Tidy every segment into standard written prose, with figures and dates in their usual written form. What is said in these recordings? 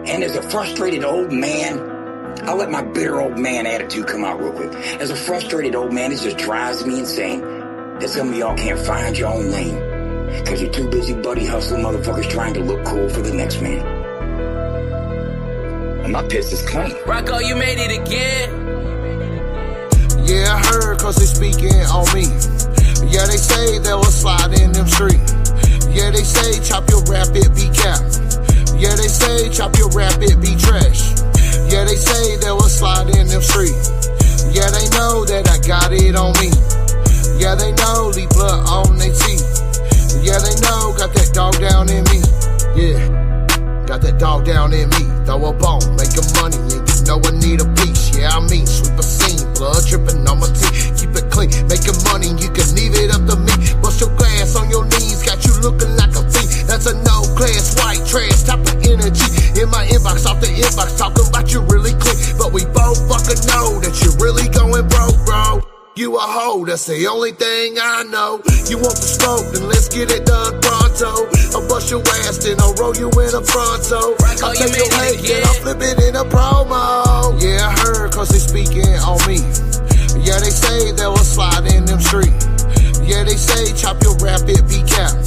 And as a frustrated old man, I'll let my bitter old man attitude come out real quick. As a frustrated old man, it just drives me insane that some of y'all can't find your own lane because you're too busy buddy hustling motherfuckers trying to look cool for the next man. And my piss is clean. Rocco, you made it again. Yeah, I heard cause they speaking on me. Yeah, they say they will slide in them streets. Yeah, they say chop your rap, it be cap. Yeah, they say chop your rap, it be trash. Yeah, they say they will slide in them streets. Yeah, they know that I got it on me. Yeah, they know leave blood on they teeth. Yeah, they know got that dog down in me. Yeah, got that dog down in me. Throw a bone, making money, and you know I need a piece. Yeah, I mean sweep a scene, blood dripping on my teeth. Keep it clean, making money, you can leave it up to me. Bust your glass on your knees, got you looking like a fiend. That's a no class, white trash, type of energy. In my inbox, off the inbox, talking about you really clean. But we both fucking know that you're really going broke, bro. You a hoe, that's the only thing I know. You want the smoke, then let's get it done pronto. I'll bust your ass, then I'll roll you in a pronto. I'll take your hate, then I'll flip it in a promo. Yeah, I heard cause they speaking on me. Yeah, they say they will slide in them streets. Yeah, they say chop your rap, it be cap.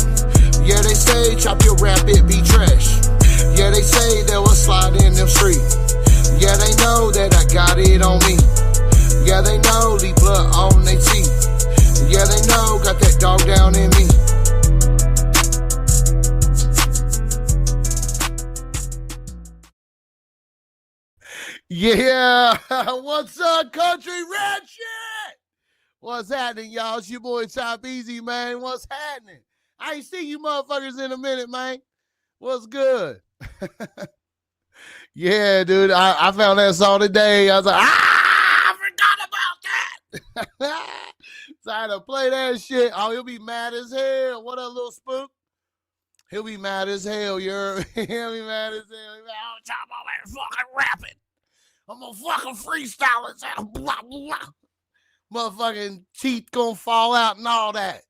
Yeah, they say chop your rap, it be trash. Yeah, they say they will slide in them streets. Yeah, they know that I got it on me. Yeah, they know leave blood on they teeth. Yeah, they know got that dog down in me. Yeah, what's up, country red shit? What's happening, y'all? It's your boy Top Easy, man. What's happening? I ain't seen you motherfuckers in a minute, man. What's good? Yeah, dude, I found that song today. I was like, I forgot about that. So I had to play that shit. Oh, he'll be mad as hell. What up, little spook? He'll be mad as hell. He'll be mad as hell. He'll be like, oh, Top, I'm fucking rapping. I'm gonna fucking freestyle it. Blah, blah. Motherfucking teeth gonna fall out and all that.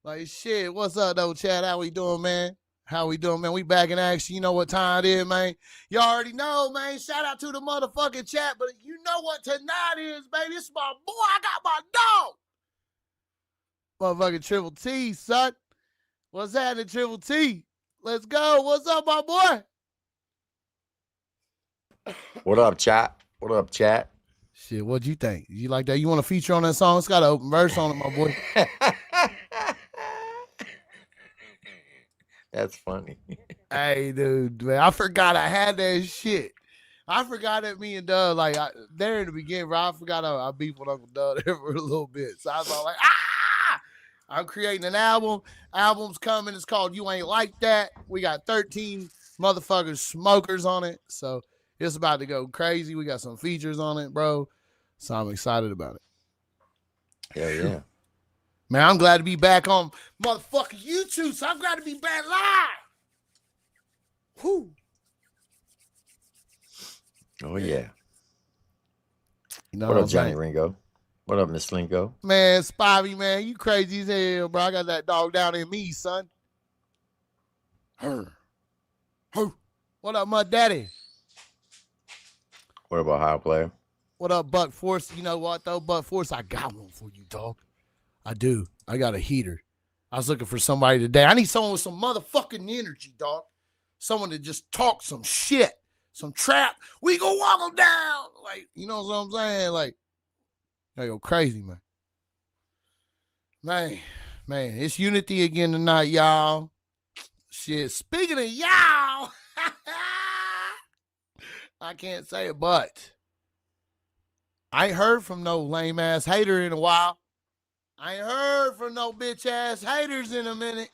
Like, shit, what's up, though, Chad? How we doing, man? How we doing, man? We back in action. You know what time it is, man. You already know, man. Shout out to the motherfucking chat, but you know what tonight is, baby. This is my boy. I got my dog. Motherfucking Triple T, son. What's happening, Triple T? Let's go. What's up, my boy? What up, chat? What up, chat? Shit, what'd you think? You like that? You want to feature on that song? It's got an open verse on it, my boy. That's funny. Hey, dude, man, I forgot I had that shit. I forgot that me and Doug, like, there in the beginning, bro, I forgot I beefed with Uncle Doug there for a little bit. So I was all like, I'm creating an album. Album's coming. It's called You Ain't Like That. We got 13 motherfuckers smokers on it. So it's about to go crazy. We got some features on it, bro. So I'm excited about it. Hell yeah. Man, I'm glad to be back on motherfucking YouTube. So I'm glad to be back live. Whew. Oh, yeah. You know what up, Johnny saying? Ringo? What up, Miss Lingo? Man, Spivey, man, you crazy as hell, bro. I got that dog down in me, son. What up, my daddy? What about High Player? What up, Buck Force? You know what, though, Buck Force? I got one for you, dog. I do. I got a heater. I was looking for somebody today. I need someone with some motherfucking energy, dog. Someone to just talk some shit, some trap. We gonna walk them down. Like, you know what I'm saying? Like, I go crazy, man. Man, it's Uni-Tea again tonight, y'all. Shit, speaking of y'all, I can't say it, but I ain't heard from no lame-ass hater in a while. I ain't heard from no bitch-ass haters in a minute.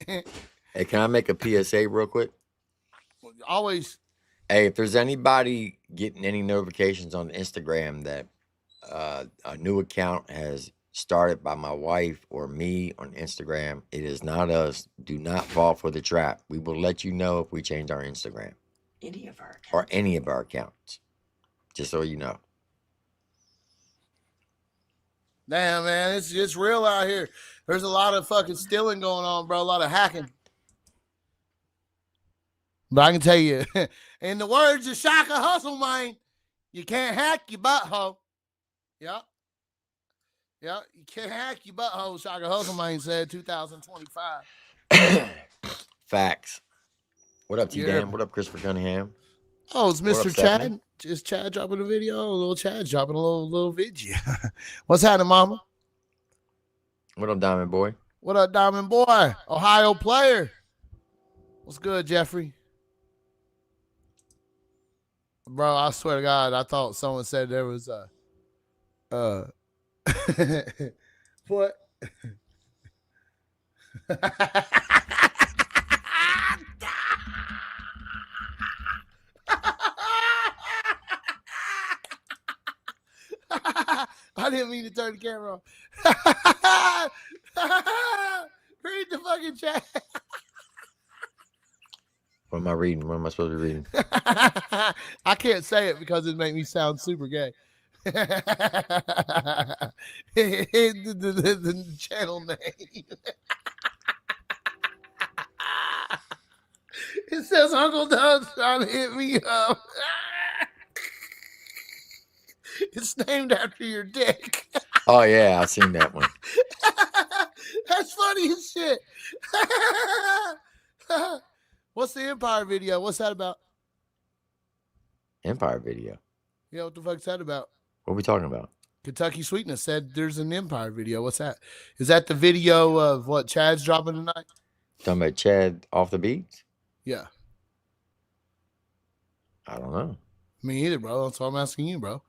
Hey, can I make a PSA real quick? Always. Hey, if there's anybody getting any notifications on Instagram that a new account has started by my wife or me on Instagram, it is not us. Do not fall for the trap. We will let you know if we change our Instagram. Any of our accounts. Or any of our accounts. Just so you know. Damn, man, it's real out here. There's a lot of fucking stealing going on, bro. A lot of hacking. But I can tell you, in the words of Shaka Hustle, man, you can't hack your butthole. Yep. Yep. You can't hack your butthole, Shaka Hustle, man said 2025. Facts. What up, T-Dan? Yeah. What up, Christopher Cunningham? Oh, it's What Mr. up, Chad. Stephanie? Just Chad dropping a video. Little Chad dropping a little video. What's happening, mama? What up, Diamond Boy? What up, Diamond Boy? Ohio player. What's good, Jeffrey? Bro, I swear to God, I thought someone said there was a what? I didn't mean to turn the camera on. Read the fucking chat. What am I reading? What am I supposed to be reading? I can't say it because it make me sound super gay. the channel name. It says Uncle Doug's trying to hit me up. It's named after your dick. Oh, yeah, I've seen that one. That's funny as shit. What's the Empire video? What's that about? Empire video. Yeah, what the fuck's that about? What are we talking about? Kentucky Sweetness said there's an Empire video. What's that? Is that the video of what Chad's dropping tonight? Talking about Chad off the beats? Yeah. I don't know. Me either, bro. That's why I'm asking you, bro.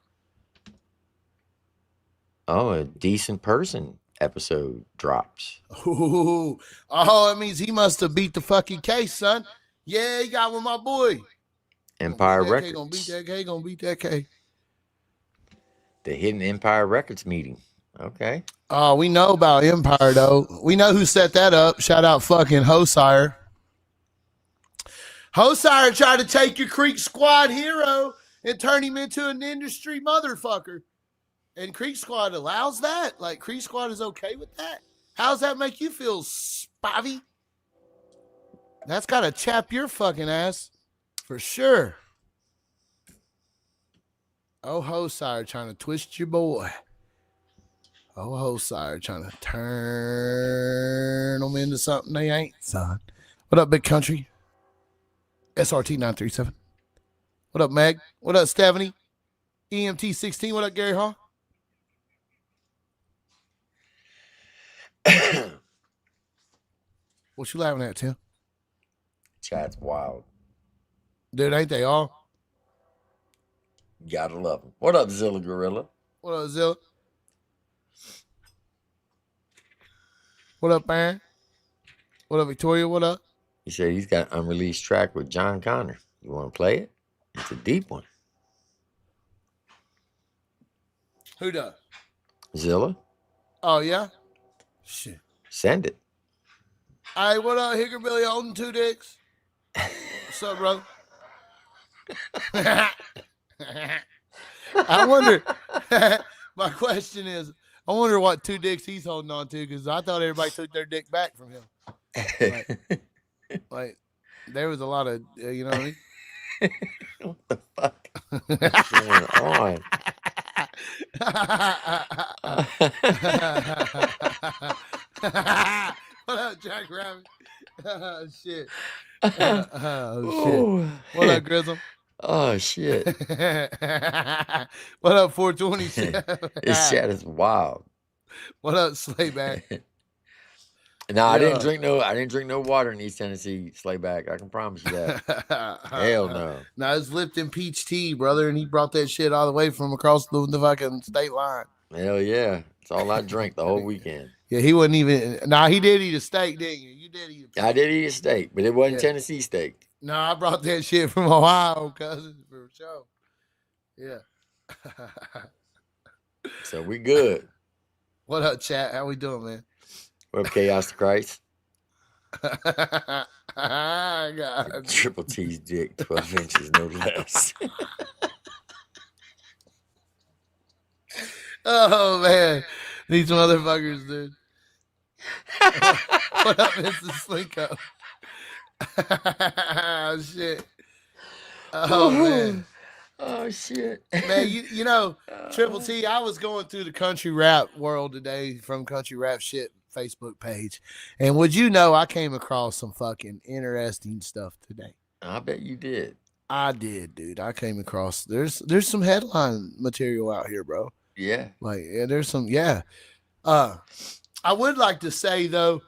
Oh, a decent person episode drops. Ooh. Oh, it means he must have beat the fucking case, son. Yeah, he got with my boy. Empire Records. Gonna beat that K. Gonna beat that K. The Hidden Empire Records meeting. Okay. Oh, we know about Empire, though. We know who set that up. Shout out fucking Hosire. Hosire tried to take your Creek Squad hero and turn him into an industry motherfucker. And Creek Squad allows that? Like, Creek Squad is okay with that? How's that make you feel, Spivey? That's got to chap your fucking ass. For sure. Oh, Hosire trying to twist your boy. Oh, Hosire trying to turn them into something they ain't, son. What up, Big Country? SRT 937. What up, Meg? What up, Stephanie? EMT 16. What up, Gary Hall? What you laughing at, Tim? Chad's wild. Dude, ain't they all? Gotta love him. What up, Zilla Gorilla? What up, Zilla? What up, Aaron? What up, Victoria? What up? He said he's got an unreleased track with John Connor. You want to play it? It's a deep one. Who does? Zilla? Oh, yeah? Shit. Send it. Hey, what up, Hickerbilly holding two dicks? What's up, brother? I wonder, my question is, I wonder what two dicks he's holding on to, because I thought everybody took their dick back from him. Like there was a lot of, you know what I mean? What the fuck is going on? What up, Jack Rabbit? Oh, shit. Oh, shit. What up, Grizzle? Oh, shit. What up, 420? This chat is wild. What up, Slayback? No, I didn't drink no water in East Tennessee, Slayback. I can promise you that. Hell no. No, it's Lipton peach tea, brother, and he brought that shit all the way from across the fucking state line. Hell yeah. It's all I drank the whole weekend. Yeah, he wasn't even. Nah, he did eat a steak, didn't you? You did eat a steak. I did eat a steak, but it wasn't Tennessee steak. No, I brought that shit from Ohio, cousin, for sure. Yeah. So we good. What up, chat? How we doing, man? What up, Chaos to Christ? God. Triple T's dick, 12 inches, no less. Oh, man. These motherfuckers, dude. What up, Mrs. Slinko? Shit. Oh man. Oh shit. Man, you know, Triple T, I was going through the country rap world today from Country Rap Shit Facebook page. And would you know I came across some fucking interesting stuff today. I bet you did. I did, dude. I came across there's some headline material out here, bro. Yeah. Like, yeah, there's some, yeah. I would like to say though,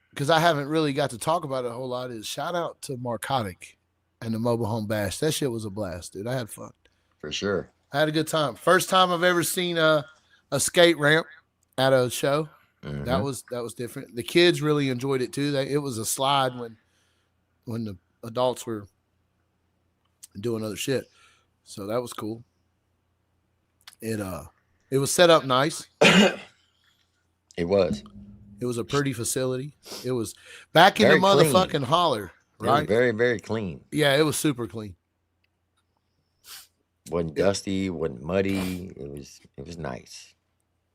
because I haven't really got to talk about it a whole lot, is shout out to Marcotic and the Mobile Home Bash. That shit was a blast, dude. I had fun. For sure. I had a good time. First time I've ever seen a skate ramp at a show. Mhm. That was different. The kids really enjoyed it too. It was a slide when the adults were doing other shit. So that was cool. It was set up nice. It was. It was a pretty facility. It was back in Very the motherfucking clean. holler, It was right? very, very clean. Yeah, it was super clean. Wasn't dusty, wasn't muddy. It was nice.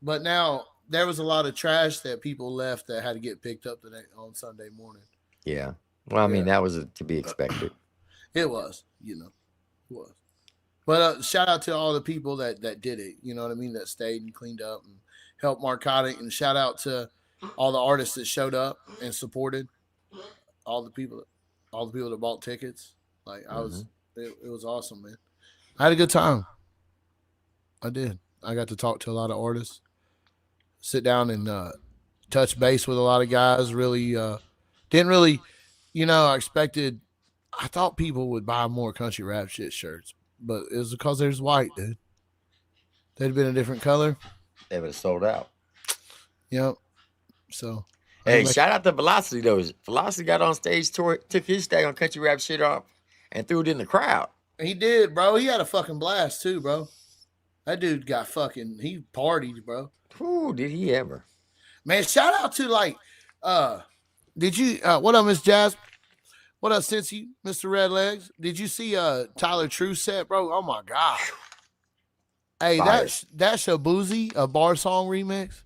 But now there was a lot of trash that people left that had to get picked up today on Sunday morning. Yeah. Well, I mean, Yeah. that was to be expected. It was, it was. But shout out to all the people that did it. You know what I mean? That stayed and cleaned up and helped Marcotic. And shout out to all the artists that showed up and supported. All the people that bought tickets. Like I was, it was awesome, man. I had a good time. I did. I got to talk to a lot of artists, sit down and touch base with a lot of guys. Really, didn't really, I thought people would buy more country rap shit shirts, but it was because there's white, dude. They'd been a different color. They would have sold out. Yep. So, Hey, shout out to Velocity though. Velocity got on stage, took his tag on country rap shit off, and threw it in the crowd. he did, bro. He had a fucking blast too, bro. That dude got he partied, bro. Whew, did he ever? Man, shout out to did you what up, Miss Jazz? What up, Cincy, Mr. Red Legs? Did you see Tyler True set, bro? Oh my god. Hey, Fire. that Shabuzi, a bar song remix,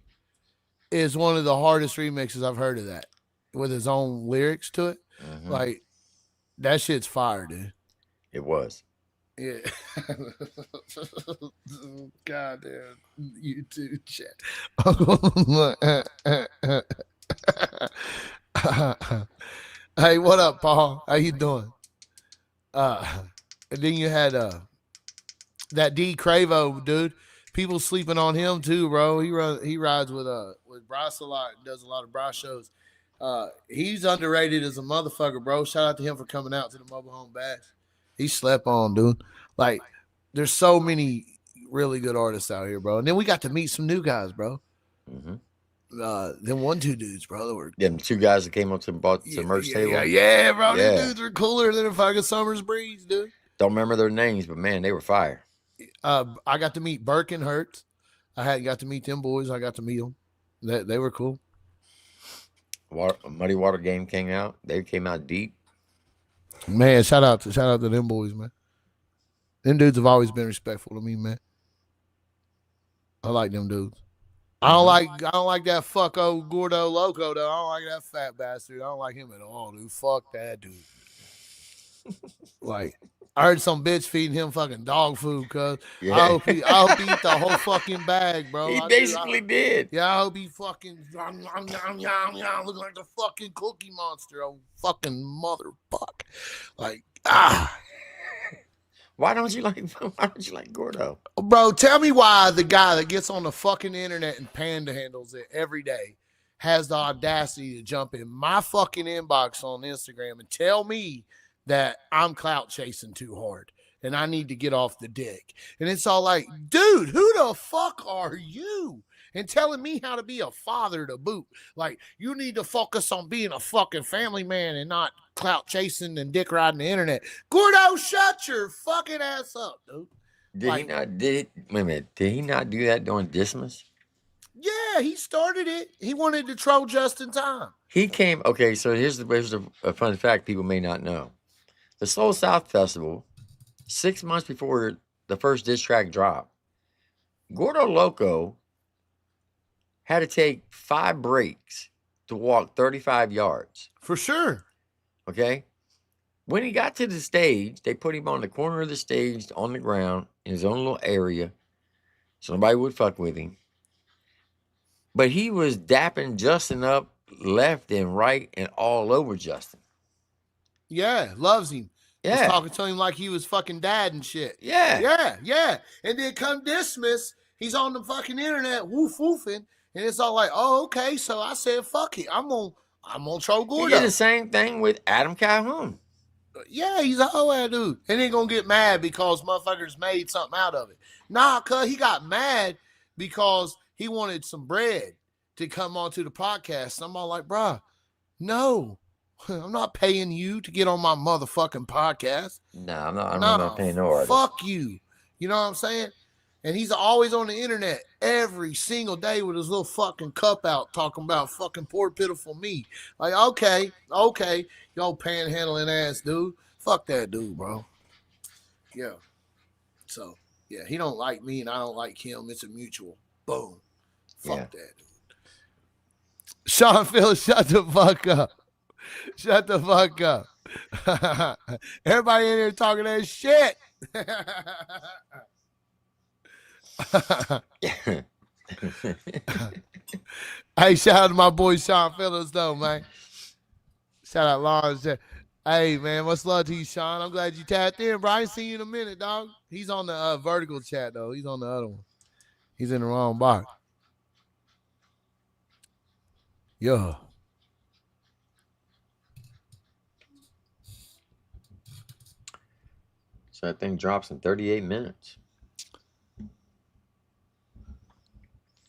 is one of the hardest remixes I've heard of that. With his own lyrics to it. Mhm. Like that shit's fire, dude. It was. Yeah. Goddamn YouTube chat. Hey, what up, Paul? How you doing? And then you had that D Cravo dude. People sleeping on him too, bro. He rides with Bryce a lot and does a lot of Bryce shows. He's underrated as a motherfucker, bro. Shout out to him for coming out to the Mobile Home Bash. He slept on, dude. Like, there's so many really good artists out here, bro. And then we got to meet some new guys, bro. Mhm. Them 2 dudes, bro. That were Them 2 guys that came up to bought the merch table. Yeah, bro. Yeah. These dudes are cooler than a fucking summer's breeze, dude. Don't remember their names, but man, they were fire. I got to meet Burke and Hertz. I hadn't got to meet them boys. I got to meet them. They were cool. Muddy Water Game came out. They came out deep. Man, shout out to them boys, man. Them dudes have always been respectful to me, man. I like them dudes. I don't like that fucko Gordo Loco though. I don't like that fat bastard. I don't like him at all, dude. Fuck that dude. Like, I heard some bitch feeding him fucking dog food, cuz. Yeah. I hope he eat the whole fucking bag, bro. He I basically did. Yeah, I hope he fucking look like the fucking Cookie Monster, oh fucking motherfucker. Like, Why don't you like Gordo? Bro, tell me why the guy that gets on the fucking internet and panhandles it every day has the audacity to jump in my fucking inbox on Instagram and tell me that I'm clout chasing too hard and I need to get off the dick. And it's all like, dude, who the fuck are you? And telling me how to be a father to boot. Like, you need to focus on being a fucking family man and not clout chasing and dick riding the internet. Gordo, shut your fucking ass up, dude. Did he not do that during Dismas? Yeah, he started it. He wanted to troll just in time. He came, okay, so here's a fun fact people may not know. The Soul South Festival, 6 months before the first diss track dropped, Gordo Loco had to take 5 breaks to walk 35 yards. For sure. Okay. When he got to the stage, they put him on the corner of the stage on the ground in his own little area so nobody would fuck with him. But he was dapping Justin up left and right and all over Justin. Yeah, loves him. Was Yeah. talking to him like he was fucking dad and shit. Yeah. Yeah. And then come dismiss, he's on the fucking internet woof woofing, and it's all like, oh, okay. So I said, fuck it, I'm gonna troll He Gordo. did the same thing with Adam Calhoun. Yeah, he's a hoe ass dude. And he gonna get mad because motherfuckers made something out of it. Nah, cuz he got mad because he wanted some bread to come onto the podcast. I'm all like, bruh, no. I'm not paying you to get on my motherfucking podcast. No, I'm not paying no artist. Fuck you. You know what I'm saying? And he's always on the internet every single day with his little fucking cup out talking about fucking poor pitiful me. Like, okay, y'all panhandling ass dude. Fuck that dude, bro. Yeah. So, yeah, he don't like me and I don't like him. It's a mutual. Boom. Fuck that dude. Sean Phil, shut the fuck up. Shut the fuck up. Everybody in here talking that shit. Hey, shout out to my boy Sean Phillips though, man. Shout out Lawrence. Hey man, much love to you, Sean. I'm glad you tapped in, bro. I ain't seen you in a minute, dog. He's on the vertical chat though. He's on the other one. He's in the wrong box. Yeah. So that thing drops in 38 minutes.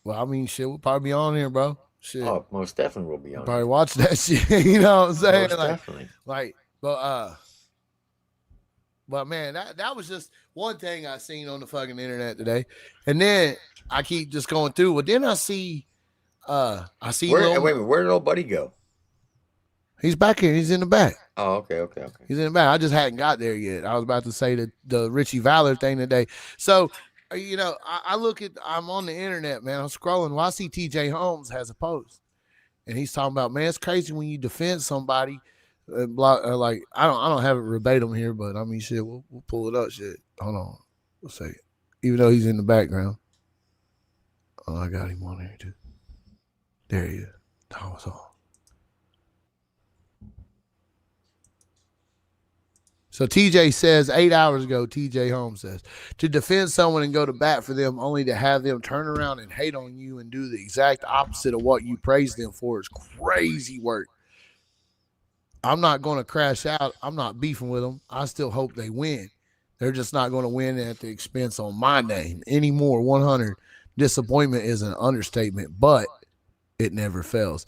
Well, I mean, shit, we'll probably be on here, bro. Shit. Oh, most definitely will be on. Probably watch that shit. You know what I'm saying? Most definitely. But man, that was just one thing I seen on the fucking internet today, and then I keep just going through. Well, then I see. Wait a minute, where did old buddy go? He's back here. He's in the back. Oh, okay. He's in the back. I just hadn't got there yet. I was about to say the Richie Valor thing today. So, you know, I'm on the internet, man. I'm scrolling. Well, I see TJ Holmes has a post, and he's talking about, man, it's crazy when you defend somebody. Like I don't have it verbatim here, but I mean, shit, we'll pull it up. Shit, hold on, we'll say it. Even though he's in the background. Oh, I got him on here too. There he is. That was all. So TJ says 8 hours ago, TJ Holmes says, to defend someone and go to bat for them only to have them turn around and hate on you and do the exact opposite of what you praise them for is crazy work. I'm not going to crash out. I'm not beefing with them. I still hope they win. They're just not going to win at the expense on my name anymore. 100. Disappointment is an understatement, but it never fails.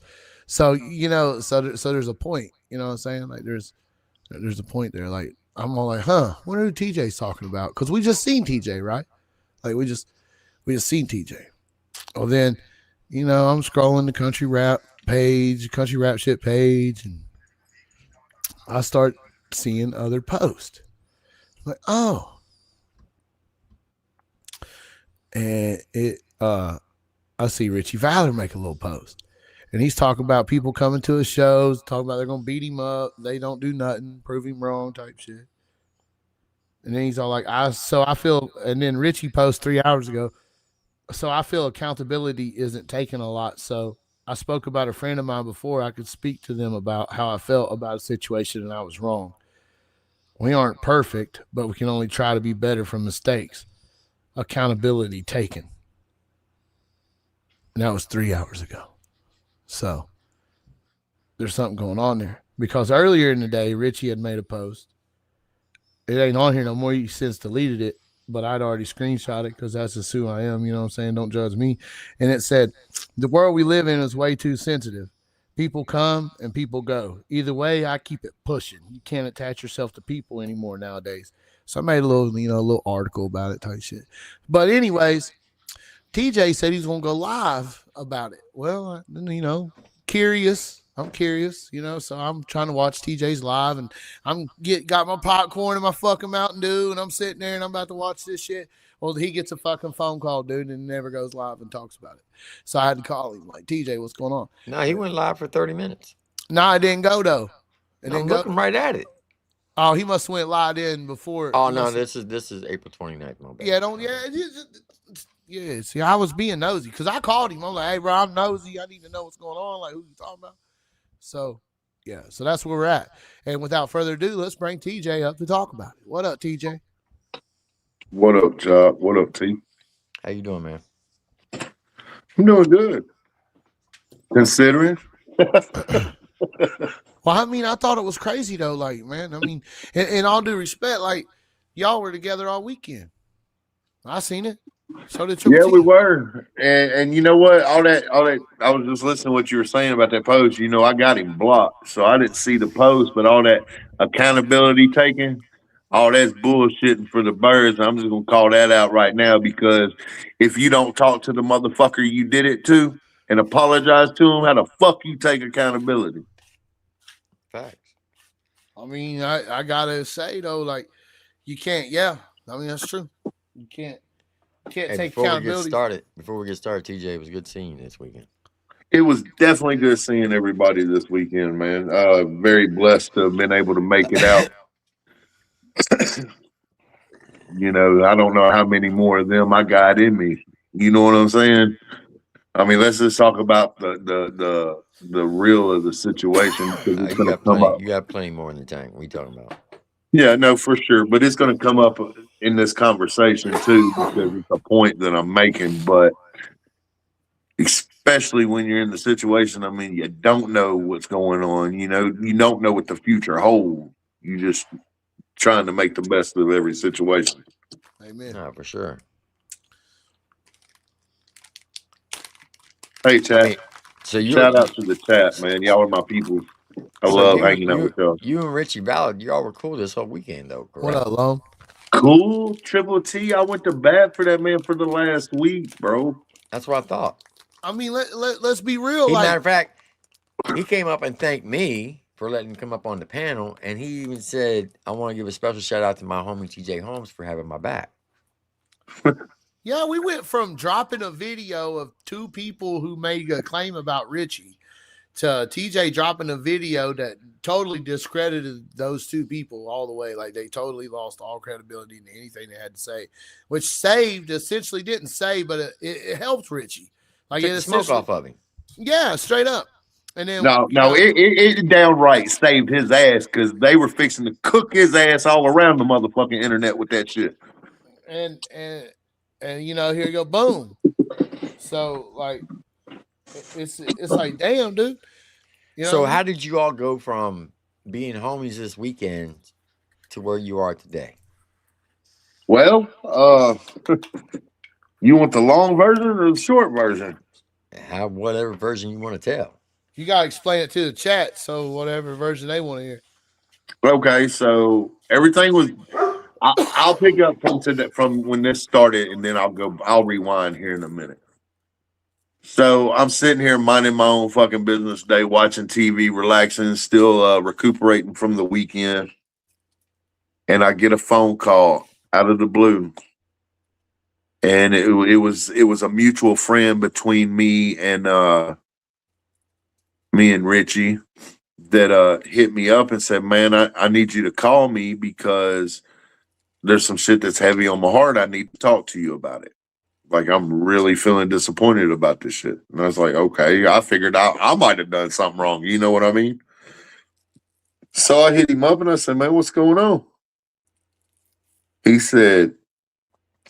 So, you know, so there's a point, you know what I'm saying? Like there's a point there. Like I'm all like, wonder who TJ's talking about. Cause we just seen TJ, right? Like we just seen TJ. Well then, you know, I'm scrolling the country rap shit page, and I start seeing other posts. I'm like, oh. And I see Richie Valor make a little post, and he's talking about people coming to his shows, talking about they're gonna beat him up, they don't do nothing, prove him wrong, type shit. And then he's all like, I feel, and then Richie posts 3 hours ago, so I feel accountability isn't taking a lot. So I spoke about a friend of mine before. I could speak to them about how I felt about a situation, and I was wrong. We aren't perfect, but we can only try to be better from mistakes. Accountability taken. And that was 3 hours ago. So there's something going on there. Because earlier in the day, Richie had made a post. It ain't on here no more. He since deleted it, but I'd already screenshot it because that's just who I am. You know what I'm saying? Don't judge me. And it said, the world we live in is way too sensitive. People come and people go. Either way, I keep it pushing. You can't attach yourself to people anymore nowadays. So I made a little article about it type shit. But anyways, TJ said he's going to go live about it. Well, you know, I'm curious, you know, so I'm trying to watch TJ's live, and I'm got my popcorn and my fucking Mountain Dew, and I'm sitting there and I'm about to watch this shit. Well, he gets a fucking phone call, dude, and never goes live and talks about it. So I had to call him like, TJ, what's going on? No, he went live for 30 minutes. No, I didn't go though. and I'm then go. looking right at it. Oh, he must went live in before. Oh He no, must. this is April 29th. My bad. Yeah, don't. Yeah, yeah. See, I was being nosy because I called him. I'm like, hey, bro, I'm nosy. I need to know what's going on. Like, who you talking about? So, yeah. So that's where we're at. And without further ado, let's bring TJ up to talk about it. What up, TJ? What up, Job? What up, T? How you doing, man? I'm doing good. Considering. Well, I mean, I thought it was crazy though. Like, man, I mean, in all due respect, like, y'all were together all weekend. I seen it. So did Triple Yeah, we T. were. And you know what? All that I was just listening to what you were saying about that post. You know, I got him blocked. So I didn't see the post, but all that accountability taking, all that's bullshitting for the birds. I'm just gonna call that out right now because if you don't talk to the motherfucker you did it to and apologize to him, how the fuck you take accountability? Facts. I mean, I gotta say though, like, you can't. Yeah, I mean that's true. You can't Hey, take before we get accountability. started, TJ, it was good seeing you this weekend. It was definitely good seeing everybody this weekend, man. Very blessed to have been able to make it out. You know, I don't know how many more of them I got in me. You know what I'm saying? I mean, let's just talk about the real of the situation because it's You going to got come plenty. up. You got plenty more in the tank. What you talking about? Yeah, no, for sure. But it's going to come up in this conversation too because it's a point that I'm making. But especially when you're in the situation, I mean, you don't know what's going on. You know, you don't know what the future holds. You just trying to make the best of every situation. Amen. Nah, for sure. Hey, I chat. mean, so you, Shout out to the chat, man. Y'all are my people. I so love hanging out with y'all. you and Richie Ballard, y'all were cool this whole weekend, though, What correct? up, Lone? Cool. Triple T. I went to bat for that man for the last week, bro. That's what I thought. I mean, let's be real. He, Like, matter of fact, he came up and thanked me for letting him come up on the panel, and he even said, "I want to give a special shout out to my homie TJ Holmes for having my back." yeah, we went from dropping a video of two people who made a claim about Richie to TJ dropping a video that totally discredited those two people all the way. Like, they totally lost all credibility in anything they had to say, which essentially didn't save, but it helped Richie. Like, Took it the smoke essentially, off of him. yeah, straight up. And then, No, it downright saved his ass because they were fixing to cook his ass all around the motherfucking internet with that shit. and here you go, boom. So, like, it's like, damn, dude. You know So, what I how mean? did you all go from being homies this weekend to where you are today? Well, you want the long version or the short version? Have whatever version you want to tell. You gotta explain it to the chat, so whatever version they want to hear. Okay, so everything was. I'll pick up from today, from when this started, and then I'll rewind here in a minute. So I'm sitting here minding my own fucking business day, watching TV, relaxing, still recuperating from the weekend, and I get a phone call out of the blue, and it was a mutual friend between me and Richie that hit me up and said, "Man, I need you to call me because there's some shit that's heavy on my heart. I need to talk to you about it. Like, I'm really feeling disappointed about this shit." And I was like, okay, I figured I might have done something wrong. You know what I mean? So I hit him up and I said, "Man, what's going on?" He said,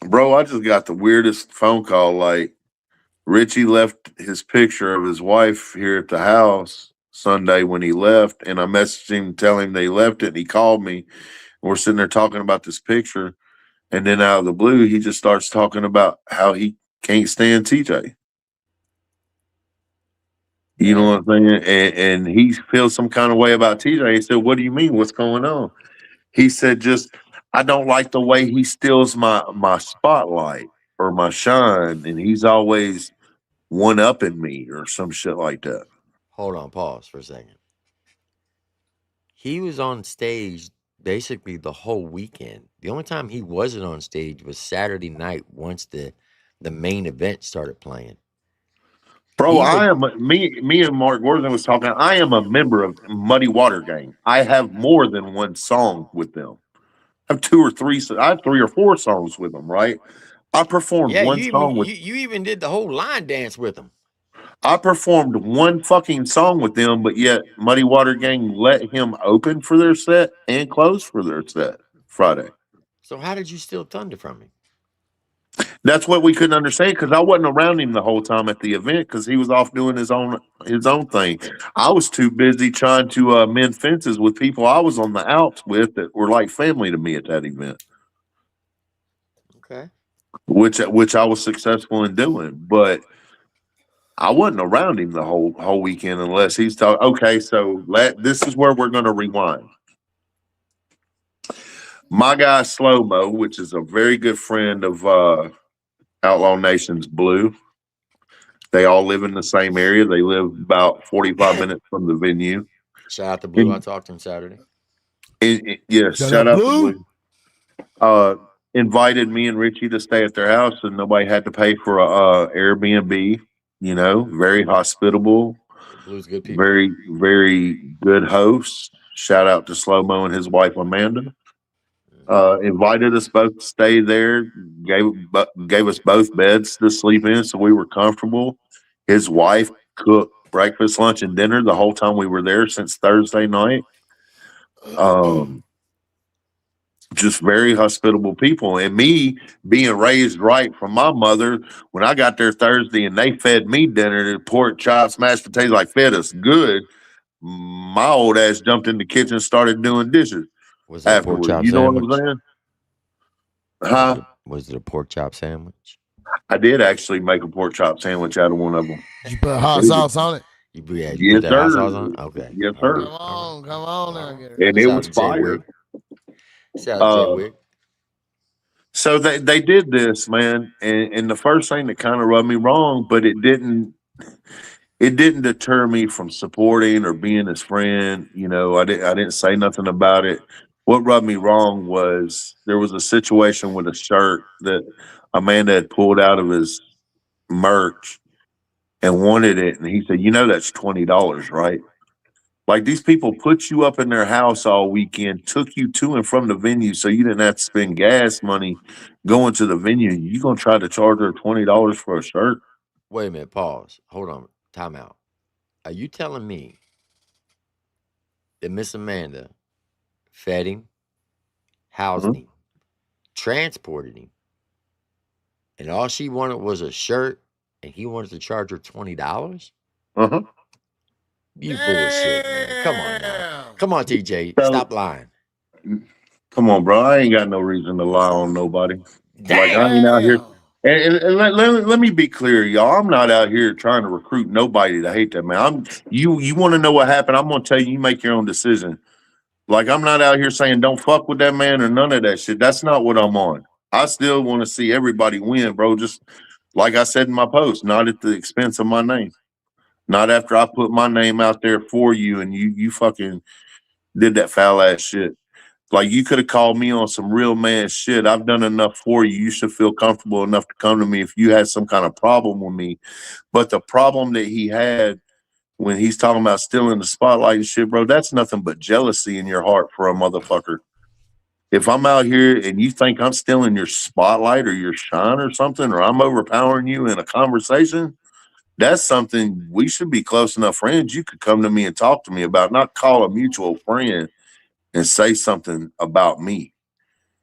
"Bro, I just got the weirdest phone call. Like, Richie left his picture of his wife here at the house Sunday when he left, and I messaged him telling him they left it, and he called me. And we're sitting there talking about this picture, and then out of the blue, he just starts talking about how he can't stand TJ. You know what I'm saying? And he feels some kind of way about TJ. He said, "What do you mean? What's going on?" He said, "Just I don't like the way he steals my spotlight or my shine, and he's always one upping me or some shit like that." Hold on, pause for a second. He was on stage basically the whole weekend. The only time he wasn't on stage was Saturday night once the main event started playing. Bro, I am me and Mark Worthing was talking. I am a member of Muddy Water Gang. I have more than one song with them. I have two or three. I have 3 or 4 songs with them. Right. I performed Yeah, one song with. you even did the whole line dance with them. I performed one fucking song with them, but yet Muddy Water Gang let him open for their set and close for their set Friday. So how did you steal thunder from him? That's what we couldn't understand because I wasn't around him the whole time at the event because he was off doing his own thing. I was too busy trying to mend fences with people I was on the outs with that were like family to me at that event. Okay. Which I was successful in doing, but I wasn't around him the whole weekend unless he's talking. Okay, so this is where we're going to rewind. My guy Slow Mo, which is a very good friend of Outlaw Nation's Blue. They all live in the same area. They live about 45 minutes from the venue. Shout out to Blue. I talked to him Saturday. Yes, shout out to Blue. Invited me and Richie to stay at their house, and nobody had to pay for a Airbnb. You know, very hospitable. Blue's good people. Very, very good host. Shout out to Slow Mo and his wife Amanda. Invited us both to stay there. Gave us both beds to sleep in, so we were comfortable. His wife cooked breakfast, lunch, and dinner the whole time we were there since Thursday night. Just very hospitable people. And me being raised right from my mother, when I got there Thursday and they fed me dinner, pork chops, mashed potatoes, like fed us good. My old ass jumped in the kitchen and started doing dishes. Was it a pork chop You know sandwich? what I'm saying? Huh? Was it a pork chop sandwich? I did actually make a pork chop sandwich out of one of them. You put hot sauce on it? You put that hot sauce on it? Okay. Yes, sir. Come on now. And it was fire. Shout out to Jay So they did this, man, and the first thing that kind of rubbed me wrong, but it didn't deter me from supporting or being his friend. You know, I didn't say nothing about it. What rubbed me wrong was there was a situation with a shirt that Amanda had pulled out of his merch and wanted it, and he said, "You know, that's $20, right?" Like, these people put you up in their house all weekend, took you to and from the venue so you didn't have to spend gas money going to the venue. You gonna try to charge her $20 for a shirt? Wait a minute, pause. Hold on. Time out. Are you telling me that Miss Amanda fed him, housed him, transported him, and all she wanted was a shirt and he wanted to charge her $20? Uh-huh. You bullshit, man. Come on now. Come on, TJ. Stop lying. Come on, bro. I ain't got no reason to lie on nobody. Damn. Like, I ain't out here. And let me be clear, y'all. I'm not out here trying to recruit nobody to hate that man. You want to know what happened? I'm gonna tell you. You make your own decision. Like, I'm not out here saying don't fuck with that man or none of that shit. That's not what I'm on. I still want to see everybody win, bro. Just like I said in my post, not at the expense of my name. Not after I put my name out there for you and you fucking did that foul ass shit. Like, you could have called me on some real man shit. I've done enough for you. You should feel comfortable enough to come to me if you had some kind of problem with me. But the problem that he had when he's talking about stealing the spotlight and shit, bro, that's nothing but jealousy in your heart for a motherfucker. If I'm out here and you think I'm stealing your spotlight or your shine or something, or I'm overpowering you in a conversation, that's something we should be close enough friends. You could come to me and talk to me about, not call a mutual friend and say something about me.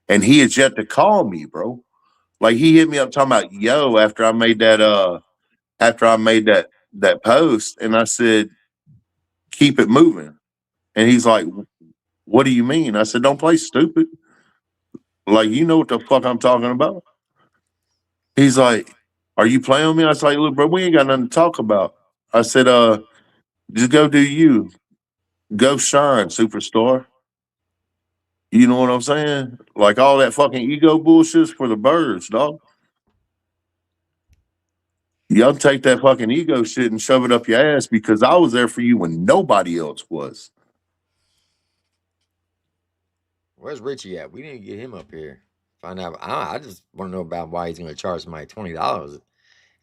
And he has yet to call me, bro. Like, he hit me up talking about, yo, after I made that post, and I said, keep it moving. And he's like, what do you mean? I said, don't play stupid. Like, you know what the fuck I'm talking about. He's like, are you playing with me? I was like, look, bro, we ain't got nothing to talk about. I said, just go do you. Go shine, superstar. You know what I'm saying? Like, all that fucking ego bullshit's for the birds, dog. Y'all take that fucking ego shit and shove it up your ass because I was there for you when nobody else was. Where's Richie at? We didn't get him up here. Find out. I just want to know about why he's going to charge somebody $20.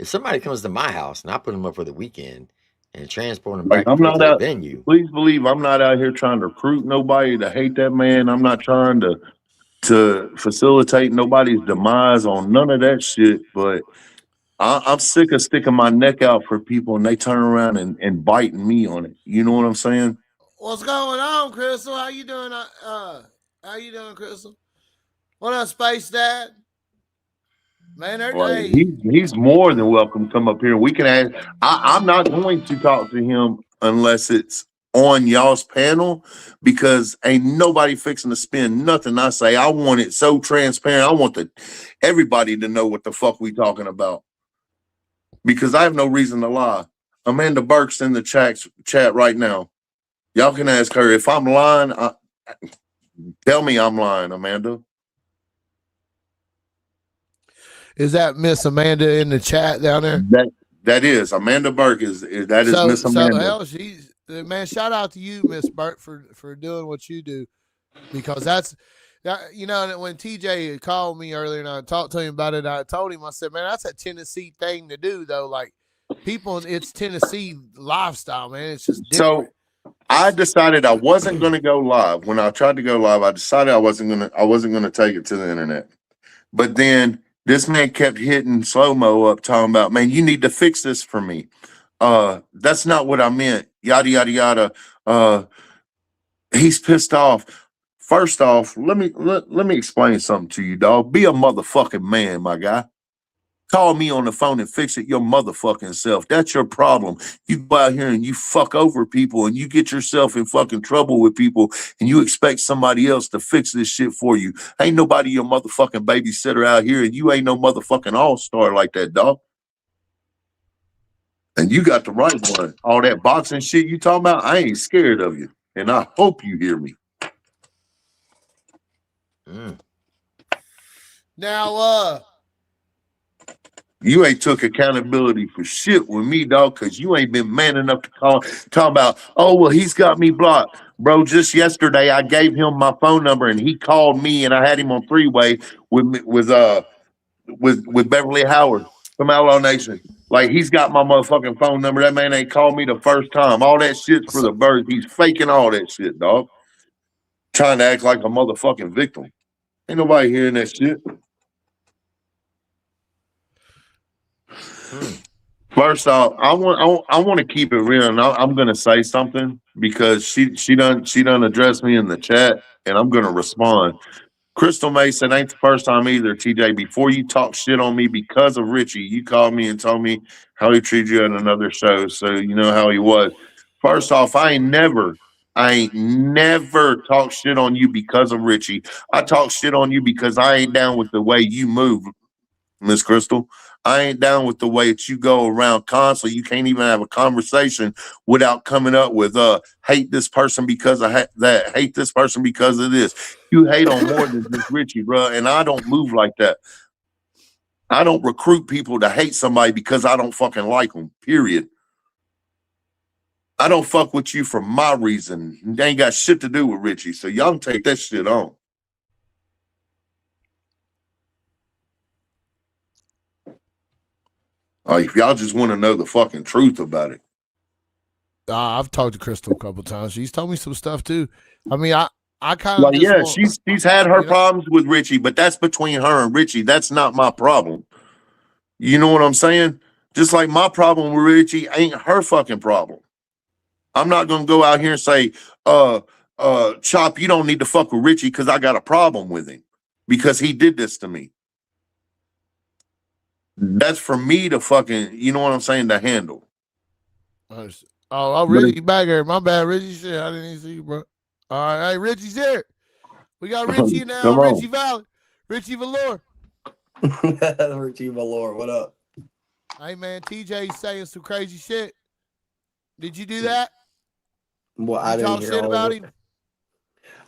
if somebody comes to my house and I put them up for the weekend and transport them Like back and I'm forth not to the out. venue, Please believe I'm not out here trying to recruit nobody to hate that man. I'm not trying to facilitate nobody's demise on none of that shit. But I'm sick of sticking my neck out for people and they turn around and biting me on it. You know what I'm saying? What's going on, Crystal? How you doing? How you doing, Crystal? What up, Space Dad? Man, Like hey, he's more than welcome to come up here. We can ask. I'm not going to talk to him unless it's on y'all's panel because ain't nobody fixing to spin nothing I say. I want it so transparent. I want everybody to know what the fuck we talking about because I have no reason to lie. Amanda Burke's in the chat right now. Y'all can ask her if I'm lying. Tell me I'm lying, Amanda. is that Miss Amanda in the chat down there? That is Amanda Burke. Is Miss Amanda? Hell, she's man. Shout out to you, Miss Burke, for doing what you do because that. You know, when TJ called me earlier and I talked to him about it, I told him, I said, man, that's a Tennessee thing to do, though. Like, people, it's Tennessee lifestyle, man. It's just different. So I decided I wasn't going to go live. When I tried to go live, I decided I wasn't going to take it to the internet. But then this man kept hitting slow-mo up, talking about, man, you need to fix this for me. That's not what I meant. Yada yada yada. He's pissed off. First off, let me explain something to you, dog. Be a motherfucking man, my guy. Call me on the phone and fix it your motherfucking self. That's your problem. You go out here and you fuck over people and you get yourself in fucking trouble with people and you expect somebody else to fix this shit for you. Ain't nobody your motherfucking babysitter out here and you ain't no motherfucking all-star like that, dog. And you got the right one. All that boxing shit you talking about, I ain't scared of you. And I hope you hear me. Now, you ain't took accountability for shit with me, dog, because you ain't been man enough to talk about, oh, well, he's got me blocked. Bro, just yesterday, I gave him my phone number, and he called me, and I had him on three-way with Beverly Howard from Outlaw Nation. Like, he's got my motherfucking phone number. That man ain't called me the first time. All that shit's for the birds. He's faking all that shit, dog. Trying to act like a motherfucking victim. Ain't nobody hearing that shit. First off, I want to keep it real, and I'm going to say something because she done addressed me in the chat, and I'm going to respond. Crystal Mason ain't the first time either, TJ. Before you talk shit on me because of Richie, you called me and told me how he treated you at another show, so you know how he was. First off, I ain't never talked shit on you because of Richie. I talk shit on you because I ain't down with the way you move, Miss Crystal. I ain't down with the way that you go around constantly. You can't even have a conversation without coming up with hate this person because of that, hate this person because of this. You hate on more than just Richie, bro. And I don't move like that. I don't recruit people to hate somebody because I don't fucking like them, period. I don't fuck with you for my reason. They ain't got shit to do with Richie. So y'all can take that shit on. If y'all just want to know the fucking truth about it. I've talked to Crystal a couple times. She's told me some stuff too. I mean, I kind of she's had her problems with Richie, but that's between her and Richie. That's not my problem. You know what I'm saying? Just like my problem with Richie ain't her fucking problem. I'm not gonna go out here and say, Chop, you don't need to fuck with Richie because I got a problem with him because he did this to me. That's for me to fucking, you know what I'm saying, to handle. Oh, Richie back here. My bad, Richie. Shit, I didn't even see you, bro. All right, hey, Richie's here. We got Richie now. Richie Valley. Richie Valor. Richie Valor, what up? Hey, man, TJ saying some crazy shit. Did you do that? Well, I didn't hear shit about him.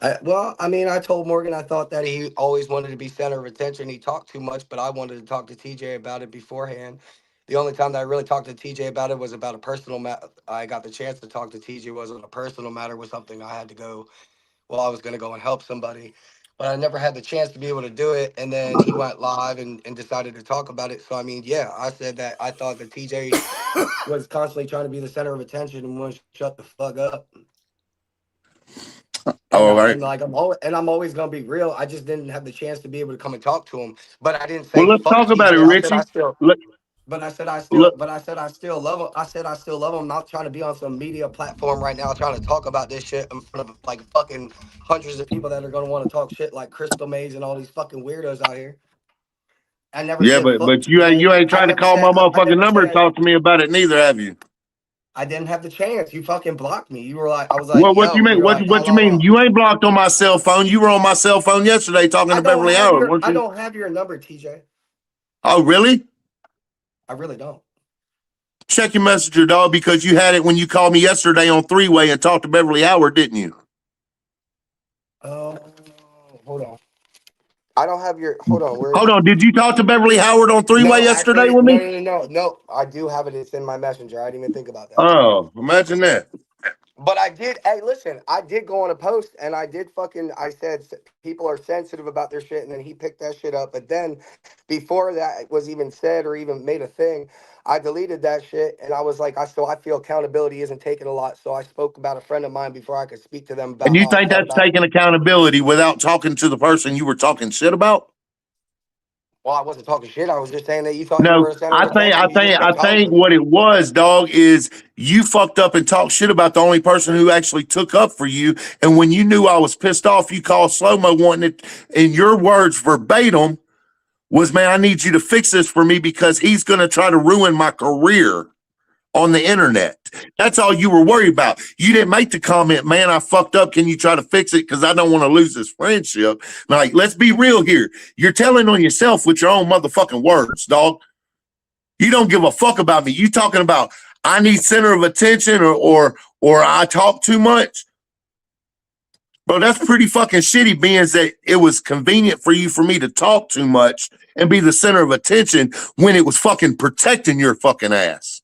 I told Morgan I thought that he always wanted to be center of attention. He talked too much, but I wanted to talk to TJ about it beforehand. The only time that I really talked to TJ about it was about a personal matter. I got the chance to talk to TJ was on a personal matter, was something I had to go. Well, I was going to go and help somebody. but I never had the chance to be able to do it. And then he went live and decided to talk about it. So I mean, yeah, I said that I thought that TJ was constantly trying to be the center of attention and want to shut the fuck up. All right. And like I'm always gonna be real. I just didn't have the chance to be able to come and talk to him. But I didn't Well, say let's fuck talk about it, TJ. I said I Richie. still. Let, let, But I said I still love him. I said I still love him. I'm not trying to be on some media platform right now trying to talk about this shit in front of like fucking hundreds of people that are gonna want to talk shit like Crystal Maze and all these fucking weirdos out here. I never yeah, said fuck but you TJ. ain't trying to call my I motherfucking never number and said talk to me about it neither, have you? I didn't have the chance. You fucking blocked me. You were like, I was like, Well, what you yo, mean? you're like, What you mean? You ain't blocked on my cell phone. You were on my cell phone yesterday talking to Beverly Howard, weren't I you? don't have your number, TJ. Oh, really? I really don't. Check your messenger, dog, because you had it when you called me yesterday on three-way and talked to Beverly Howard, didn't you? Oh, hold on. I don't have your. Hold on. Where is Hold it? on. Did you talk to Beverly Howard on three-way No, yesterday actually, with me? no. I do have it. It's in my messenger. I didn't even think about that. Oh, imagine that. But I did. Hey, listen, I did go on a post and I did fucking. I said people are sensitive about their shit, and then he picked that shit up. But then, before that was even said or even made a thing, I deleted that shit, and I was like, I feel accountability isn't taking a lot. So I spoke about a friend of mine before I could speak to them And about you how I think felt that's about. taking accountability without talking to the person you were talking shit about? Well, I wasn't talking shit. I was just saying that you thought you No, were a center of attention. You just I kept think talking. what it was, dog, is you fucked up and talked shit about the only person who actually took up for you. And when you knew I was pissed off, you called slow mo wanting it. In your words, verbatim, was, man, I need you to fix this for me because he's going to try to ruin my career on the internet. That's all you were worried about. You didn't make the comment, man, I fucked up. Can you try to fix it? Because I don't want to lose this friendship. Like, let's be real here. You're telling on yourself with your own motherfucking words, dog. You don't give a fuck about me. You talking about I need center of attention or I talk too much. Bro, that's pretty fucking shitty, being that it was convenient for you for me to talk too much and be the center of attention when it was fucking protecting your fucking ass.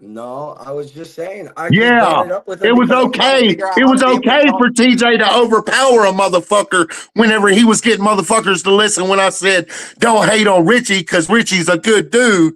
No, I was just saying. I just brought Yeah, it up with it him was because I'm trying to okay. figure out It how was to be able to okay talk. for TJ to overpower a motherfucker whenever he was getting motherfuckers to listen when I said, don't hate on Richie because Richie's a good dude.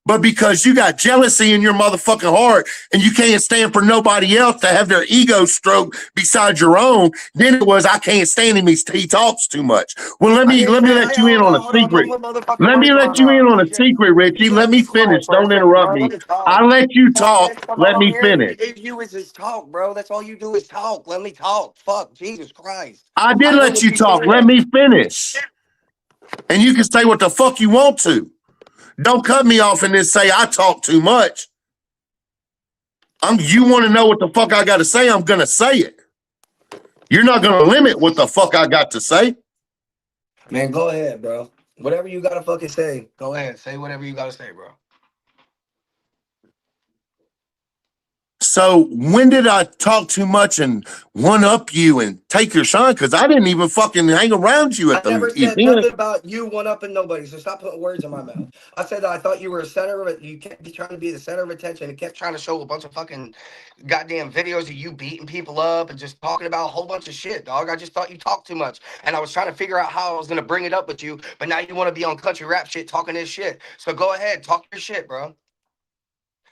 But because you got jealousy in your motherfucking heart and you can't stand for nobody else to have their ego stroke beside your own, then it was, I can't stand him. He talks too much. Well, I didn't let me say, let hey, you in on a hold on, don't secret. put motherfucking Let me words in my let you in mouth, on a TJ. secret, Richie. Let TJ, me be quiet finish. for a Don't second, interrupt bro. Let me. me talk. I let you All talk. this come Let on me here finish. is you is just talk, bro. That's all you do is talk. Let me talk. Fuck, Jesus Christ. I I did know let what you you talk. Let said. me finish. And you can say what the fuck you want to. Don't cut me off and then say I talk too much. You want to know what the fuck I got to say? I'm going to say it. You're not going to limit what the fuck I got to say. Man, go ahead, bro. Whatever you gotta fucking say, go ahead. Say whatever you gotta say, bro. So when did I talk too much and one up you and take your shine? Because I didn't even fucking hang around you I at never the said event. nothing about you one up and nobody, so stop putting words in my mouth. I said that I thought you were a center of it. You kept trying to be the center of attention and kept trying to show a bunch of fucking goddamn videos of you beating people up and just talking about a whole bunch of shit, dog. I just thought you talked too much. And I was trying to figure out how I was gonna bring it up with you, but now you want to be on country rap shit talking this shit. So go ahead, talk your shit, bro.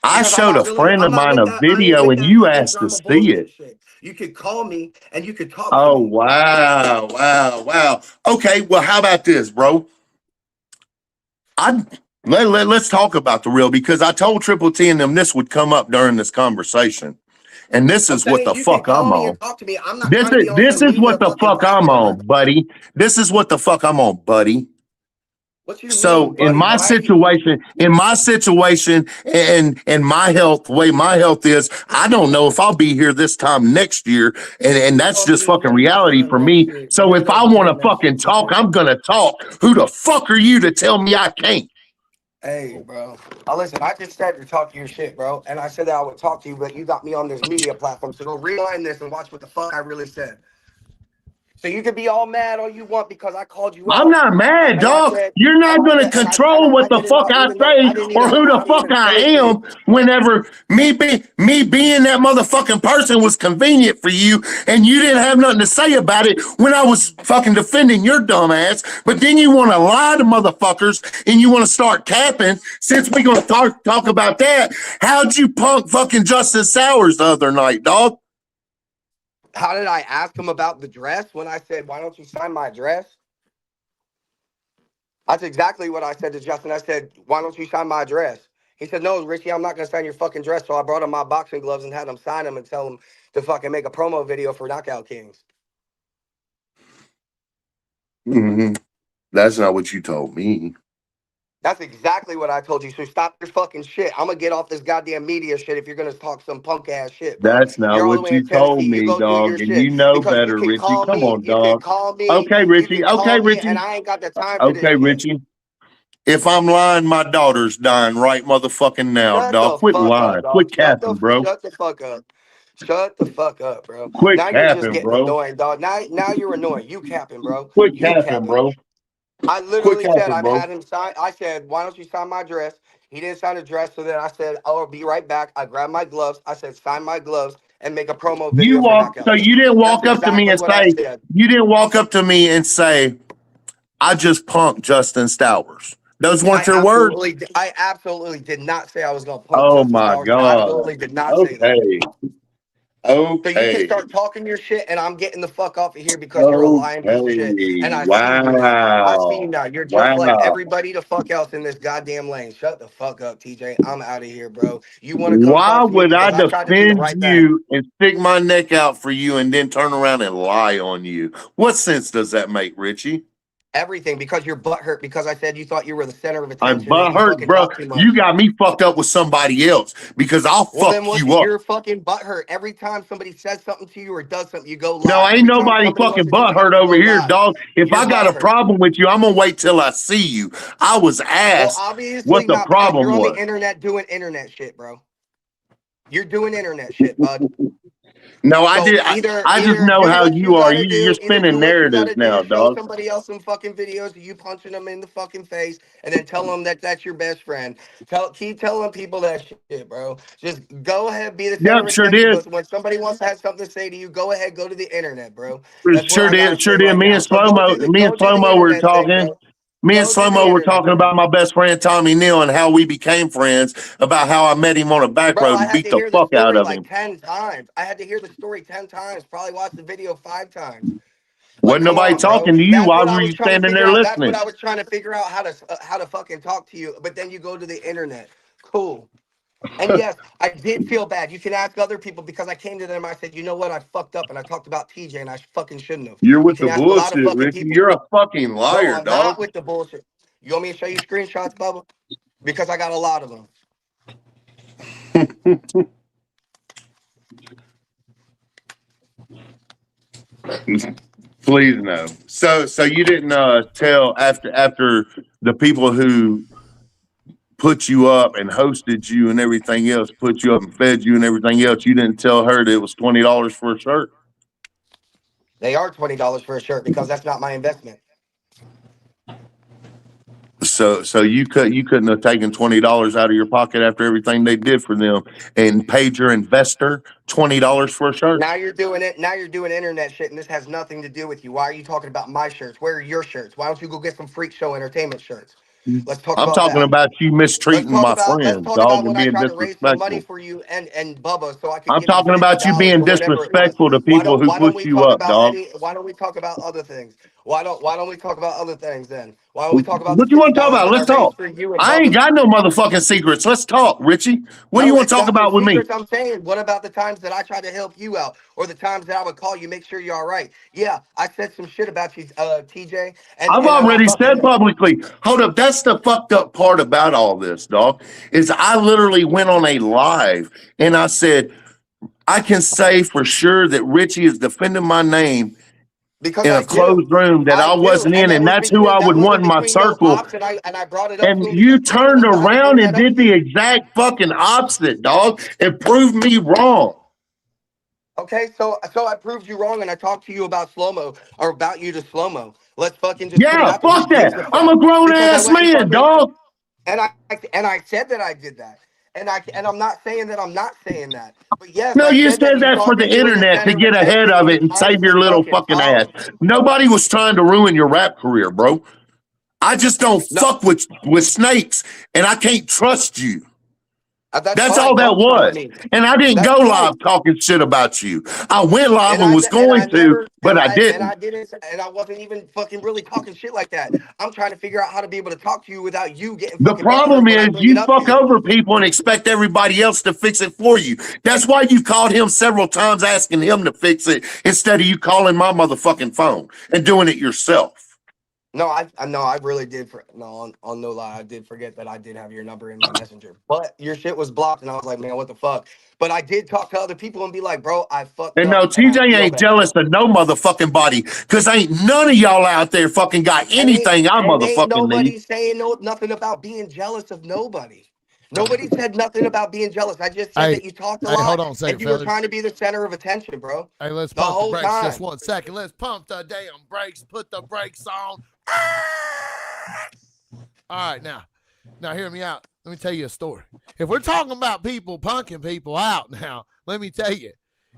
I Because showed a friend of mine a I ain't video with and that you fucking asked to drama see bullshit it. shit. You could call me and you could talk to Oh, me. wow, wow, wow. Okay, well, how about this, bro? I let's talk about the real, because I told Triple T and them this would come up during this conversation. And this I'm is what saying the you can fuck call I'm me and on. talk to me. I'm not trying to be on This some is media what the fucking fuck I'm platform. on, buddy. This is what the fuck I'm on, buddy. What you So mean, buddy? Why are you? in my situation and my health, the way my health is, I don't know if I'll be here this time next year. And You that's gonna just be fucking here this reality time for next me. year. So You're if gonna I be want here to next year, fucking talk, TJ. I'm gonna talk. Who the fuck are you to tell me I can't? Hey, bro. Listen, I just said to talk your shit, bro. And I said that I would talk to you, but you got me on this media platform. So go rewind this and watch what the fuck I really said. So you can be all mad all you want because I called you I'm out. not mad, And I dog. said, You're not going to control what I the did it fuck out, I even though say I didn't or even who know the how to fuck even I say it to am you. whenever me being that motherfucking person was convenient for you and you didn't have nothing to say about it when I was fucking defending your dumb ass. But then you want to lie to motherfuckers and you want to start capping. Since we going to talk about that, how'd you punk fucking Justin Sowers the other night, dog? How did I ask him about the dress when I said, why don't you sign my dress? That's exactly what I said to Justin. I said, why don't you sign my dress? He said, no, Richie, I'm not going to sign your fucking dress. So I brought him my boxing gloves and had him sign them and tell him to fucking make a promo video for Knockout Kings. Mm-hmm. That's not what you told me. That's exactly what I told you. So stop your fucking shit. I'm going to get off this goddamn media shit if you're going to talk some punk ass shit, bro. That's not You're all the what way in you told Tennessee. You me, go do your dog, and you shit. know Because you better, can Richie. call Come me. on, You can dog. call me. Okay, You Richie. can Okay, call me. Richie. And I ain't got the time for this Okay, shit. Richie. If I'm lying, my daughter's dying right motherfucking now, Shut dog. the Quit fuck up, lying. dog. Quit capping, bro. Shut the fuck up. Shut the fuck up, bro. Quit Now you're just capping, getting bro. annoying, dog. Now you're annoying. You capping, bro. Quit You capping, capping. bro. I Quit literally said capping, I've bro. had him sign. I said, why don't you sign my dress? He didn't sign the dress, so then I said, oh, I'll be right back. I grabbed my gloves. I said, sign my gloves and make a promo video for So Knockout you Kings. didn't That's walk up to me exactly and what I say, said. you didn't walk up to me and say, I just punked Justin Stowers. Those weren't your words? I absolutely did not say I was going to punk Oh Justin my Stowers. I God. absolutely did not say that. Okay. So you can Okay. start talking your shit, and I'm getting the fuck off of here because you're a lying piece of shit. Okay. And I see you now. I see you Wow. now. You're just like Wow. everybody the fuck else in this goddamn lane. Shut the fuck up, TJ. I'm out of here, bro. You want to come Why talk to me would I because I tried to do the defend right thing. you and stick my neck out for you and then turn around and lie on you? What sense does that make, Richie? Everything because you're butthurt because I said you thought you were the center of I'm attention and you butthurt, fucking bro. talk too You much. got me fucked up with somebody else because I'll Well, then fuck what? you up. You're fucking butthurt. Every time somebody says something to you or does something, you go No, lie. ain't Every time nobody somebody wants fucking to do butthurt something, you over go here, lie. dog. If You're I got a butthurt. problem with you, I'm gonna wait till I see you. I was Well, asked what obviously the not because problem you're on the was. internet doing internet shit, bro. You're doing internet shit, bud. No, I So did. I just either know do how what you you are. gotta You're do, either do spinning what you narratives gotta do, now, show dog. somebody else some fucking videos of you punching them in the fucking face, and then tell them that that's your best friend. Keep telling people that shit, bro. Just go ahead, be the center Yep, of sure attention. did. But when somebody wants to have something to say to you, go ahead, go to the internet, bro. That's what Sure I gotta did. Sure say did. right now. So Me and go do Slow the Mo were internet thing, talking. bro. Me and Go do Slow the Mo were internet talking thing. about my best friend Tommy Neal and how we became friends. About how I met him on a back Bro, road I and had beat to the hear the fuck out story of like him. 10 times. I had to hear the story 10 times. Probably watched the video 5 times. Like, Wasn't come nobody on, bro. talking to you. That's Why what I were was you trying to standing figure there out. That's what listening? I was trying to figure out how to fucking talk to you. But then you go to the internet. Cool. And yes, I did feel bad. You can ask other people because I came to them. I said, you know what? I fucked up and I talked about TJ and I fucking shouldn't have. You're You with can the ask a lot of bullshit, fucking Ricky. people. You're a fucking No, liar, I'm dog. not with the bullshit. You want me to show you screenshots, Bubba? Because I got a lot of them. Please no. So you didn't tell after the people who put you up and hosted you and everything else, put you up and fed you and everything else. You didn't tell her that it was $20 for a shirt. They are $20 for a shirt because that's not my investment. So you couldn't have taken $20 out of your pocket after everything they did for them and paid your investor $20 for a shirt. Now you're doing it. Now you're doing internet shit, and this has nothing to do with you. Why are you talking about my shirts? Where are your shirts? Why don't you go get some freak show entertainment shirts? Let's talk I'm about talking that. about you mistreating my Let's friends, talk dog, about and when I being tried to raise some money disrespectful. for you and Bubba so I could I'm give you talking fifty about you dollars being or whatever it was. disrespectful to people who Why don't push we you talk up, about dog. why don't we talk about other things? Why don't we talk about other things then? Why don't we talk about the What you fifty want to talk dollars about? that I Let's raised talk. for you and I ain't Bubba? got no motherfucking secrets. Let's talk, Richie. What do you No, want to it's talk not the about with me? secrets I'm saying. What about the times that I tried to help you out or the times that I would call you, make sure you're all right? Yeah, I said some shit about you, TJ, I've and I already said fucking publicly. Hold up, that's the fucked up part about all this, dog. Is I literally went on a live and I said, I can say for sure that Richie is defending my name because in a I do. closed room that I I do. wasn't And in, and that's who I that would want wasn't in my between no circle. ops, and I brought it up And to him because you TJ turned was the guy to around bring and that up did to the you. exact fucking opposite, dog, and proved me wrong. Okay, so I proved you wrong, and I talked to you about slow mo or about you to slow mo. Let's fucking just put it Yeah, out there. Who fuck gives a that. I'm fuck? a grown Because I ass went and man, fucking dog. and I said that I did that, and I'm not saying that I'm not saying that. But yes, No, I you said that said you that for thought the that you were the internet to center of get ahead attention, of and you're it and trying save to your be little fucking fucking ass. tough. Nobody was trying to ruin your rap career, bro. I just don't No, fuck with snakes, and I can't trust you. that's That's fine. all that Don't trust was. me. And I didn't go That's fine. live talking shit about you. I went live and was And I going to, never but I didn't. I didn't and I wasn't even fucking really talking shit like that. I'm trying to figure out how to be able to talk to you without you getting The fucking butthurt problem when I is bring it you up to fuck you. over people and expect everybody else to fix it for you. That's why you called him several times asking him to fix it instead of you calling my motherfucking phone and doing it yourself. No, I no, I really did. No, on no lie, I did forget that I did have your number in my messenger, but your shit was blocked, and I was like, man, what the fuck? But I did talk to other people and be like, bro, I fucked And up, no, and I TJ feel ain't bad. jealous of no motherfucking body because ain't none of y'all out there fucking got anything I And ain't motherfucking need. nobody saying nothing about being jealous of nobody. Nobody said nothing about being jealous. I just said Hey, that you talked a hey, hold lot on a second, and you were fellas. trying to be the center of attention, bro. Hey, let's The pump the whole brakes just time. 1 second. Let's pump the damn brakes. Put the brakes on. All right, now hear me out. Let me tell you a story. If we're talking about people punking people out now, let me tell you,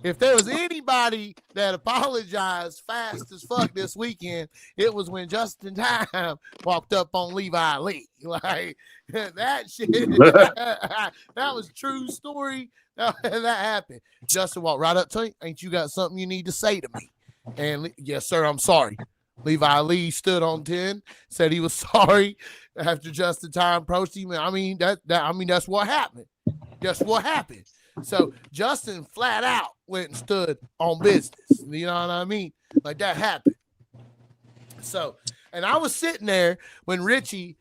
if there was anybody that apologized fast as fuck this weekend, it was when Justin Time walked up on Levi Lee. Like, that shit, that was true story. That happened. Justin walked right up to me. Ain't you got something you need to say to me? And yes, sir, I'm sorry. Levi Lee stood on 10, said he was sorry after Justin Time approached him. I mean, that's what happened. That's what happened. So Justin flat out went and stood on business. You know what I mean? Like, that happened. So, and I was sitting there when Richie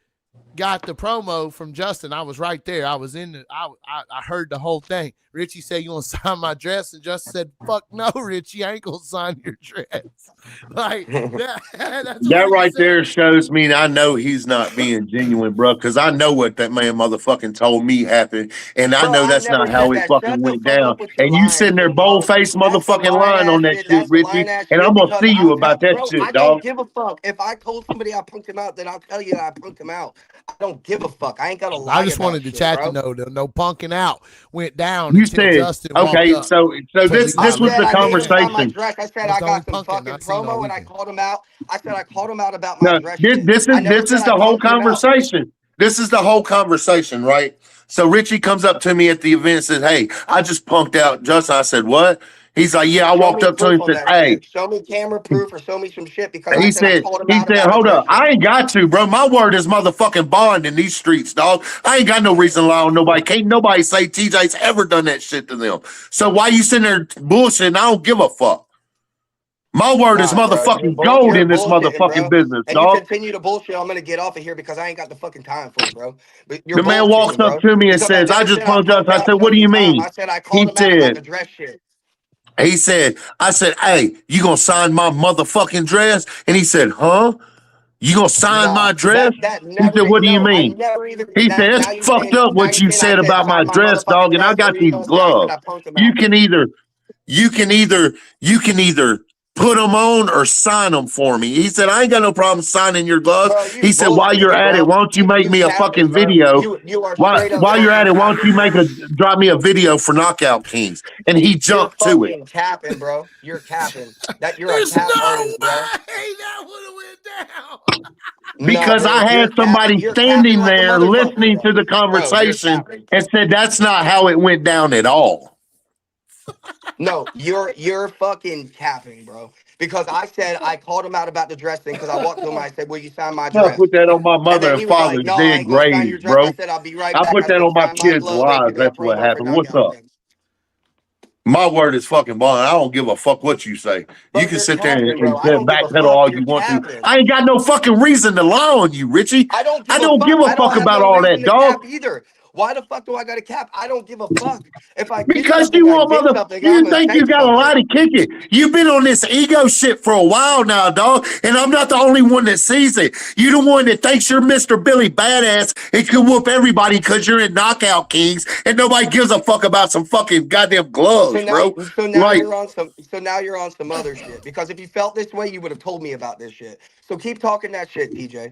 got the promo from Justin. I was right there. I was in the, I heard the whole thing. Richie said, you want to sign my dress? And Justin said, fuck no, Richie, I ain't going to sign your dress. Like, that's That what he right said. there shows me I know he's not being genuine, bro, because I know what that man motherfucking told me happened, and I Bro, know I that's never not how said it that. fucking Shut the went fuck down. up with your And you lying sitting there shit, dog. bold-faced That's some motherfucking lying lying ass on that shit. shit, That's some Richie, lying ass and shit I'm gonna because see you I'll tell, about that bro, shit, I don't dog. give a fuck. If I told somebody I punked him out, then I'll tell you that I punked him out. I don't give a fuck. I ain't got to lie I just about wanted the shit, chat to bro. know that no punking out went down You until said, Justin walked okay, up so to this Levi I was Lee. said the I made him sign my conversation. dress. I said That's I the only got some punking fucking I seen all promo and I weekend. called him out. I said I called him out about my No, dress this, shit. this is I never this said is I the whole punked him out. conversation. This is the whole conversation, right? So Richie comes up to me at the event and says, hey, I just punked out Justin. I said, what? He's like, yeah, I Show walked me up to him proof and on said, that hey, shit. Show me camera proof or show me some shit because I he said I said, called him out about the hold dress up, I shit. ain't got to, bro. My word is motherfucking bond in these streets, dog. I ain't got no reason to lie on nobody. Can't nobody say TJ's ever done that shit to them. So why you sitting there bullshitting? I don't give a fuck. My word is Nah, bro, motherfucking gold you're in this bullshitting, motherfucking bro. business, And you dog. continue to bullshit. I'm gonna get off of here because I ain't got the fucking time for it, bro. But you're The man walks bullshitting, up bro. to me and Because I says, I never just said I punked Justin. punked I out said, what do Justin you Time. mean? I said I called He him out about said, the dress shit. I said, hey, you gonna sign my motherfucking dress? And he said, huh? You gonna sign Nah, my dress? that He never. said, what do you No, I mean? never even. He said, Now it's you fucked saying up now what you you saying I said said about my sign my dress, motherfucking dog, and I dress. What got are you these gonna say? I said gloves. I punked him You out. can either you can either put them on or sign them for me. He said, I ain't got no problem signing your gloves. Bro, you He said, while you're bullshitting, at it, bro. why don't you make You me a capping, fucking bro. video? You are straight up While you're at fucking it, why don't capping, you bro. drop me a video for Knockout Kings? And he You're jumped to it. fucking capping, bro. You're capping. That you're a There's cap no artist, bro. way that would have went down. No, Because bro, I had you're capping. somebody You're capping standing like a there motherfucker, listening bro. to the Bro, you're conversation capping. and said that's not how it went down at all. No, you're fucking capping, bro. Because I said I called him out about the dress thing because I walked to him. I said, "Will you sign my I dress?" put that on my And mother then and he was like, father's "No, I dead ain't gonna sign your graves, dress." I bro. said, "I'll be right I back." put I that said, on my "Sign my kids' glove and give lives. me a That's what promo for happened. What's knockout up? things." My word is fucking bond. I don't give a fuck what you say. Bro, You can you're sit there capping, bro. and I don't give a backpedal fuck. all You're you want to. capping. I ain't got no fucking reason to lie on you, Richie. I don't I give a don't give fuck. a I don't fuck have about no all reason that, to dog. cap either. Why the fuck do I got to cap? I don't give a fuck. If I get Because something, you I want get mother, something. I'm you gonna think you take got a something. lot to kick it. You've been on this ego shit for a while now, dog, and I'm not the only one that sees it. You the one that thinks you're Mr. Billy Badass and can whoop everybody because you're in Knockout Kings and nobody gives a fuck about some fucking goddamn gloves, bro. So now Like, you're on some. So now you're on some other shit. Because if you felt this way, you would have told me about this shit. So keep talking that shit, TJ.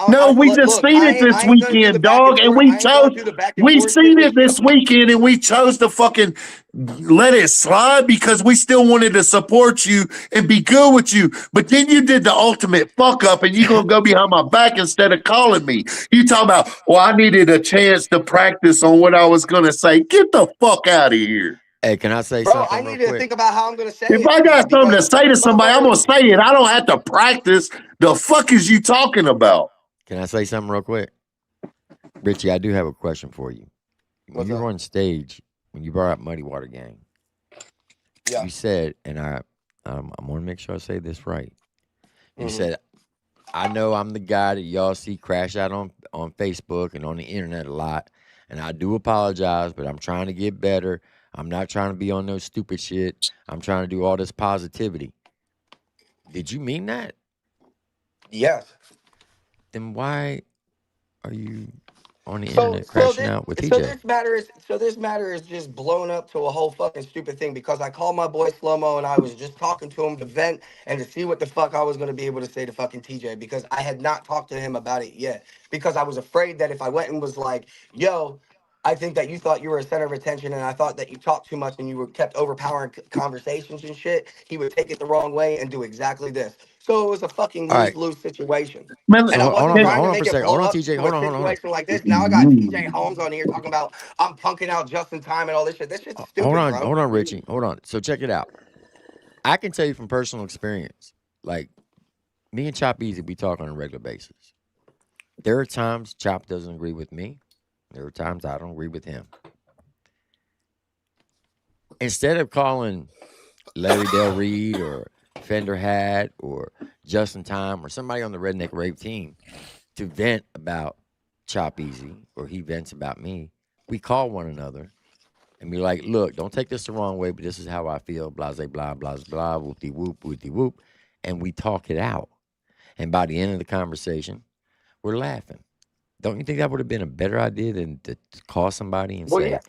no, we just Look. seen it this I ain't gonna do the weekend, back and dog, and forth. we I ain't gonna chose. do the back and We forth shit seen with it you. this weekend, and we chose to fucking let it slide because we still wanted to support you and be good with you. But then you did the ultimate fuck up, and you gonna go behind my back instead of calling me. You talk about, well, I needed a chance to practice on what I was gonna say. Get the fuck out of here. Hey, can I say Bro, I something real need to quick? think about how I'm gonna say If it I to you got something to because say to somebody, I'm motherfucker. gonna say it. I don't have to practice. The fuck is you talking about? Can I say something real quick? Richie, I do have a question for you. When What's you were up? on stage, when you brought up Muddy Water Gang, Yeah. you said, and I want to make sure I say this right. You said, I know I'm the guy that y'all see crash out on Facebook and on the internet a lot, and I do apologize, but I'm trying to get better. I'm not trying to be on no stupid shit. I'm trying to do all this positivity. Did you mean that? Yes. Then why are you on the So internet so crashing this out with so TJ? this matter is just blown up to a whole fucking stupid thing because I called my boy Slow Mo and I was just talking to him to vent and to see what the fuck I was gonna be able to say to fucking TJ because I had not talked to him about it yet because I was afraid that if I went and was like, yo, I think that you thought you were a center of attention and I thought that you talked too much and you were kept overpowering conversations and shit, he would take it the wrong way and do exactly this. So it was a fucking All right. lose-lose situation. Man, And I So wasn't trying hold to on for make a it second. Hold blow on, up TJ. to a Hold on. situation like this. Now I got TJ Holmes on here talking about I'm punking out just in time and all this shit. This shit's stupid, bro. Hold on, Richie. Hold on. So check it out. I can tell you from personal experience, like me and Chop Easy, we talk on a regular basis. There are times Chop doesn't agree with me. There are times I don't agree with him. Instead of calling Larry Del Reed or Fender Hat or Justin Time or somebody on the Redneck Rave team to vent about Chop Easy or he vents about me, we call one another and be like, look, don't take this the wrong way, but this is how I feel, blah, blah, blah, blah, whoop-de-whoop, whoop-de-whoop. And we talk it out. And by the end of the conversation, we're laughing. Don't you think that would have been a better idea than to call somebody and Well, say, yeah.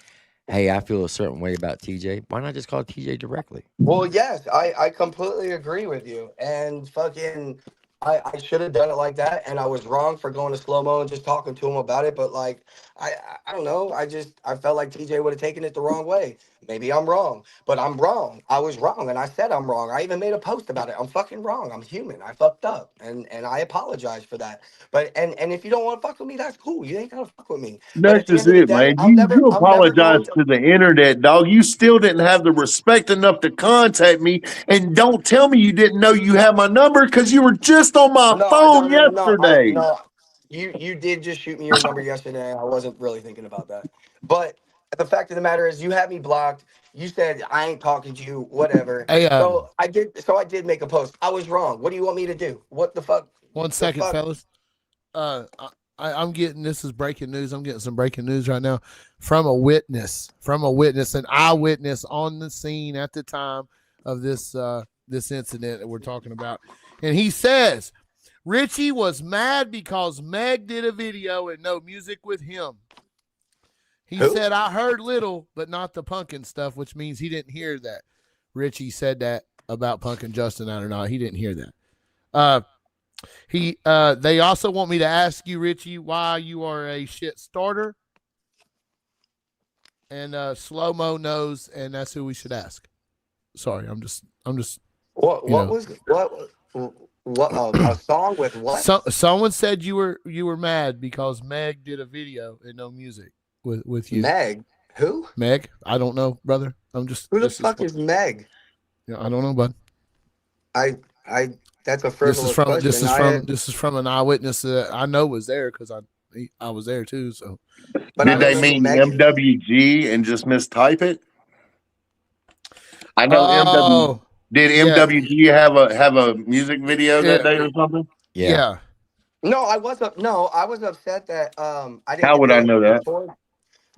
hey, I feel a certain way about TJ? Why not just call TJ directly? Well, yes, I completely agree with you. And fucking, I should have done it like that. And I was wrong for going to slow mo and just talking to him about it. But like, I don't know. I felt like TJ would have taken it the wrong way. Maybe I'm wrong, but I'm wrong. I was wrong, and I said I'm wrong. I even made a post about it. I'm fucking wrong. I'm human. I fucked up, and I apologize for that. But and if you don't want to fuck with me, that's cool. You ain't gotta fuck with me. But that's at the just end of the it, day, man. You I'm never apologize going to. to the internet, dog. You still didn't have the respect enough to contact me, and don't tell me you didn't know you had my number because you were just on my phone No. I yesterday. no. You did just shoot me your number yesterday. I wasn't really thinking about that. But the fact of the matter is, you had me blocked. You said I ain't talking to you. Whatever. Hey, So I did. So I did make a post. I was wrong. What do you want me to do? What the fuck? 1 The second, fuck? fellas. I'm getting, this is breaking news. I'm getting some breaking news right now from a witness, an eyewitness on the scene at the time of this incident that we're talking about. And he says Richie was mad because Meg did a video and no music with him. He Who? said, I heard little, but not the punkin stuff, which means he didn't hear that. Richie said that about punkin Justin out or not. He didn't hear that. They also want me to ask you, Richie, why you are a shit starter. And Slow Mo knows, and that's who we should ask. Sorry, I'm just. What was a song with what? Someone said you were mad because Meg did a video and no music with you. Meg? Who? Meg? I don't know, brother. I'm just. Who the fuck is Meg? Yeah, I don't know, bud. I. That's a frivolous question. This is from an eyewitness that I know was there because I was there too. So, but Did they mean MWG and just mistype it? I know MWG. Did MWG have a music video that day or something? Yeah. No, I was up. No, I was upset that I didn't How get would I to know that? record.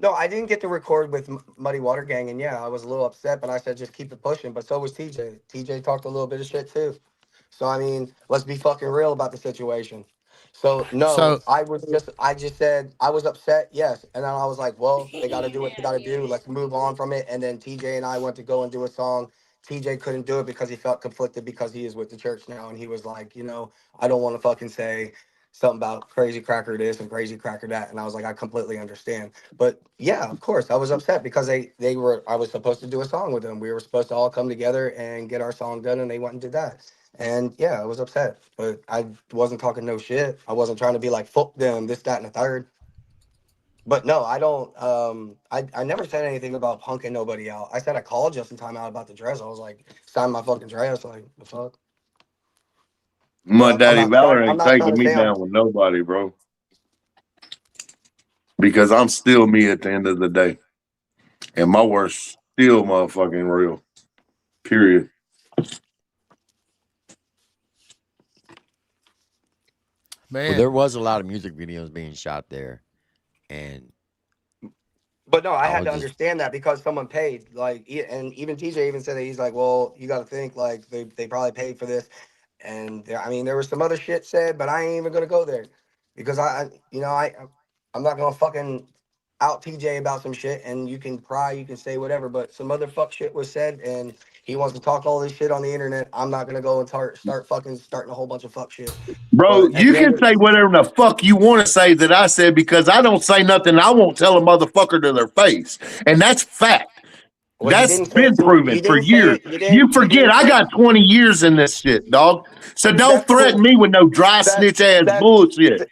No, I didn't get to record with Muddy Water Gang, and yeah, I was a little upset. But I said just keep it pushing. But so was TJ. TJ talked a little bit of shit too. So I mean, let's be fucking real about the situation. So no, So I just said I was upset, yes, and then I was like, well, they got to do what they got to do. Let's move on from it. And then TJ and I went to go and do a song. TJ couldn't do it because he felt conflicted because he is with the church now, and he was like, I don't want to fucking say something about crazy cracker this and crazy cracker that, and I was like, I completely understand. But yeah, of course, I was upset because they were I was supposed to do a song with them. We were supposed to all come together and get our song done, and they went and did that. And yeah, I was upset, but I wasn't talking no shit. I wasn't trying to be like, fuck them, this, that, and the third. But no, I don't. I never said anything about punking nobody out. I said I called just in time out about the dress. I was like, sign my fucking dress. Like, the fuck. My But daddy Valor I'm ain't not trying taking to me say I'm. down with nobody, bro. Because I'm still me at the end of the day. And my worst still motherfucking real. Period. man, Well, there was a lot of music videos being shot there, and But no, I I had was to just understand that because someone paid. Like, and even TJ even said that he's like, well, you got to think like they probably paid for this. And I mean, there was some other shit said, but I ain't even gonna go there because I'm not gonna fucking out TJ about some shit. And you can cry, you can say whatever, but some other fuck shit was said, and he wants to talk all this shit on the internet. I'm not gonna go and start fucking starting a whole bunch of fuck shit. Bro, But at you the end can of say whatever the fuck you want to say that I said because I don't say nothing I won't tell a motherfucker to their face. And that's fact. well, you That's didn't say it been to proven you for didn't say years. it You you forget didn't I say got 20 years in this shit, dog. So don't that's threaten cool. me with no dry That snitch ass that bullshit.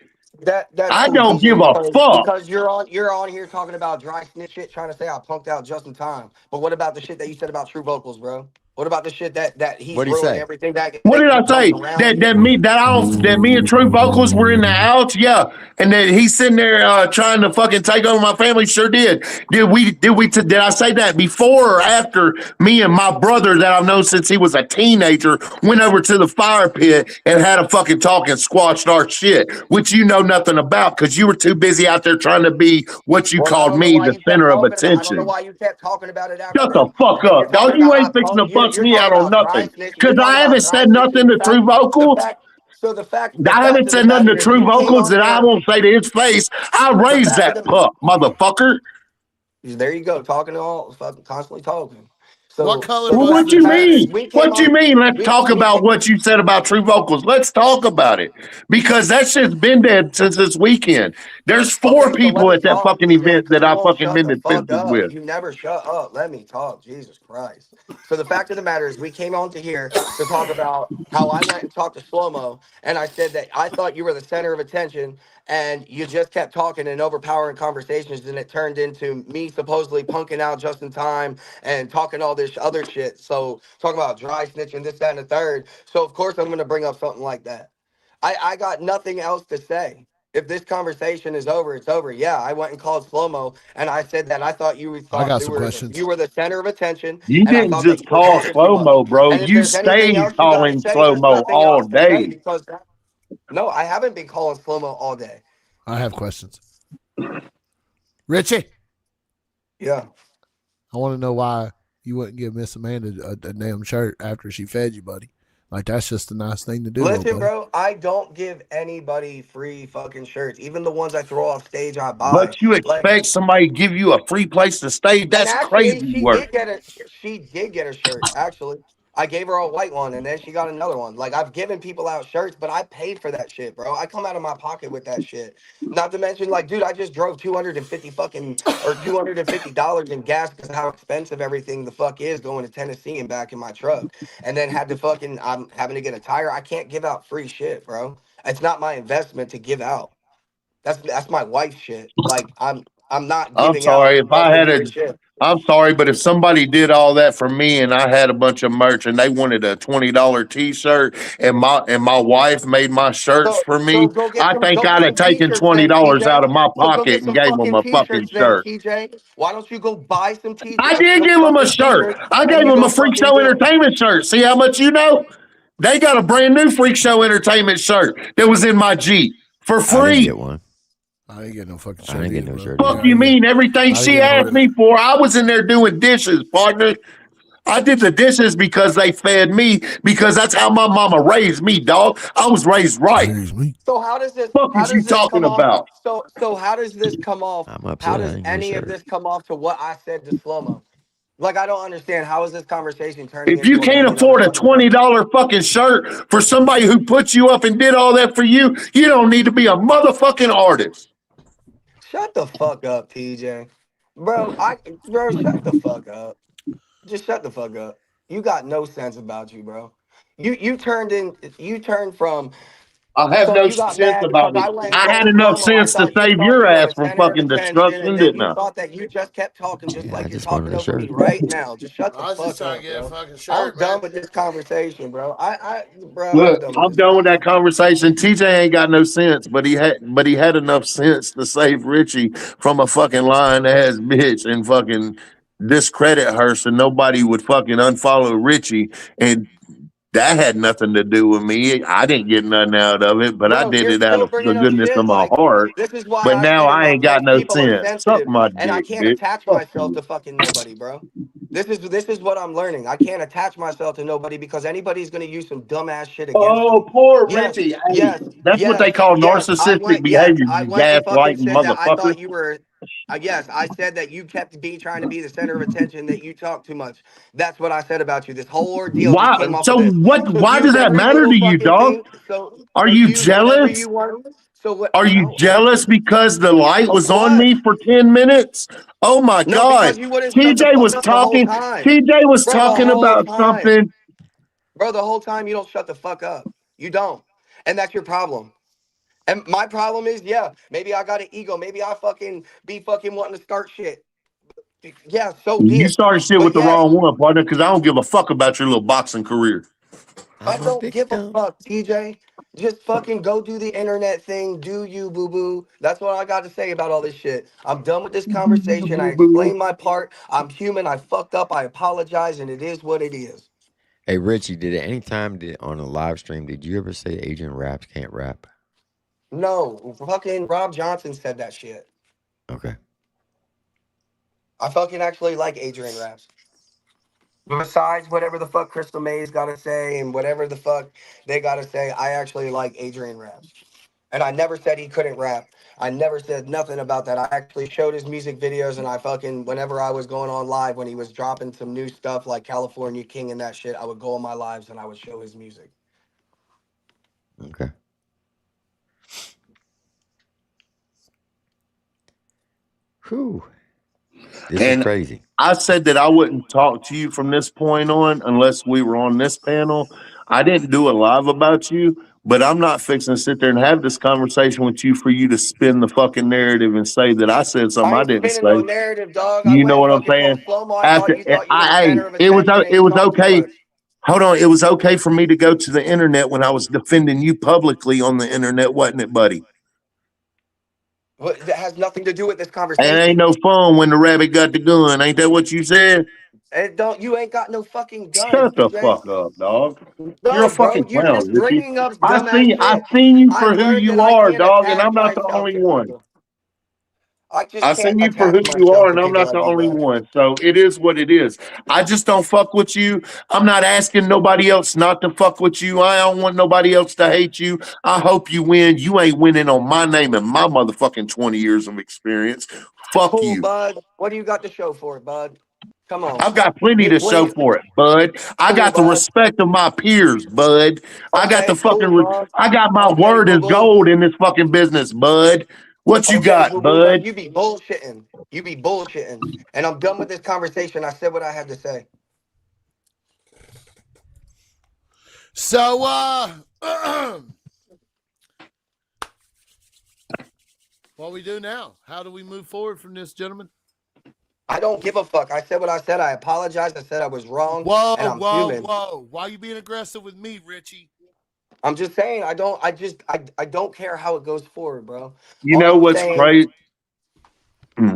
that's I cool, don't TJ, give a fuck. because you're on here talking about dry snitch shit, trying to say I punked out just in time. But what about the shit that you said about True Vocals, bro? What about the shit that he's what do you ruined say? everything What did I that goes say? around That you? that me that I don't, that me and True Vocals were in the outs, yeah, and that he's sitting there trying to fucking take over my family. Sure did. Did I say that before or after me and my brother that I've known since he was a teenager went over to the fire pit and had a fucking talk and squashed our shit, which you know nothing about because you were too busy out there trying to be what you Well, called me, the center of I don't know attention. why you kept talking about it Shut the after, fuck and you're up, dog. talking You about I ain't fixing punk. to bust You're me talking out on about dry nothing snitch. You're because talking I about haven't dry said snitching. nothing to True The Vocals. fact. So the I fact haven't of the said nothing to matter is, True you came Vocals on that I here. won't say to his face. I The raised fact of that the pup, motherfucker. There you go, talking all fucking constantly talking. what So color Well, the was what fact of the the you matter is, dress? mean? we came What you on. mean? Let's talk We about came, what you said about True Vocals. Let's talk about it because that shit's been dead since this weekend. There's four Okay, so let people me at that talk, fucking TJ, event because that you I won't fucking shut the mended fuck fences up. with. You never shut up. Let me talk. Jesus Christ. So the fact of the matter is, we came on to here to talk about how I went and talked to Slow Mo, and I said that I thought you were the center of attention, and you just kept talking and overpowering conversations, and it turned into me supposedly punking out just in time and talking all this other shit. So talking about dry snitching, this, that, and the third. So of course I'm gonna bring up something like that. I got nothing else to say. If this conversation is over, it's over. Yeah, I went and called Slow Mo, and I said that I thought I got you some were questions. you were the center of attention, You and I didn't thought that just you were call talking too slow much. mo, bro. And if You there's anything stayed else you got to calling say, slow there's mo nothing all else to say day. because no, I haven't been calling Slow Mo all day. I have questions. Richie, Yeah. I want to know why you wouldn't give Miss Amanda a damn shirt after she fed you, buddy. Like, that's just a nice thing to do, little Listen, buddy. bro, I don't give anybody free fucking shirts. Even the ones I throw off stage, I buy. But you Like, expect somebody to give you a free place to stay? and That's actually, crazy work. she did get a shirt. Actually, I gave her a white one, and then she got another one. Like I've given people out shirts, but I paid for that shit, bro. I come out of my pocket with that shit. Not to mention, like, dude, I just drove 250 fucking or $250 in gas because of how expensive everything the fuck is going to Tennessee and back in my truck, and then had to fucking I'm having to get a tire. I can't give out free shit, bro. It's not my investment to give out. That's my wife's shit. Like I'm not I'm giving out sorry if I fucking had a. free shit. I'm sorry, but if somebody did all that for me and I had a bunch of merch and they wanted a $20 T-shirt and my wife made my shirts for So me, I think go I'd get have some taken t-shirts $20 then, out TJ. of my So go get pocket and some gave them fucking a fucking t-shirts then, shirt. TJ. Why don't you go buy I did some give them a fucking shirt. t-shirts I and gave you them a go Freak fucking Show do it? Entertainment shirt. See how much you know? They got a brand new Freak Show Entertainment shirt that was in my Jeep. for I didn't free. get one. I ain't getting no fucking I shirt. didn't get either, no bro. shirt. Fuck either. you mean everything I she didn't get asked me for? I was in there doing dishes, partner. I did the dishes because they fed me, because that's how my mama raised me, dog. I was raised right. Excuse me. So how does this? Fuck How is you does this talking come off? about? So how does this come off? I'm How upset. I does didn't get a any of shirt. this come off to what I said to Slow-Mo? Like I don't understand. How is this conversation turning If you into a can't million other afford a fucking things? $20 fucking shirt for somebody who put you up and did all that for you, you don't need to be a motherfucking artist. Shut the fuck up, TJ. Bro, shut the fuck up. Just shut the fuck up. You got no sense about you, bro. You turned from I have so no you got sense mad because about I me. went and I had told enough Slow-Mo I sense to thought save you your were ass the from center of fucking attention, destruction, and then didn't you I? thought that you just kept talking just Yeah, I like you're just wanted talking a over me shirt. right now. Just shut the I was just fuck trying to up, get a bro. fucking I'm shirt, man. done with this conversation, bro. I'm Look, done with I'm this done with that conversation. conversation. TJ ain't got no sense, but he had enough sense to save Richie from a fucking lying ass bitch and fucking discredit her so nobody would fucking unfollow Richie. And that had nothing to do with me. I didn't get nothing out of it, but I Bro, did you're it out still of the bringing up goodness of shit my like heart. this is why But I now said in I my ain't got post, no people are sense. Suck sensitive, my and I dick, can't bitch. attach Fuck myself you. to fucking nobody, bro. This is what I'm learning. I can't attach myself to nobody because anybody's gonna use some dumbass shit against Oh, me. poor Yes, Richie. Hey, yes, that's what yes, they call yes. narcissistic behavior, I you went and fucking gaslighting said that I motherfucker. thought you were. Yes, I said that you kept trying to be the center of attention, that you talk too much. That's what I said about you. This whole ordeal just Why? came off of So this. what? So Why use does that every matter little to you, fucking dog? thing. So Are so you use whatever jealous? you want. So what? Are you No, jealous because the light of was on what? me for 10 minutes? Oh my No, God. because you wouldn't shut the TJ fuck was up the whole talking. time. TJ was Bro, the talking whole about time. something. Bro, the whole time you don't shut the fuck up. You don't. And that's your problem. And my problem is, yeah, maybe I got an ego. Maybe I fucking be fucking wanting to start shit. Yeah, so be You it. started shit But with the yeah, wrong one, partner, because I don't give a fuck about your little boxing career. I I'm a don't give a victim. fuck, TJ. Just fucking go do the internet thing. Do you, boo boo. That's what I got to say about all this shit. I'm done with this conversation. I explained my part. I'm human. I fucked up. I apologize. And it is what it is. Hey, Richie, did at any time on a live stream, did you ever say Adrian Raps can't rap? No, fucking Rob Johnson said that shit. Okay. I fucking actually like Adrian Raps. Besides whatever the fuck Crystal May's got to say and whatever the fuck they got to say, I actually like Adrian Raps. And I never said he couldn't rap. I never said nothing about that. I actually showed his music videos, and I fucking, whenever I was going on live, when he was dropping some new stuff like California King and that shit, I would go on my lives and I would show his music. Okay. Whew. This is And crazy. I said that I wouldn't talk to you from this point on unless we were on this panel. I didn't do a live about you, but I'm not fixing to sit there and have this conversation with you for you to spin the fucking narrative and say that I said something I I ain't didn't spinning no say. narrative, dog. I You know went and what I'm fucking saying? told Slow-Mo I After thought you were the hey, center of attention and it you was talk too okay. much. Hold on, it was okay for me to go to the internet when I was defending you publicly on the internet, wasn't it, buddy? But that has nothing to do with this And it ain't conversation. no fun when the rabbit got the gun. Ain't that what you said? And don't you ain't got no fucking gun, Shut the TJ. fuck up, dog. You're a No, bro, fucking you're just clown, Richie. bringing up dumbass I shit. seen you for I've who learned that you I are, can't dog, and attach I'm not the myself only to one. people. I just I can't seen you for who attach you are, myself to and I'm people not like the you, only bro. one. So it is what it is. I just don't fuck with you. I'm not asking nobody else not to fuck with you. I don't want nobody else to hate you. I hope you win. You ain't winning on my name and my motherfucking 20 years of experience. Fuck Cool, you. bud. What do you got to show for it, bud? Come on. I've got plenty You to show plenty. for it, bud. I Cool, got the bud. respect of my peers, bud. I got the Okay, fucking, cool, bud. I got my Okay, word boo is boo. gold in this fucking business, bud. What you Okay, got, boo boo. But bud? you be bullshitting. You be bullshitting. And I'm done with this conversation. I said what I had to say. So, what we do now? How do we move forward from this, gentlemen? I don't give a fuck. I said what I said. I apologize. I said I was wrong. Whoa, And I'm whoa, human. whoa. Why are you being aggressive with me, Richie? I'm just saying I don't care how it goes forward, bro. You All know I'm what's saying, crazy?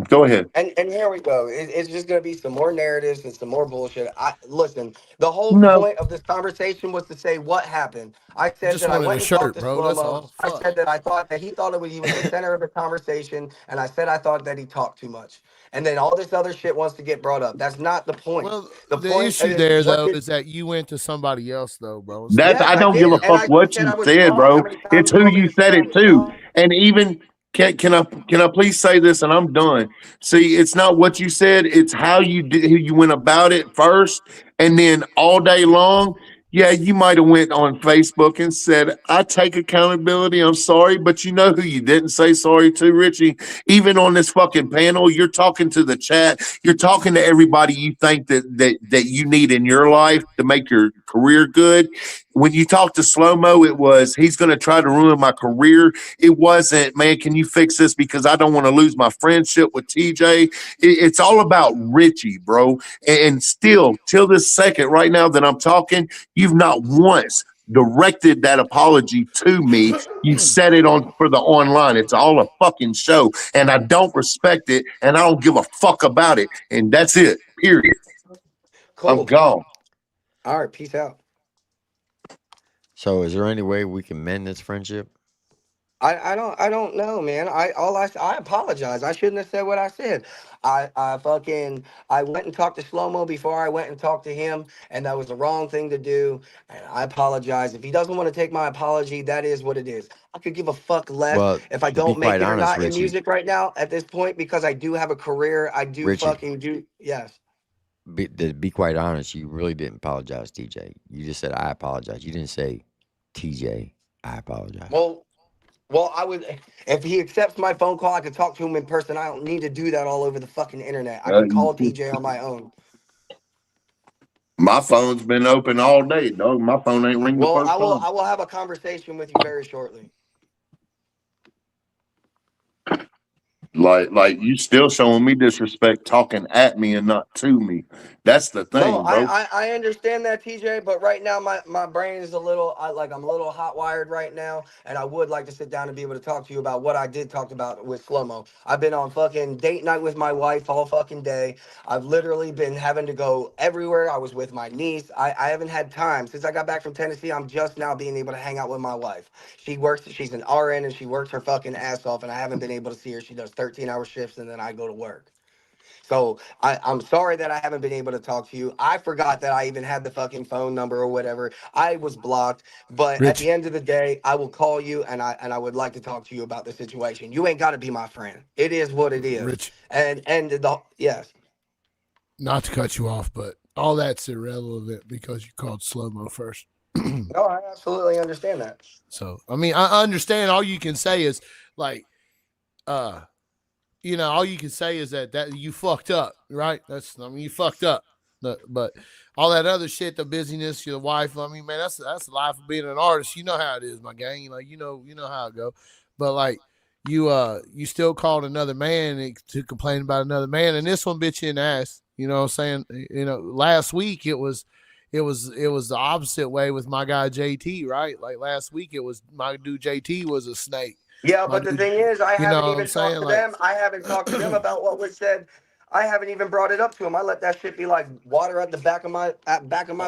Go ahead. And here we go. It's just gonna be some more narratives and some more bullshit. I listen. The whole No, point of this conversation was to say what happened. I I said just that I wanted a went and talked shirt, to bro. Slow That's Mo. all. I Fuck. said that I thought that he thought he was the center of the conversation, and I said I thought that he talked too much. And then all this other shit wants to get brought up. That's not the point. Well, The the point issue is there what though did. is that you went to somebody else though, bro. Instead that's of Yes, I I don't give a did, and fuck I what said you I was said, wrong. How bro. many times It's you who want me you to said say I it was to. wrong? And even can I please say this and I'm done. See, it's not what you said, it's how you did who you went about it first, and then all day long. Yeah, you might have went on Facebook and said, I take accountability, I'm sorry, but you know who you didn't say sorry to, Richie? Even on this fucking panel, you're talking to the chat, you're talking to everybody you think that you need in your life to make your career good. When you talk to Slow Mo, it was he's going to try to ruin my career. It wasn't, man, can you fix this because I don't want to lose my friendship with TJ. It's all about Richie, bro. And still, till this second, right now that I'm talking, you've not once directed that apology to me. You've said it on for the online. It's all a fucking show, and I don't respect it, and I don't give a fuck about it. And that's it. Period. I'm Cool. gone. All right. Peace out. So, is there any way we can mend this friendship? I don't know, man. I apologize. I shouldn't have said what I said. I went and talked to Slow Mo before I went and talked to him, and that was the wrong thing to do. And I apologize. If he doesn't want to take my apology, that is what it is. I could give a fuck less Well, if I to be don't make quite it or honest, not in Richie, music right now at this point because I do have a career. I do Richie, fucking do. Yes. to be quite honest, you really didn't apologize, TJ. You just said I apologize. You didn't say TJ, I apologize. Well, I would if he accepts my phone call, I could talk to him in person. I don't need to do that all over the fucking internet. I can call TJ on my own. My phone's been open all day, dog. My phone ain't ring the Well, first time. I will have a conversation with you very shortly. Like you still showing me disrespect, talking at me and not to me. That's the No, thing, bro. I understand that, TJ, but right now my brain is a little I'm a little hot wired right now, and I would like to sit down and be able to talk to you about what I did talk about with Slow Mo. I've been on fucking date night with my wife all fucking day. I've literally been having to go everywhere. I was with my niece. I haven't had time since I got back from Tennessee. I'm just now being able to hang out with my wife. She's an RN and she works her fucking ass off, and I haven't been able to see her. She does 13-hour shifts and then I go to work. So I'm sorry that I haven't been able to talk to you. I forgot that I even had the fucking phone number or whatever. I was blocked. But at the Rich, end of the day, I will call you and I would like to talk to you about the situation. You ain't gotta be my friend. It is what it is. Rich, And the yes. not to cut you off, but all that's irrelevant because you called Slow Mo first. No, I absolutely understand that. So, I mean, I understand all you can say is like, all you can say is that you fucked up, right? You fucked up. But all that other shit, the busyness, your wife, I mean, man, that's the life of being an artist. You know how it is, my gang. Like, you know how it go. But like you still called another man to complain about another man, and this one bit you in the ass. You know what I'm saying? Last week it was the opposite way with my guy JT, right? Like last week it was my dude JT was a snake. Yeah, My but the dude, thing is, I you know haven't what I'm even talked saying? to Like them. I haven't talked to them about what was said. I haven't even brought it up to him. I let that shit be like water at the back of my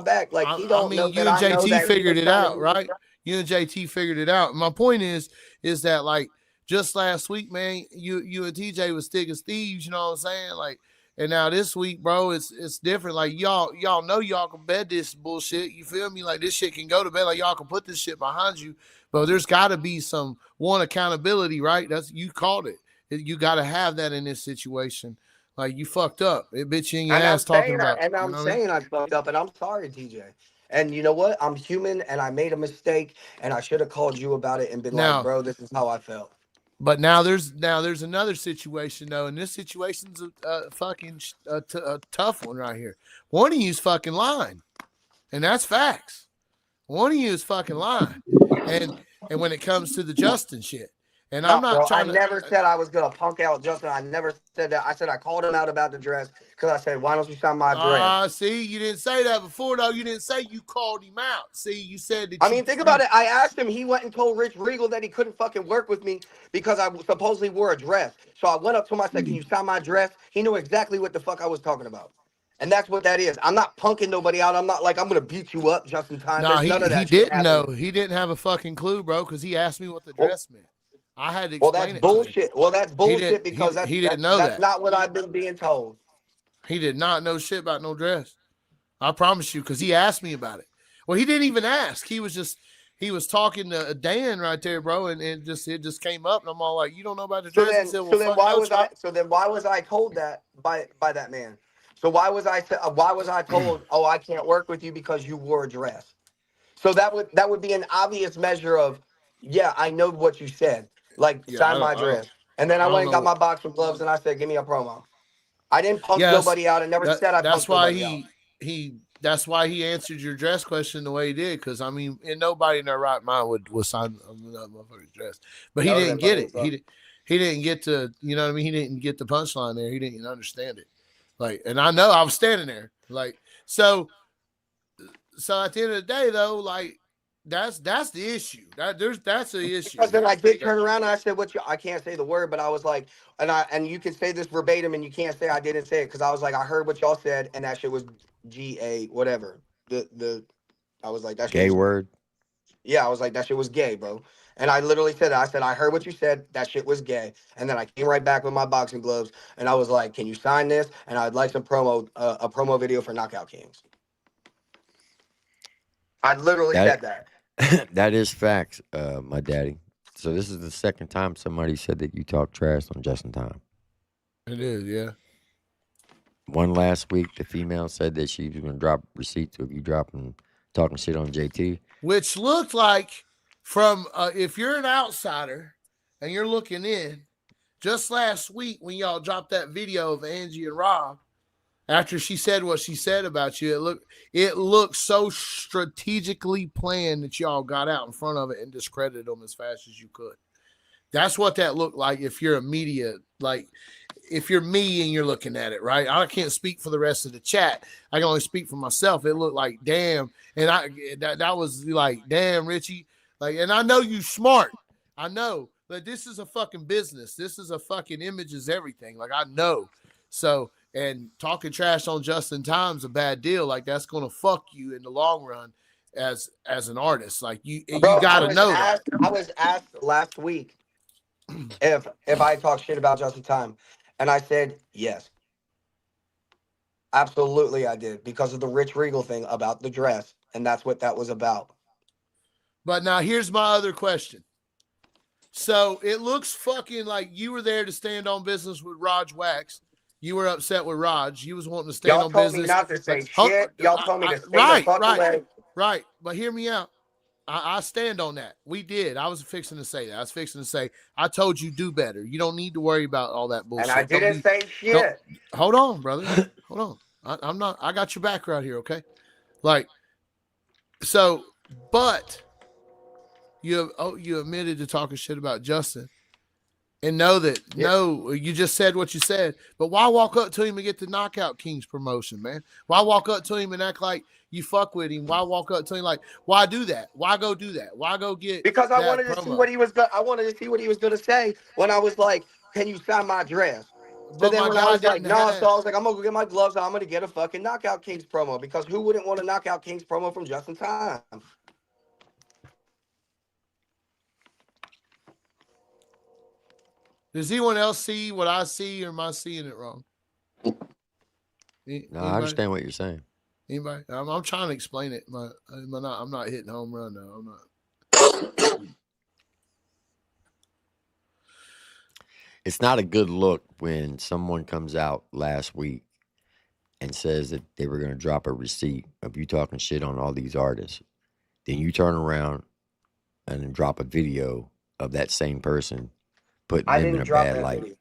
back. Like he I don't know mean, that you and I know JT that he figured was it trying to out, do. right? You and JT figured it out. My point is that like just last week, man, you and TJ was thick as thieves. You know what I'm saying? Like, and now this week, bro, it's different. Like y'all know y'all can bed this bullshit. You feel me? Like this shit can go to bed. Like y'all can put this shit behind you. But there's got to be some accountability, right? That's you called it. You got to have that in this situation. Like you fucked up. It bit you in your And ass talking about. You I'm know what I mean? saying I fucked up, and I'm sorry, TJ. And you know what? I'm human, and I made a mistake, and I should have called you about it and been like, Now, bro, this is how I felt. but now there's another situation though, and this situation's a fucking a tough one right here. One of you's fucking lying, and that's facts. One of you is fucking lying, and when it comes to the Justin shit, And No, I'm not bro, I trying to. never said I was gonna punk out Justin. I never said that. I said I called him out about the dress because I said, "Why don't you sign my dress?" See, you didn't say that before, though. You didn't say you called him out. See, you said that I mean, think about it. I asked him. He went and told Rich Regal that he couldn't fucking work with me because I supposedly wore a dress. So I went up to him. I said, "Can you sign my dress?" He knew exactly what the fuck I was talking about, and that's what that is. I'm not punking nobody out. I'm not like I'm gonna beat you up just in time. Nah, There's none of he that shit didn't happening. know. He didn't have a fucking clue, bro, because he asked me what the Well, dress meant. I had to well, that's explain it to him. bullshit. Well, that's He didn't. bullshit because that's He didn't that's know that's that. not what I've been being told. He did not know shit about no dress. I promise you, because he asked me about it. Well, he didn't even ask. He was talking to Dan right there, bro, and it just came up, and I'm all like, "You don't know about the So dress?" He then, said, so "Well, then fuck why no, was I? chop." So then why was I told that by that man? So why was I told? Oh, I can't work with you because you wore a dress. So that would be an obvious measure of, yeah, I know what you said. Like Yeah, sign my dress. And then I I went don't and got know. my boxing gloves and I said, give me a promo. I didn't punk Yes, nobody out. I never said I that's punked why nobody out. that's why he answered your dress question the way he did. Because I mean, and nobody in their right mind would sign that motherfucker's dress. But he That would have didn't been get funny it. as fuck. He didn't get to, you know what I mean. He didn't get the punchline there. He didn't understand it. Like, and I know I was standing there. Like, so at the end of the day, though, like that's the issue. That's the issue. Because then I did turn around and I said, "What you?" I can't say the word, but I was like, and you can say this verbatim, and you can't say I didn't say it because I was like, I heard what y'all said, and that shit was GA whatever. I was like that shit Gay was word. yeah. I was like that shit was gay, bro. And I literally said it. I said I heard what you said. That shit was gay. And then I came right back with my boxing gloves, and I was like, "Can you sign this?" And I'd like some a promo video for Knockout Kings. I literally That said that. that is facts, my daddy. So this is the second time somebody said that you talk trash on Just in Time. It is, yeah. One last week, the female said that she was going to drop receipts if you dropping talking shit on JT. Which looked like, from if you're an outsider and you're looking in, just last week when y'all dropped that video of Angie and Rob, after she said what she said about you, it looked so strategically planned that y'all got out in front of it and discredited them as fast as you could. That's what that looked like if you're a media, like if you're me and you're looking at it, right? I can't speak for the rest of the chat. I can only speak for myself. It looked like, damn. And that was like, damn, Richie. Like, and I know you smart. I know. But this is a fucking business. This is a fucking image is everything. Like, I know. So, and talking trash on Just in Time's a bad deal. Like, that's gonna fuck you in the long run as an artist. Like, you Bro, gotta know that. I was asked last week if I talk shit about Just in Time, and I said yes. Absolutely, I did because of the Rich Regal thing about the dress, and that's what that was about. But now here's my other question. So it looks fucking like you were there to stand on business with Raj Wax. You were upset with Raj. You was wanting to stand Y'all on told me business. not to say shit. Y'all told me to stay the fuck away. Right. But hear me out. I stand on that. We did. I was fixing to say that. I was fixing to say, I told you do better. You don't need to worry about all that bullshit. And I didn't say shit. Hold on, brother. Hold on. I'm not. I got your back right here. Okay. Like, so, but you admitted to talking shit about Justin, and know that you just said what you said. But why walk up to him and get the Knockout Kings promotion, man? Why walk up to him and act like you fuck with him? Why walk up to him like, why do that? Why go do that? Why go get? Because I that wanted to see what he was gonna. I wanted to see what he was gonna say when I was like, "Can you sign my dress?" So But then my when I guy was like, didn't "No," have. so I was like, "I'm gonna go get my gloves. I'm gonna get a fucking Knockout Kings promo because who wouldn't want a Knockout Kings promo from Just in Time?" Does anyone else see what I see, or am I seeing it wrong? No, I understand what you're saying. Anybody? I'm trying to explain it. I'm not hitting home run though. I'm not. It's not a good look when someone comes out last week and says that they were going to drop a receipt of you talking shit on all these artists. Then you turn around and drop a video of that same person putting I them in didn't a drop bad that light. video.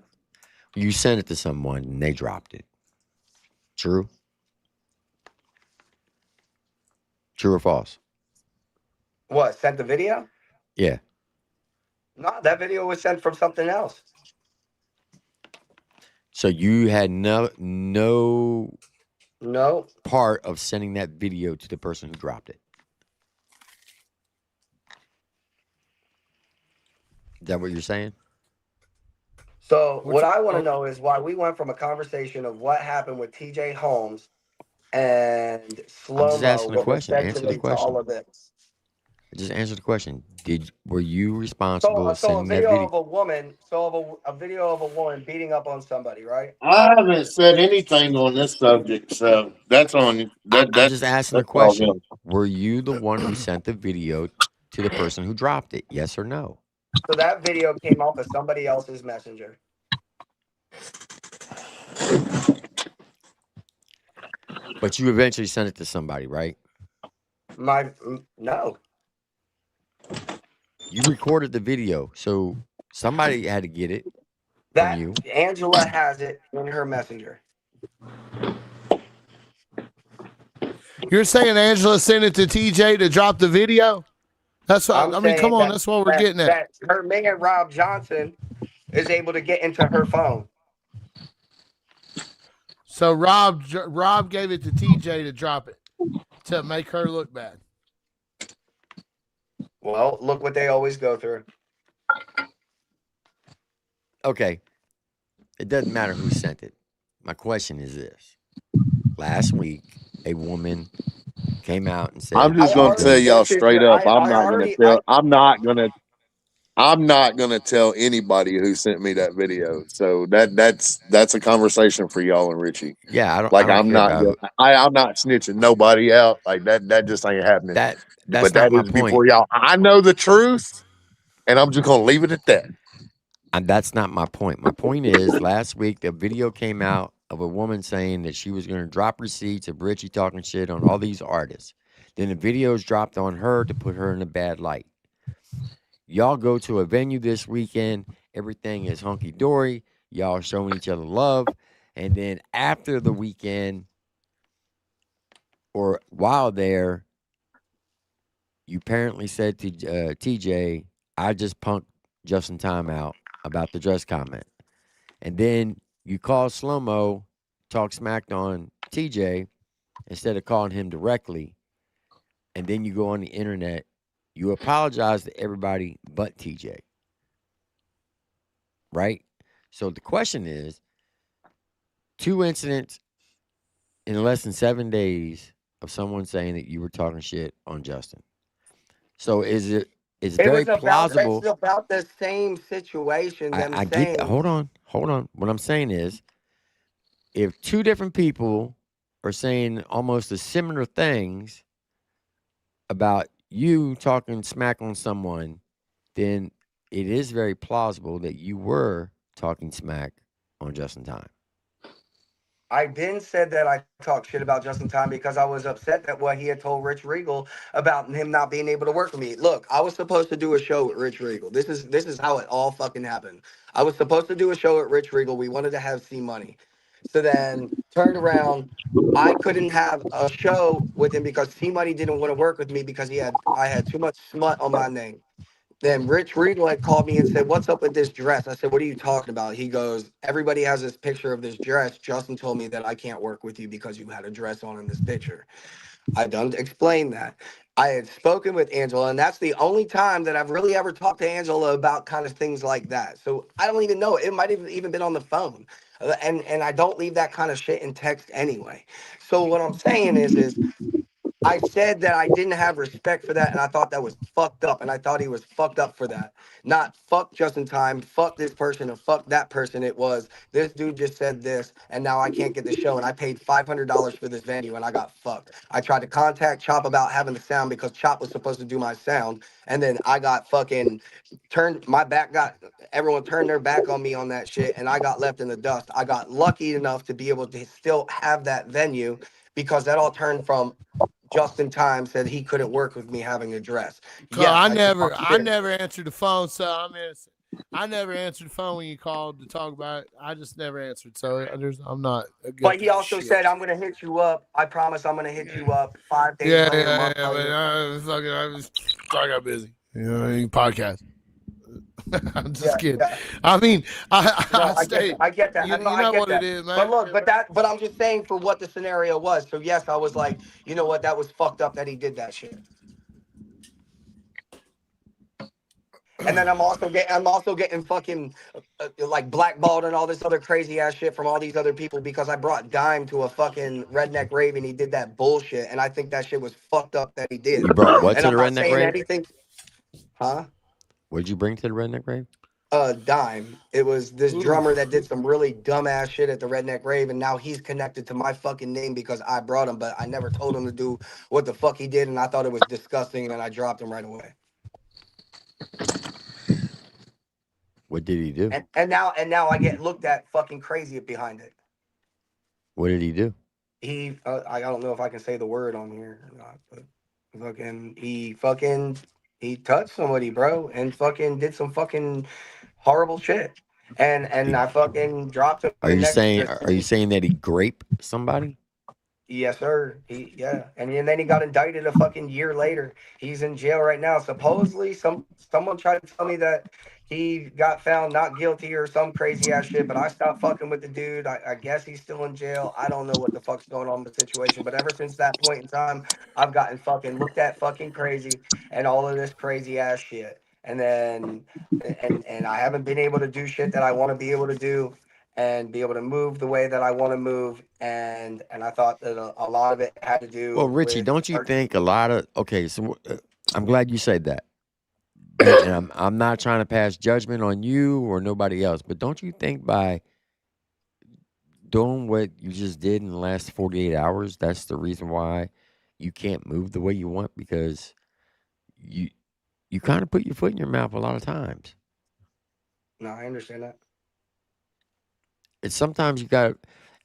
You sent it to someone and they dropped it. True? True or false? What? Sent the video? Yeah. No, that video was sent from something else. So you had no No. part of sending that video to the person who dropped it. Is that what you're saying? So what I want to know is why we went from a conversation of what happened with TJ Holmes and I'm just Slow-Mo, asking a what was question. Answer the sensitive to all question. of this. Just answer the question. Were you So, responsible of so a sending that video video? of a woman, a video of a woman beating up on somebody, right? I haven't said anything on this subject, so that's on I'm just asking the that's all question. him. Were you the one who sent the video to the person who dropped it? Yes or no? So that video came off of somebody else's messenger. But you eventually sent it to somebody, right? No. You recorded the video, so somebody had to get it from That you. Angela has it in her messenger. You're saying Angela sent it to TJ to drop the video? That's what I mean. Come on, that's what we're getting at. That her man Rob Johnson is able to get into her phone. So Rob gave it to TJ to drop it to make her look bad. Well, look what they always go through. Okay. It doesn't matter who sent it. My question is this. Last week, a woman came out and said, I'm just gonna tell y'all straight up. I'm not gonna tell anybody who sent me that video. So that's a conversation for y'all and Richie. yeah, I don't I'm care not about I'm not snitching nobody out. Like that just ain't happening. that's But not that my is point. before y'all. I know the truth, and I'm just gonna leave it at that. And that's not my point. My point is last week the video came out of a woman saying that she was going to drop receipts of Richie talking shit on all these artists. Then the videos dropped on her to put her in a bad light. Y'all go to a venue this weekend. Everything is hunky-dory. Y'all showing each other love. And then after the weekend or while there, you apparently said to TJ, I just punked Justin Time out about the dress comment. And then you call Slow-Mo, talk smacked on TJ instead of calling him directly. And then you go on the internet, you apologize to everybody but TJ. Right? So the question is, 2 incidents in less than 7 days of someone saying that you were talking shit on Justin. So it's very plausible. It's about the same situation. I get that. Hold on. What I'm saying is, if 2 different people are saying almost the similar things about you talking smack on someone, then it is very plausible that you were talking smack on Justin Time. I then said that I talked shit about Justin Time because I was upset that what he had told Rich Regal about him not being able to work with me. Look, I was supposed to do a show with Rich Regal. This is how it all fucking happened. I was supposed to do a show at Rich Regal. We wanted to have C Money. So then turned around. I couldn't have a show with him because C Money didn't want to work with me because I had too much smut on my name. Then Rich Regal had called me and said, "What's up with this dress?" I said, "What are you talking about?" He goes, "Everybody has this picture of this dress. Justin told me that I can't work with you because you had a dress on in this picture." I done explained that. I had spoken with Angela, and that's the only time that I've really ever talked to Angela about kind of things like that. So I don't even know. It might have even been on the phone. And I don't leave that kind of shit in text anyway. So what I'm saying is I said that I didn't have respect for that, and I thought that was fucked up, and I thought he was fucked up for that. Not fuck Justin Time, fuck this person, and fuck that person. It was this dude just said this, and now I can't get the show, and I paid $500 for this venue, and I got fucked. I tried to contact Chop about having the sound because Chop was supposed to do my sound, and then I got fucking everyone turned their back on me on that shit, and I got left in the dust. I got lucky enough to be able to still have that venue because that all turned from Justin Time said he couldn't work with me having a dress. Yes, I never answered the phone, so I'm innocent. I never answered the phone when you called to talk about it. I just never answered, so I'm not. But he also said, "I'm gonna hit you up. I promise, I'm gonna hit you up 5 days later, a month later." But I got busy. You know, podcast. I'm just kidding. Yeah. I mean, No, stay. I get that. You I know get what it that. is, man. But look, but I'm just saying for what the scenario was. So yes, I was like, you know what, that was fucked up that he did that shit. And then I'm also getting fucking like blackballed and all this other crazy ass shit from all these other people because I brought Dime to a fucking redneck rave and he did that bullshit and I think that shit was fucked up that he did. You brought what And to I'm the not redneck saying rave? anything, huh? What did you bring to the redneck rave? Dime. It was this drummer Oof. that did some really dumbass shit at the Redneck Rave, and now he's connected to my fucking name because I brought him, but I never told him to do what the fuck he did, and I thought it was disgusting, and I dropped him right away. What did he do? And now I get looked at fucking crazy behind it. What did he do? I don't know if I can say the word on here or not, but he touched somebody, bro, and fucking did some fucking horrible shit. And I fucking dropped him Are the you next saying just are you saying that he graped somebody? yes, sir. And then he got indicted a fucking year later. He's in jail right now. Supposedly, someone tried to tell me that he got found not guilty or some crazy ass shit. But I stopped fucking with the dude. I guess he's still in jail. I don't know what the fuck's going on with the situation. But ever since that point in time, I've gotten fucking looked at fucking crazy and all of this crazy ass shit. And then and I haven't been able to do shit that I want to be able to do and be able to move the way that I want to move. And I thought that a lot of it had to Well, do Richie, with don't you certain think a people. lot of okay? So I'm glad you said that, and I'm not trying to pass judgment on you or nobody else, but don't you think by doing what you just did in the last 48 hours, that's the reason why you can't move the way you want because you you kind of put your foot in your mouth a lot of times. No, I understand that. It's sometimes you got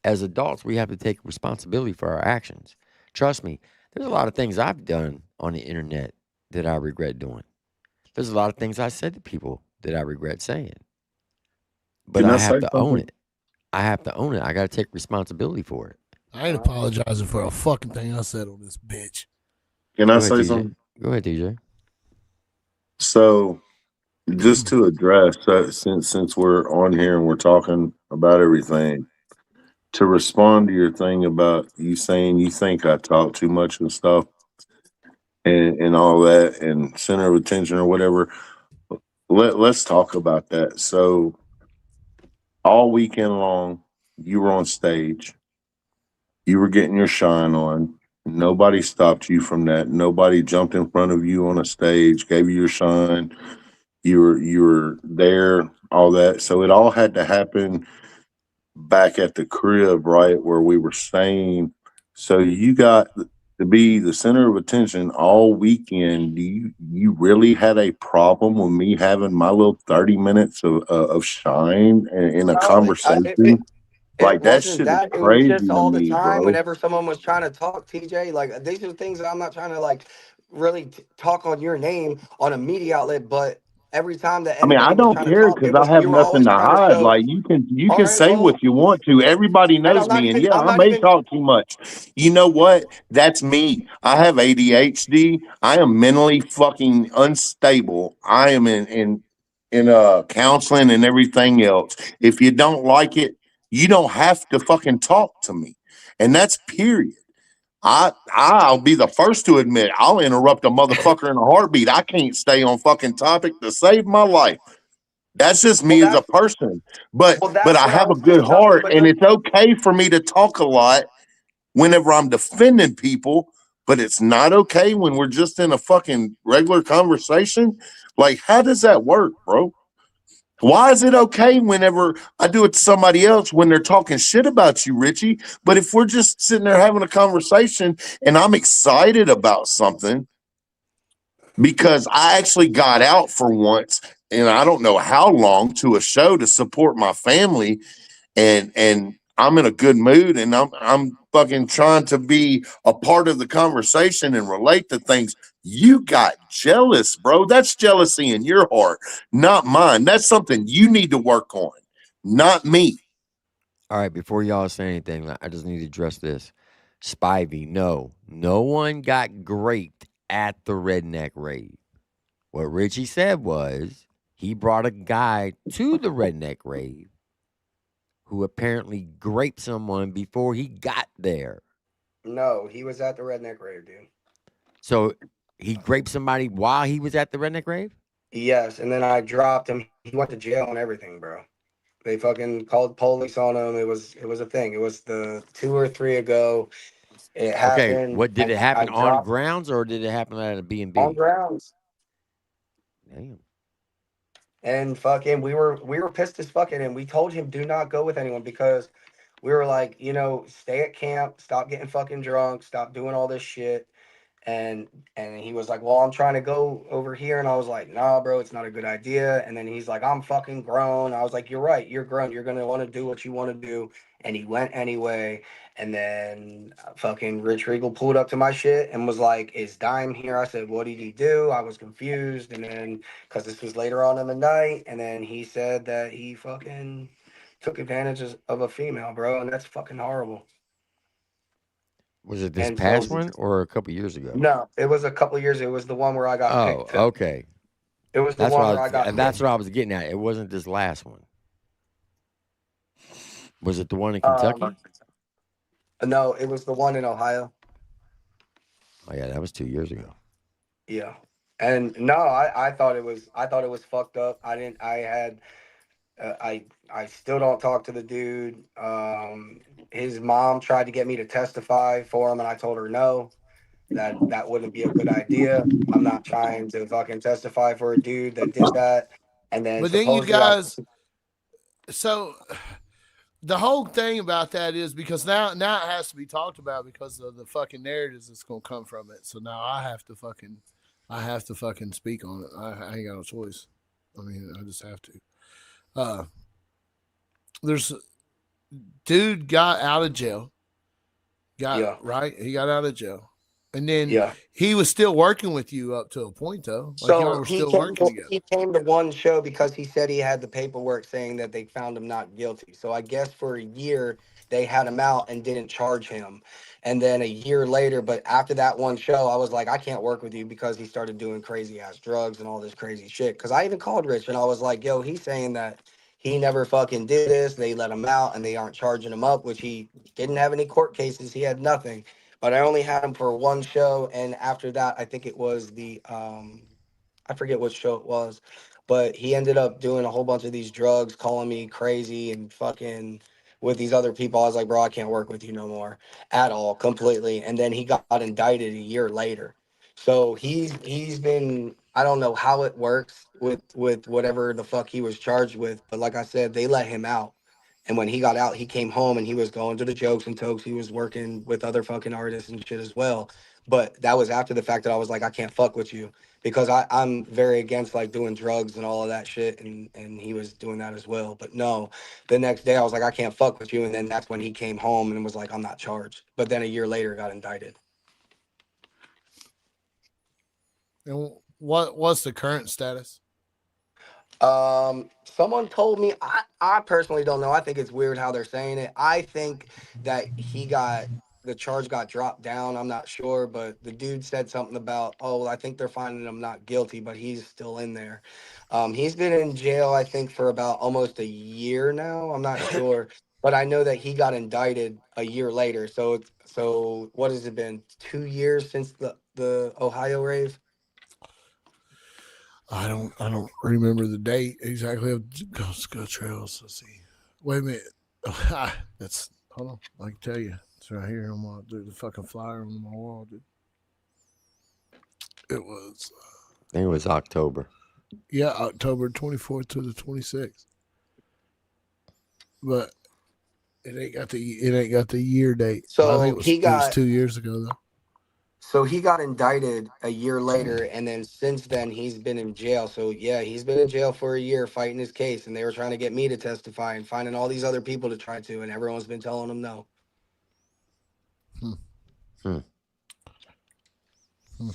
as adults we have to take responsibility for our actions. Trust me, there's a lot of things I've done on the internet that I regret doing. There's a lot of things I said to people that I regret saying. But Can I I have say to own something? it. I have to own it. I got to take responsibility for it. I ain't Uh, apologizing for a fucking thing I said on this bitch. Can I Go ahead, say TJ. something? Go ahead, TJ. So just to address since we're on here and we're talking about everything, to respond to your thing about you saying you think I talk too much and stuff and all that and center of attention or whatever, let's talk about that. So all weekend long, you were on stage, you were getting your shine on. Nobody stopped you from that. Nobody jumped in front of you on a stage, gave you your shine. You were there, all that. So it all had to happen back at the crib, right where we were staying. So you got to be the center of attention all weekend. You really had a problem with me having my little 30 minutes of shine in a no, conversation? it Like that wasn't shit is that. It was crazy just to all the me, time bro. whenever someone was trying to talk, TJ. Like these are things that I'm not trying to like really talk on your name on a media outlet, but every time that I mean, I anybody was don't trying to care talk, because I have you were nothing always to trying to hide. show, Like you all can right, say well, what you want to. Everybody and knows me, and yeah, I may talk too much. You know what? That's me. I have ADHD. I am mentally fucking unstable. I am in counseling and everything else. If you don't like it, you don't have to fucking talk to me, and that's period. I'll be the first to admit I'll interrupt a motherfucker in a heartbeat. I can't stay on fucking topic to save my life. That's just well, me as a person. But that's I what I have a was good saying, Justin. heart But and the, it's okay for me to talk a lot whenever I'm defending people, but it's not okay when we're just in a fucking regular conversation. Like, how does that work, bro? Why is it okay whenever I do it to somebody else when they're talking shit about you, Richie? But if we're just sitting there having a conversation and I'm excited about something because I actually got out for once and I don't know how long to a show to support my family and I'm in a good mood and I'm fucking trying to be a part of the conversation and relate to things. You got jealous, bro. That's jealousy in your heart, not mine. That's something you need to work on, not me. All right, before y'all say anything, I just need to address this. Spivey, no one got graped at the redneck rave. What Richie said was he brought a guy to the redneck rave who apparently raped someone before he got there. No, he was at the redneck rave, dude. So he raped somebody while he was at the redneck rave? Yes, and then I dropped him. He went to jail and everything, bro. They fucking called police on him. It was a thing. It was the 2 or 3 ago. It Okay, happened, what did and it then I happen on dropped grounds or did it happen at a on B&B? grounds. Damn. And fucking, we were pissed as fucking, and we told him do not go with anyone because we were like, stay at camp, stop getting fucking drunk, stop doing all this shit. and and he was like, well, I'm trying to go over here, and I was like, nah, bro, it's not a good idea. And then he's like, I'm fucking grown. I was like, you're right, you're grown, you're gonna want to do what you want to do. And he went anyway. And then fucking Rich Regal pulled up to my shit and was like, is Dime here? I said, what did he do? I was confused. And then because this was later on in the night, and then he said that he fucking took advantage of a female, bro, and that's fucking horrible. Was it this And so past one or a couple years ago? no, it was a couple years. It was the one where I got Oh, picked too. okay. It was the That's one what where I got that's picked. what I was getting at. It wasn't this last one. Was it the one in Um, Kentucky? no, it was the one in Ohio. Oh yeah, that was 2 years ago. Yeah, and no, I thought it was fucked up. I still don't talk to the dude. His mom tried to get me to testify for him, and I told her no, that wouldn't be a good idea. I'm not trying to fucking testify for a dude that did that. And then But then you supposedly I guys, so the whole thing about that is because now it has to be talked about because of the fucking narratives that's gonna come from it. So now I have to fucking speak on it. I ain't got no choice. I mean, I just have to. There's dude got out of jail. yeah. He got out of jail. And then Yeah. he was still working with you up to a point though. Like y'all So were he still came. working together. He came to one show because he said he had the paperwork saying that they found him not guilty. So I guess for a year they had him out and didn't charge him. And then a year later, but after that one show, I was like, I can't work with you because he started doing crazy ass drugs and all this crazy shit. Because I even called Rich and I was like, yo, he's saying that he never fucking did this. They let him out and they aren't charging him up, which he didn't have any court cases. He had nothing. But I only had him for one show, and after that, I think it was the I forget what show it was, but he ended up doing a whole bunch of these drugs, calling me crazy and fucking with these other people. I was like, bro, I can't work with you no more at all, completely. And then he got indicted a year later. So he's been, I don't know how it works with whatever the fuck he was charged with, but like I said, they let him out. And when he got out, he came home and he was going to the jokes and tokes. He was working with other fucking artists and shit as well. But that was after the fact that I was like, I can't fuck with you because I'm very against like doing drugs and all of that shit. And he was doing that as well. But no, the next day I was like, I can't fuck with you. And then that's when he came home and was like, I'm not charged. But then a year later got indicted. And what's the current status? Someone told me, I personally don't know. I think it's weird how they're saying it. I think that the charge got dropped down. I'm not sure, but the dude said something about, oh, well, I think they're finding him not guilty, but he's still in there. He's been in jail, I think, for about almost a year now. I'm not sure, but I know that he got indicted a year later. So what has it been? 2 years since the Ohio rave? I don't remember the date exactly of Ghost Go Trails. Let's see. Wait a minute. That's hold on. I can tell you. It's right here on my the fucking flyer on my wall, dude. It was I think it was October. October 24th to the 26th. But it ain't got the year date. I think it was 2 years ago though. So he got indicted a year later, and then since then he's been in jail. So yeah, he's been in jail for a year fighting his case, and they were trying to get me to testify and finding all these other people to try to, and everyone's been telling him no. Hmm. Hmm. Hmm.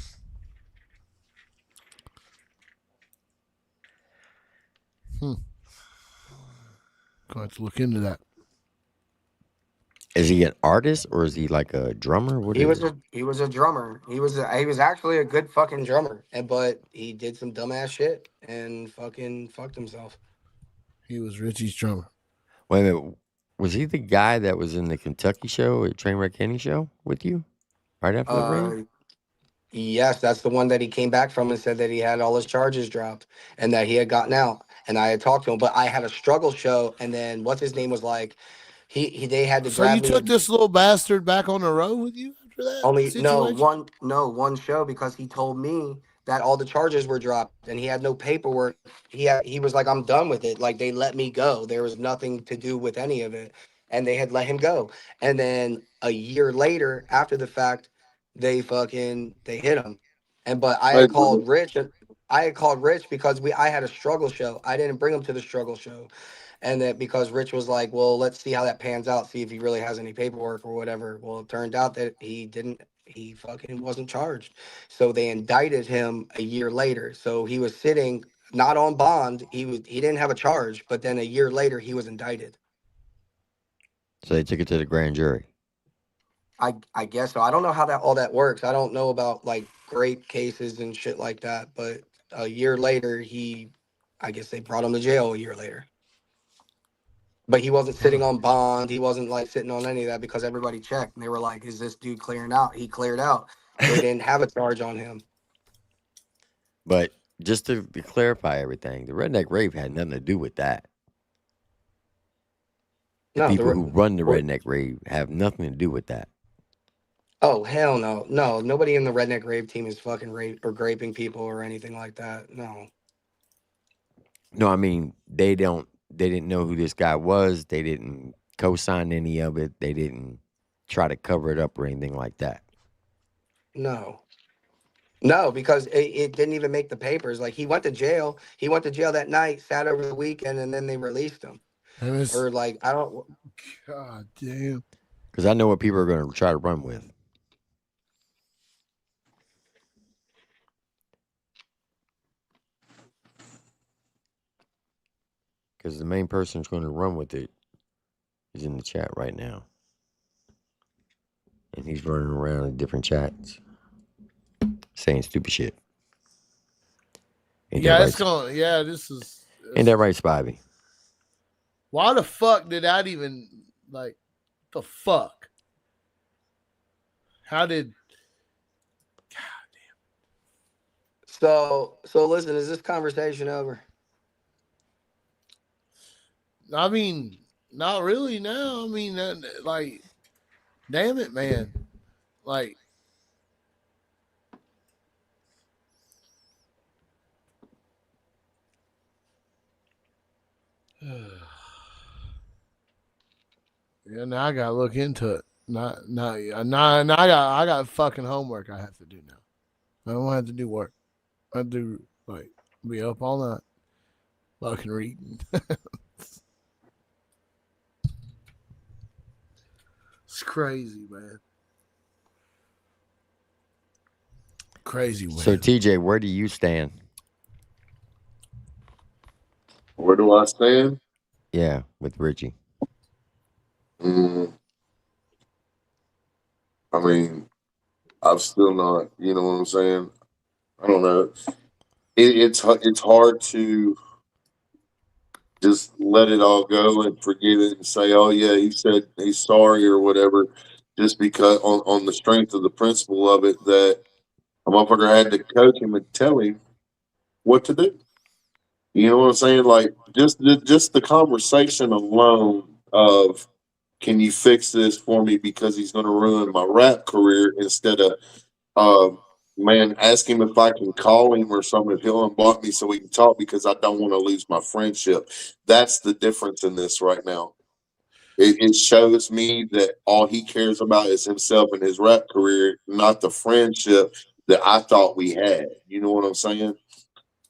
Hmm. Going to have to look into that. Is he an artist or is he like a drummer? What He is was he? a drummer. He was actually a good fucking drummer, but he did some dumbass shit and fucking fucked himself. He was Richie's drummer. Wait a minute. Was he the guy that was in the Kentucky show at Trainwreck Kenny show with you right after the Uh, raid? yes, that's the one that he came back from and said that he had all his charges dropped and that he had gotten out. And I had talked to him, but I had a struggle show, and then what's his name was like, he they had to So grab you me took and this little bastard back on the road with you after that only situation? one show because he told me that all the charges were dropped and he had no paperwork. He was like, I'm done with it. Like they let me go. There was nothing to do with any of it, and they had let him go. And then a year later, after the fact, they hit him. And but I Hey, had called Rich. I had called Rich because I had a struggle show. I didn't bring him to the struggle show. And that because Rich was like, well, let's see how that pans out, see if he really has any paperwork or whatever. Well, it turned out that he didn't, he fucking wasn't charged. So they indicted him a year later. So he was sitting not on bond. He didn't have a charge, but then a year later he was indicted. So they took it to the grand jury. I guess so. I don't know how that all that works. I don't know about like grape cases and shit like that, but a year later I guess they brought him to jail a year later. But he wasn't sitting on bond. He wasn't like sitting on any of that because everybody checked and they were like, is this dude clearing out? He cleared out. They didn't have a charge on him. But just to clarify everything, the redneck rave had nothing to do with that. The No, people who run the redneck rave have nothing to do with that. oh hell no. No, nobody in the redneck rave team is fucking rape or graping people or anything like that. No. No, I mean they didn't know who this guy was. They didn't co-sign any of it. They didn't try to cover it up or anything like that. No. No, because it didn't even make the papers. Like he went to jail. He went to jail that night, sat over the weekend, and then they released him. Or like I don't. God damn. Because I know what people are going to try to run with. Because the main person who's going to run with it is in the chat right now. And he's running around in different chats saying stupid shit. Ain't Yeah, that it's right? going. Yeah, this is. Ain't that right, Spivey? Why the fuck did that even like? The fuck? How did? So listen, is this conversation over? I mean, not really now. I mean, like, damn it, man. Like, yeah, now I gotta look into it. Not, I got fucking homework I have to do now. I don't have to do work. I do like be up all night, fucking reading. It's crazy, man. Crazy, man. So, TJ, where do you stand? where do I stand? Yeah, with Richie. Mm, I mean, I'm still not. You know what I'm saying? I don't know. It's hard to just let it all go and forget it and say, oh yeah, he said he's sorry or whatever, just because on the strength of the principle of it that a motherfucker had to coach him and tell him what to do. You know what I'm saying? Like just the conversation alone of can you fix this for me because he's going to ruin my rap career instead of man, ask him if I can call him or something if he'll unblock me so we can talk because I don't want to lose my friendship. That's the difference in this right now. It shows me that all he cares about is himself and his rap career, not the friendship that I thought we had. You know what I'm saying?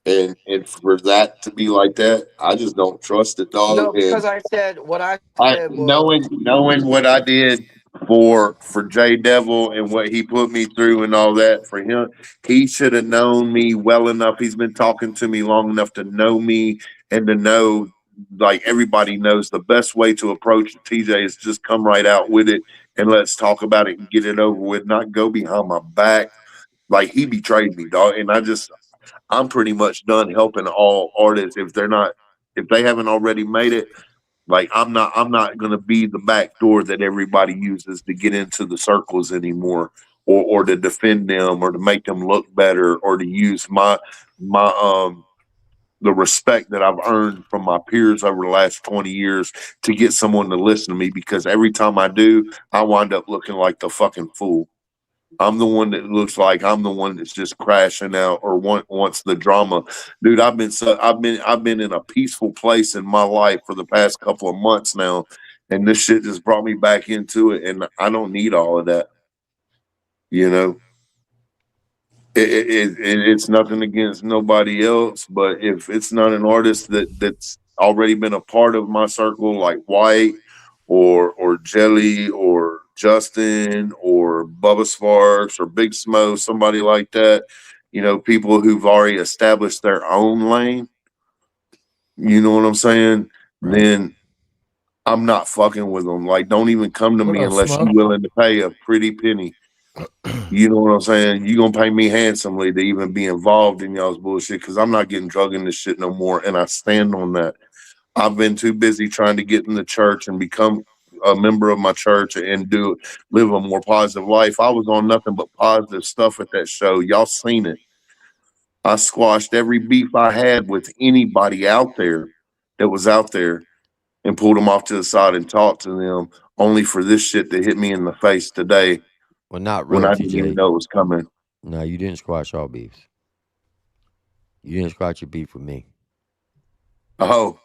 And for that to be like that, I just don't trust it, No, dog. because And I said what I I said was knowing what I did for J Devil and what he put me through and all that for him, he should have known me well enough. He's been talking to me long enough to know me and to know like everybody knows the best way to approach it, TJ, is just come right out with it and let's talk about it and get it over with, not go behind my back. Like he betrayed me, dog. And I'm pretty much done helping all artists if they haven't already made it. Like I'm not gonna be the back door that everybody uses to get into the circles anymore, or to defend them, or to make them look better, or to use my the respect that I've earned from my peers over the last 20 years to get someone to listen to me, because every time I do, I wind up looking like the fucking fool. I'm the one that looks like I'm the one that's just crashing out or wants the drama. Dude, I've been in a peaceful place in my life for the past couple of months now, and this shit just brought me back into it, and I don't need all of that. You know, it's nothing against nobody else, but if it's not an artist that's already been a part of my circle, like White or Jelly or Justin or Bubba Sparks or Big Smo, somebody like that, you know, people who've already established their own lane, you know what I'm saying? Right. Then I'm not fucking with them. Like, don't even come to What me up, unless Smo? you're willing to pay a pretty penny. You know what I'm saying? You're gonna pay me handsomely to even be involved in y'all's bullshit, because I'm not getting drug in this shit no more. And I stand on that. I've been too busy trying to get in the church and become a member of my church and live a more positive life. I was on nothing but positive stuff at that show. Y'all seen it. I squashed every beef I had with anybody out there that was out there and pulled them off to the side and talked to them, only for this shit to hit me in the face today Well, not when really, I didn't even TJ. know it was coming. No, you didn't squash all beefs. You didn't squash your beef with me. Oh,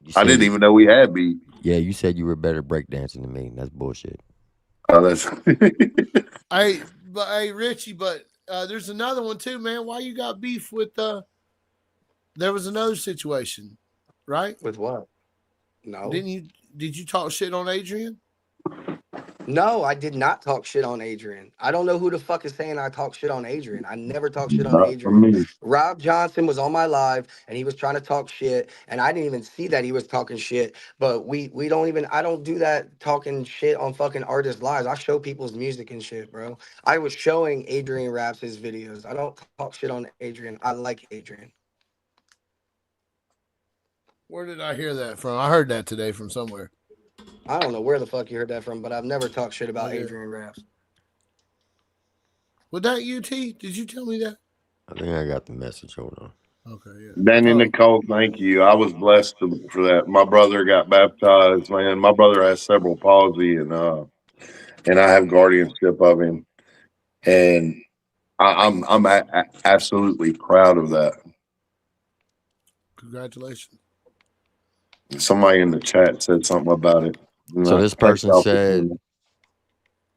You I said didn't even know we had beef. Yeah, you said you were better breakdancing than me. That's bullshit. Oh, that's Hey, Richie, but there's another one too, man. Why you got beef with? There was another situation, right? With what? No. Did you talk shit on Adrian? No, I did not talk shit on Adrian. I don't know who the fuck is saying I talk shit on Adrian. I never talk shit on not for Adrian. me. Rob Johnson was on my live and he was trying to talk shit, and I didn't even see that he was talking shit. But we don't even, I don't do that talking shit on fucking artists' lives. I show people's music and shit, bro. I was showing Adrian Raps his videos. I don't talk shit on Adrian. I like Adrian. Where did I hear that from? I heard that today from somewhere. I don't know where the fuck you heard that from, but I've never talked shit about Yeah. Adrian Raps. Was that UT? Did you tell me that? I think I got the message. Hold on. Okay, yeah. Danny Nicole, thank you. I was blessed for that. My brother got baptized, man. My brother has cerebral palsy, and I have guardianship of him, and I'm absolutely proud of that. Congratulations. Somebody in the chat said something about it. So this person said,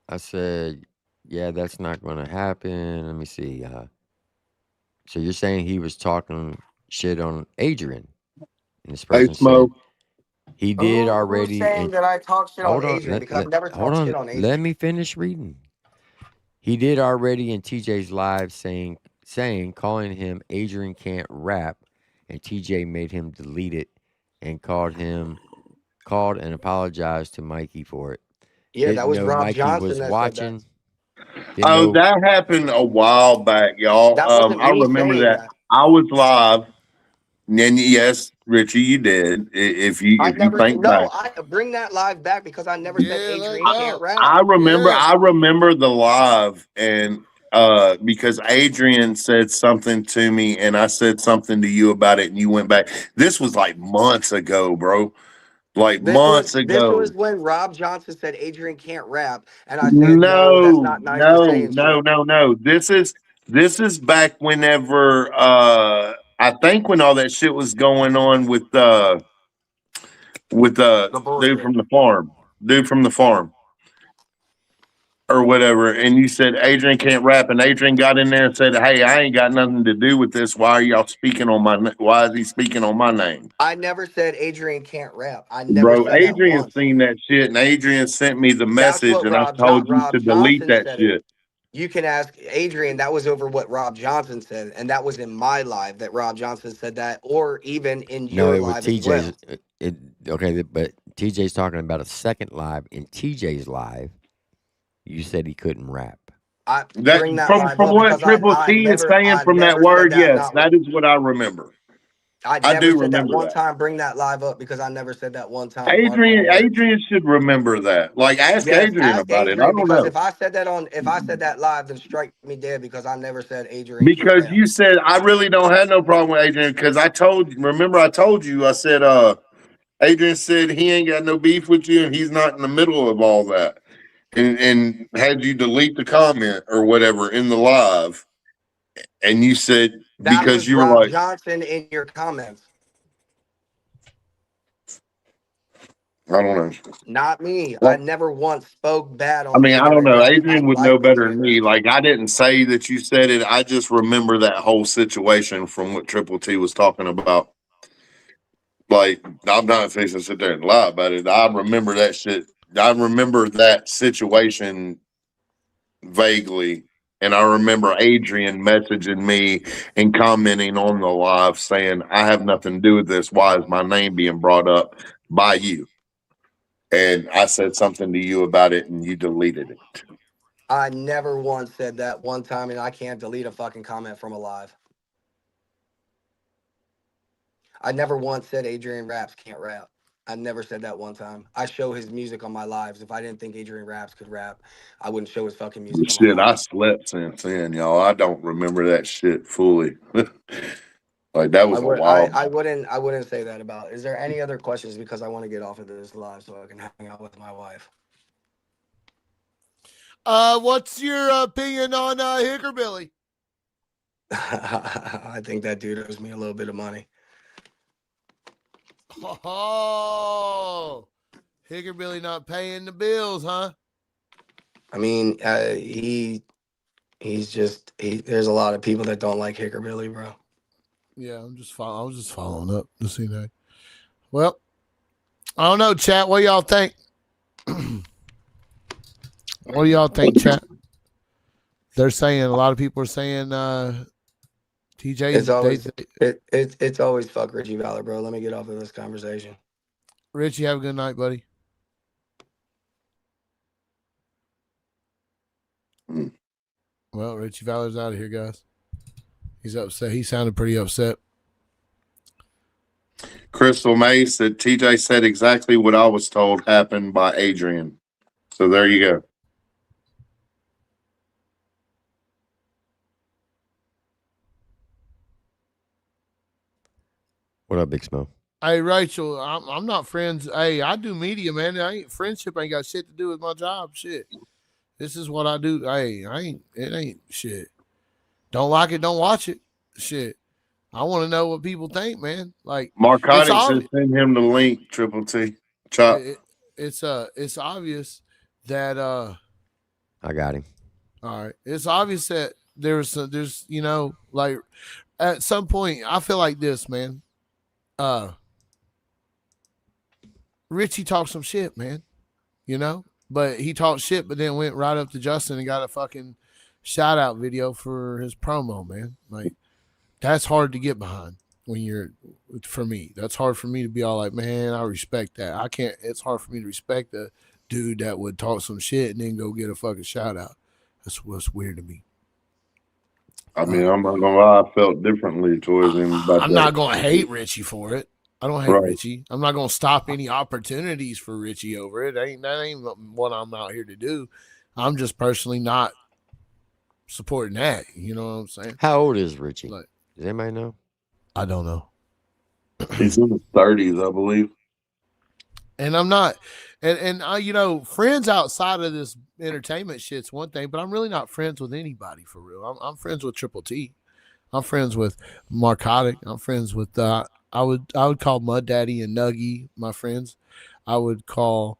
I said, yeah, that's not going to happen. Let me see. So you're saying he was talking shit on Adrian? And this person said he did already. Who's saying that I talk shit on Adrian? Because I've never hold talked on. shit on Adrian. Let me finish reading. He did already in TJ's live saying calling him Adrian can't rap, and TJ made him delete it and called and apologized to Mikey for it. Yeah, that was Rob Mikey Johnson was that watching. Oh, that happened a while back, y'all. That wasn't I me remember saying that. I was live. And then yes, Richie, you did. If you think back, I bring that live back because I never said Adrian can't rap. I remember the live, and because Adrian said something to me and I said something to you about it and you went back. This was like months ago, bro. Like months ago. This was when Rob Johnson said Adrian can't rap, and I said no, that's not nice to say and shit. No. This is back whenever I think when all that shit was going on with The dude from the farm or whatever, and you said Adrian can't rap, and Adrian got in there and said, "Hey, I ain't got nothing to do with this. Why are y'all speaking on why is he speaking on my name?" I never said Adrian can't rap. I never Bro, said that Adrian once. seen that shit, and Adrian sent me the That's message, what and I told you to delete Johnson that said shit. it. You can ask Adrian. That was over what Rob Johnson said, and that was in my live that Rob Johnson said that, or even in No, your it was live as well. TJ's. Okay, but TJ's talking about a second live. In TJ's live, you said he couldn't rap. I That bring that from live up what because Triple T is saying I from that never said word, that. yes, Not that is what I remember. I I never do said that remember one that. time. Bring that live up because I never said that one time. Mark my words. Adrian should remember that. Like, ask Yes, Adrian ask about it. I Adrian don't because know. if I said that live, then strike me dead because I never said Adrian can't Because rap. you said I really don't have no problem with Adrian because I told you, I said Adrian said he ain't got no beef with you and he's not in the middle of all that. And had you delete the comment or whatever in the live, and you said That because was you were Rob like, Johnson in your comments, I don't know. not me. I Well, never once spoke bad I on mean, I don't Adrian know. Raps. I Adrian would know like better Adrian than me. Raps. Like, I didn't say that you said it. I just remember that whole situation from what Triple T was talking about. Like, I'm not fixing to sit there and lie about it. I remember that shit. I remember that situation vaguely. And I remember Adrian messaging me and commenting on the live saying, I have nothing to do with this. Why is my name being brought up by you? And I said something to you about it and you deleted it. I never once said that one time, and I can't delete a fucking comment from a live. I never once said Adrian Raps can't rap. I never said that one time. I show his music on my lives. If I didn't think Adrian Raps could rap, I wouldn't show his fucking music on my Shit, I lives. slept since then, y'all. I don't remember that shit fully. Like, that was a while. I wouldn't say that about. Is there any other questions? Because I want to get off of this live so I can hang out with my wife. What's your opinion on Hickerbilly? I think that dude owes me a little bit of money. Oh, Hickerbilly not paying the bills, huh? I mean, there's a lot of people that don't like Hickerbilly, bro. Yeah, I was just following up to see that. Well, I don't know, chat. What do y'all think? What do y'all think, chat? They're saying a lot of people are saying TJ. It's always fuck Richie Valor, bro. Let me get off of this conversation. Richie, have a good night, buddy. Well, Richie Valor's out of here, guys. He's upset. He sounded pretty upset. Crystal May said TJ said exactly what I was told happened by Adrian. So there you go. What up, Big Smo? Hey, Rachel, I'm not friends. Hey, I do media, man. Friendship ain't got shit to do with my job. Shit. This is what I do. Hey, it ain't shit. Don't like it, don't watch it. Shit. I want to know what people think, man. Like, Marcotics said send him the link, Triple T. Chop. It's obvious that I got him. All right. It's obvious that there's like at some point I feel like this, man. Richie talked some shit, man. But he talked shit, but then went right up to Justin and got a fucking shout out video for his promo, man. Like, that's hard to get behind for me. That's hard for me to be all like, man, I respect that. It's hard for me to respect a dude that would talk some shit and then go get a fucking shout out. That's what's weird to me. I mean, I'm not gonna lie, I felt differently towards him. I'm not gonna hate Richie for it. I don't hate Richie. I'm not gonna stop any opportunities for Richie over it. That ain't what I'm out here to do. I'm just personally not supporting that. You know what I'm saying? How old is Richie? Does anybody know? I don't know. He's in his 30s, I believe. And I'm not, and I, friends outside of this entertainment shit's one thing, but I'm really not friends with anybody for real. I'm friends with Triple T. I'm friends with Marcotic. I'm friends with I would call Mud Daddy and Nuggy my friends. I would call,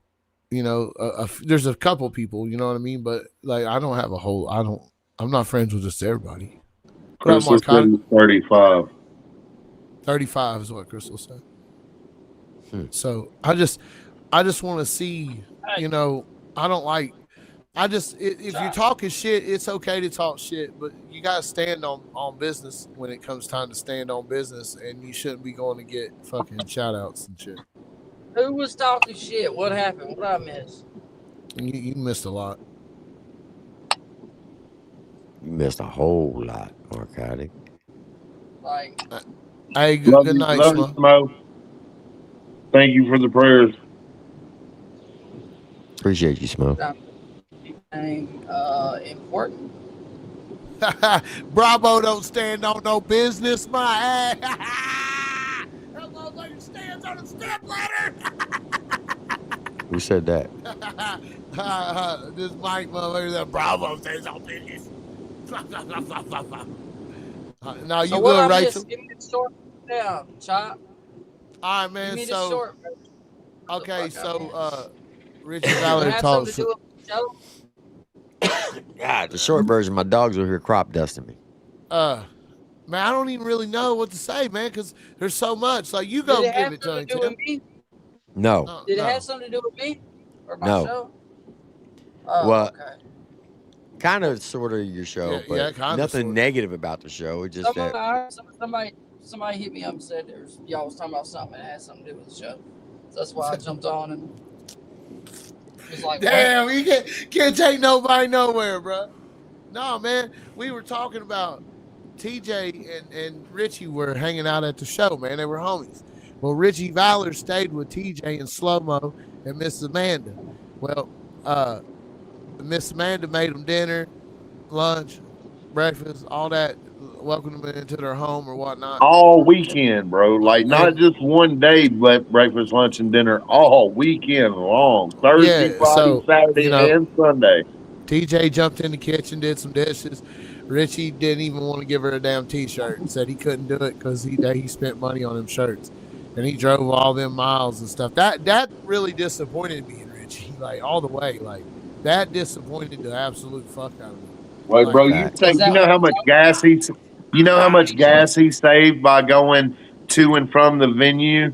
there's a couple people, you know what I mean? But like, I don't have I'm not friends with just everybody. Crystal said he's 35. 35 is what Crystal said. So I just want to see, I don't like if you're talking shit, it's okay to talk shit, but you gotta stand on business when it comes time to stand on business, and you shouldn't be going to get fucking shout outs and shit. Who was talking shit? What happened? What did I miss? You missed a lot. You missed a whole lot, narcotic. Like, Hey, Love good you, night, love you, Smo. Smo. Thank you for the prayers. Appreciate you, Smoke. anything important? Bravo don't stand on no business, my ass. That motherfucker stands on a step ladder. Who said that? This Mike motherfucker that Bravo stands on business. No, So you what good, I Rachel? missed? Give me the short down, Chop. All right, Give man. me the So short. okay, Fuck I so Richie Does it Valor have talks. something to do with the show? God, the short version, my dogs are here crop dusting me. Man, I don't even really know what to say, man, because there's so much. Like, you Did go it give have it to something him, to do Tim. with me? No. Did it No. have something to do with me or my No. show? Oh, Well, okay. kind of, sort of your show, Yeah, but kinda, nothing sorta. negative about the show. It's just that Somebody hit me up and said y'all was talking about something that had something to do with the show. So that's why I jumped on and was like, Damn, what? you can't take nobody nowhere, bro. No, man, we were talking about TJ and Richie were hanging out at the show, man. They were homies. Well, Richie Valor stayed with TJ and Slow Mo and Miss Amanda. Well, Miss Amanda made them dinner, lunch, breakfast, all that. Welcomed them into their home or whatnot. All weekend, bro. Like not And just one day, but breakfast, lunch, and dinner all weekend long. Thursday, yeah, Friday, so Saturday, and Sunday. TJ jumped in the kitchen, did some dishes. Richie didn't even want to give her a damn T-shirt and said he couldn't do it because he spent money on them shirts, and he drove all them miles and stuff. That really disappointed me in Richie, like all the way. Like that disappointed the absolute fuck out of me. Wait, Like, bro, you that know what how much gas you know how much gas he saved by going to and from the venue,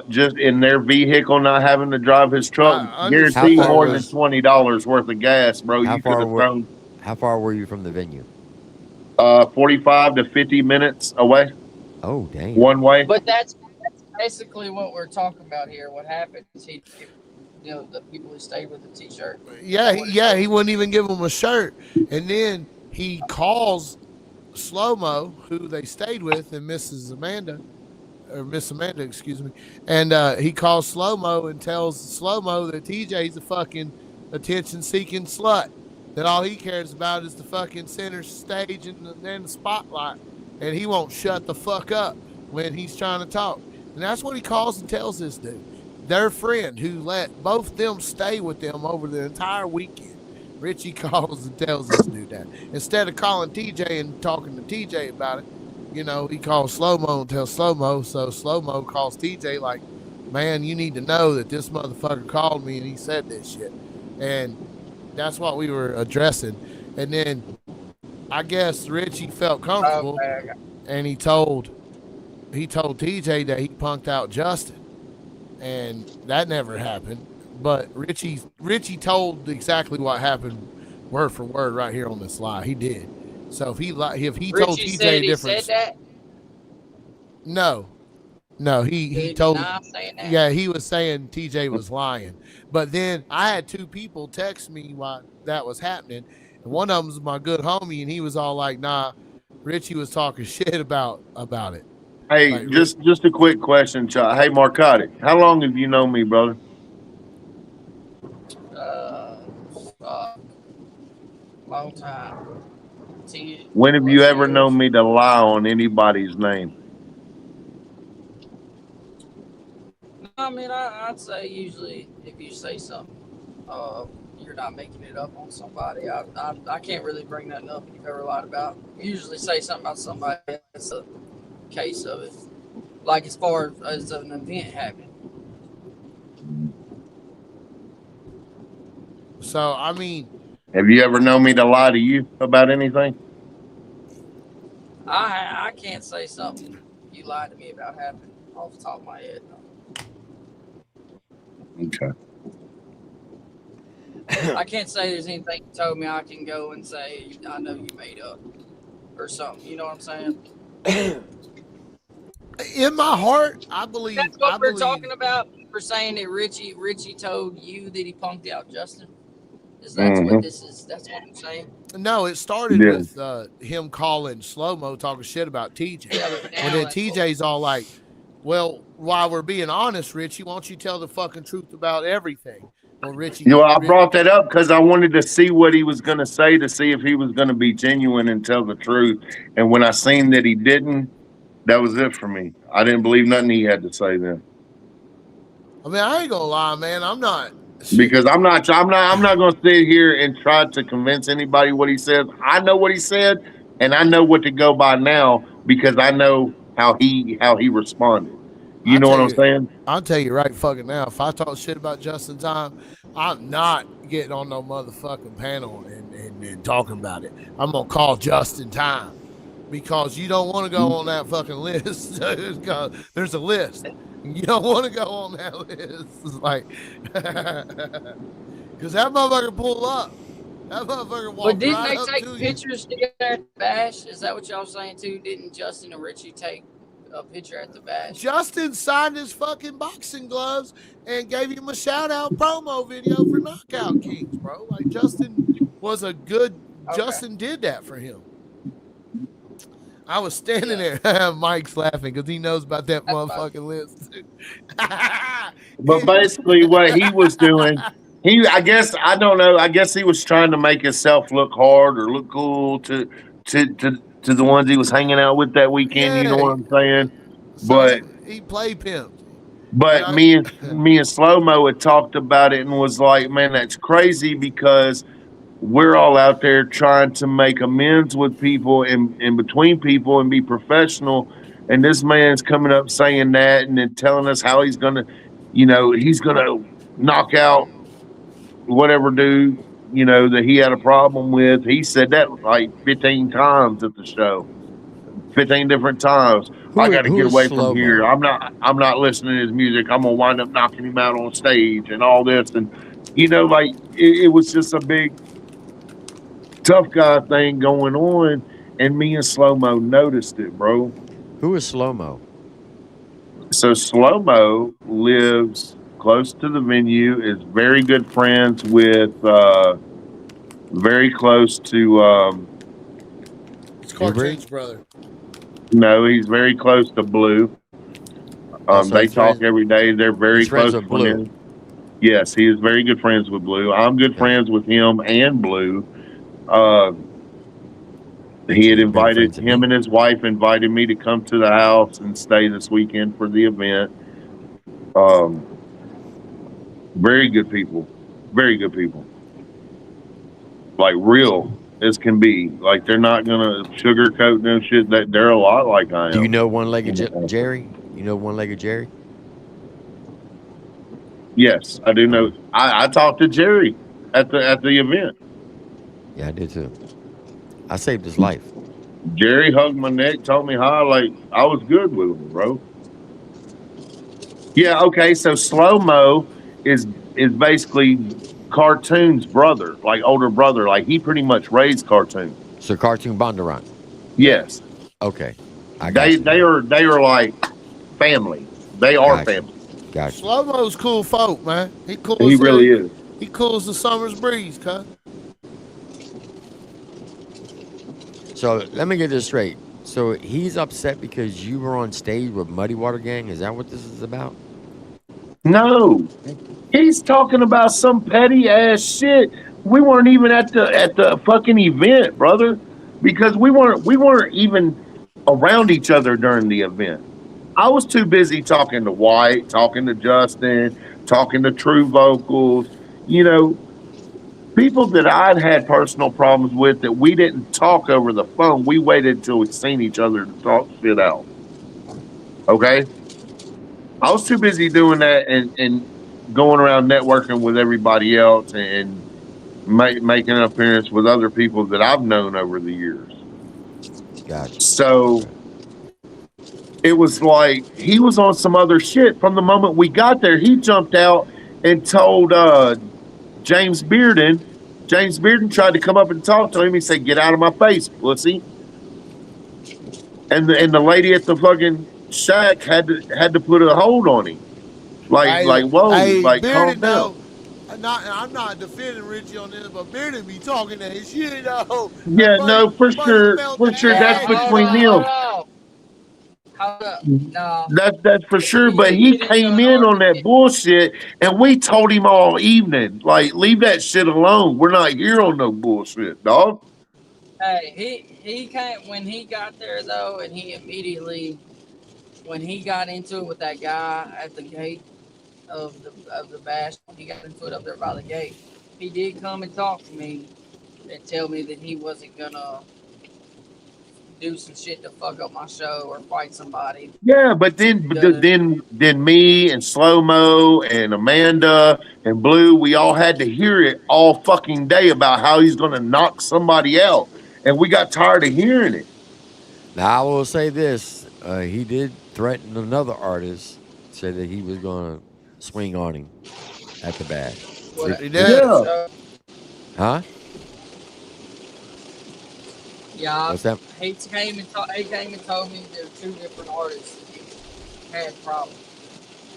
just in their vehicle, not having to drive his truck. I How Guarantee understood, far more but than was $20 worth of gas, bro. how You could far have were thrown how far were you from the venue? 45 to 50 minutes away, Oh, damn. one way. But that's basically what we're talking about here. What happened is the people who stayed with the T-shirt. he wouldn't even give him a shirt, and then he calls Slow Mo, who they stayed with, and Miss Amanda, excuse me, and he calls Slow Mo and tells Slow Mo that TJ's a fucking attention-seeking slut, that all he cares about is the fucking center stage and the spotlight, and he won't shut the fuck up when he's trying to talk. And that's what he calls and tells this dude, their friend who let both them stay with them over the entire weekend. Richie calls and tells this dude that. Instead of calling TJ and talking to TJ about it, he calls Slow Mo and tells Slow Mo. So Slow Mo calls TJ like, man, you need to know that this motherfucker called me and he said this shit. And that's what we were addressing. And then I guess Richie felt comfortable and he told TJ that he punked out Justin. And that never happened. But Richie told exactly what happened, word for word, right here on this lie. He did. So if he told Richie TJ said a different, he said that? no, he told. Saying that? Yeah, he was saying TJ was lying. But then I had two people text me while that was happening, and one of them was my good homie, and he was all like, "Nah, Richie was talking shit about it." Hey, Like, just a quick question, Chuck. Hey, Marcotti, how long have you known me, brother? Long time. When have you ever known me to lie on anybody's name? I mean, I'd say usually if you say something, you're not making it up on somebody. I can't really bring nothing up you've ever lied about. You usually say something about somebody. That's a case of it. Like as far as an event happening. so I mean, Have you ever known me to lie to you about anything? I can't say something you lied to me about happening off the top of my head. Okay. I can't say there's anything you told me I can go and say I know you made up or something. You know what I'm saying? In my heart, I believe. That's what we're talking about. We're saying that Richie told you that he punked out Justin. Is that's what this is? That's what I'm saying. No, it started with him calling Slow Mo talking shit about TJ. Yeah, but now and then that's TJ's all like, "Well, while we're being honest, Richie, why don't you tell the fucking truth about everything?" Well, Richie, I brought that up because I wanted to see what he was going to say to see if he was going to be genuine and tell the truth. And when I seen that he didn't, that was it for me. I didn't believe nothing he had to say then. I mean, I ain't gonna lie, man. I'm not because I'm not going to sit here and try to convince anybody what he says. I know what he said, and I know what to go by now because I know how he responded. You know what I'm saying? I'll tell you right fucking now. If I talk shit about Justin Time, I'm not getting on no motherfucking panel and talking about it. I'm gonna call Justin Time because you don't want to go on that fucking list. There's a list. You don't want to go on that list. It's like, because that motherfucker pull up. That motherfucker walk. But didn't right they take pictures together at the bash? Is that what y'all saying too? Didn't Justin and Richie take a picture at the bash? Justin signed his fucking boxing gloves and gave him a shout out promo video for Knockout Kings, bro. Like Justin was a good. Okay. Justin did that for him. I was standing there. Mike's laughing because he knows about that motherfucking list. But basically, what he was doing, I guess I don't know. I guess he was trying to make himself look hard or look cool to the ones he was hanging out with that weekend. You know what I'm saying? So but he played pimp. But me and Slow Mo had talked about it and was like, man, that's crazy because we're all out there trying to make amends with people and between people and be professional. And this man's coming up saying that and then telling us how he's going to knock out whatever dude, that he had a problem with. He said that like 15 times at the show, 15 different times. I got to get away from here. I'm not listening to his music. I'm going to wind up knocking him out on stage and all this. And, it was just a big, tough guy thing going on, and me and Slow Mo noticed it, bro. Who is Slow Mo? So Slow Mo lives close to the venue, is very good friends with, very close to. It's Cartoon's brother. No, he's very close to Blue. They talk every day. They're very close with Blue. Yes, he is very good friends with Blue. I'm good friends with him and Blue. He had invited him and his wife invited me to come to the house and stay this weekend for the event. Very good people, like real as can be. Like they're not gonna sugarcoat no shit. That they're a lot like I am. Do you know One-Legged Jerry? You know One-Legged Jerry? Yes, I do know. I talked to Jerry at the event. Yeah, I did too. I saved his life. Jerry hugged my neck, told me how I was good with him, bro. Yeah, okay. So Slow Mo is basically Cartoon's brother, like older brother. Like he pretty much raised Cartoon. So Cartoon Bondurant. Yes. Okay. They are like family. They are family. Gotcha. Slow Mo's cool folk, man. He cool. He really is. He cool as the summer's breeze, cuz. So let me get this straight. So he's upset because you were on stage with Muddy Water Gang? Is that what this is about? No. He's talking about some petty ass shit. We weren't even at the fucking event, brother. Because we weren't even around each other during the event. I was too busy talking to White, talking to Justin, talking to True Vocals, people that I'd had personal problems with that we didn't talk over the phone. We waited until we'd seen each other to talk shit out. Okay? I was too busy doing that and going around networking with everybody else and making an appearance with other people that I've known over the years. Gotcha. So it was like he was on some other shit. From the moment we got there, he jumped out and told James Bearden. James Bearden tried to come up and talk to him. He said, "Get out of my face, pussy." And the lady at the fucking shack had to put a hold on him. Whoa, Hey, like calm Bearded, down. though. I'm not defending Richie on this, but Bearded be talking that shit, though. Yeah, no, Buddy felt for the sure, that's Yeah, ass. hold between on, hold them. on. Hold up. No. That's for If sure. we But do he get into came an in on that argument, bullshit, and we told him all evening, like, leave that shit alone. We're not here on no bullshit, dog. hey, he can't. When he got there though, and he immediately, when he got into it with that guy at the gate of the bash, when he got into it up there by the gate, he did come and talk to me and tell me that he wasn't gonna do some shit to fuck up my show or fight somebody. Yeah, but then me and Slow Mo and Amanda and Blue, we all had to hear it all fucking day about how he's gonna knock somebody out, and we got tired of hearing it. Now I will say this: he did threaten another artist, said that he was going to swing on him at the bash. What? He At did. the Yeah, show. Huh? Yeah, What's that? he came and told me there were two different artists that he had problems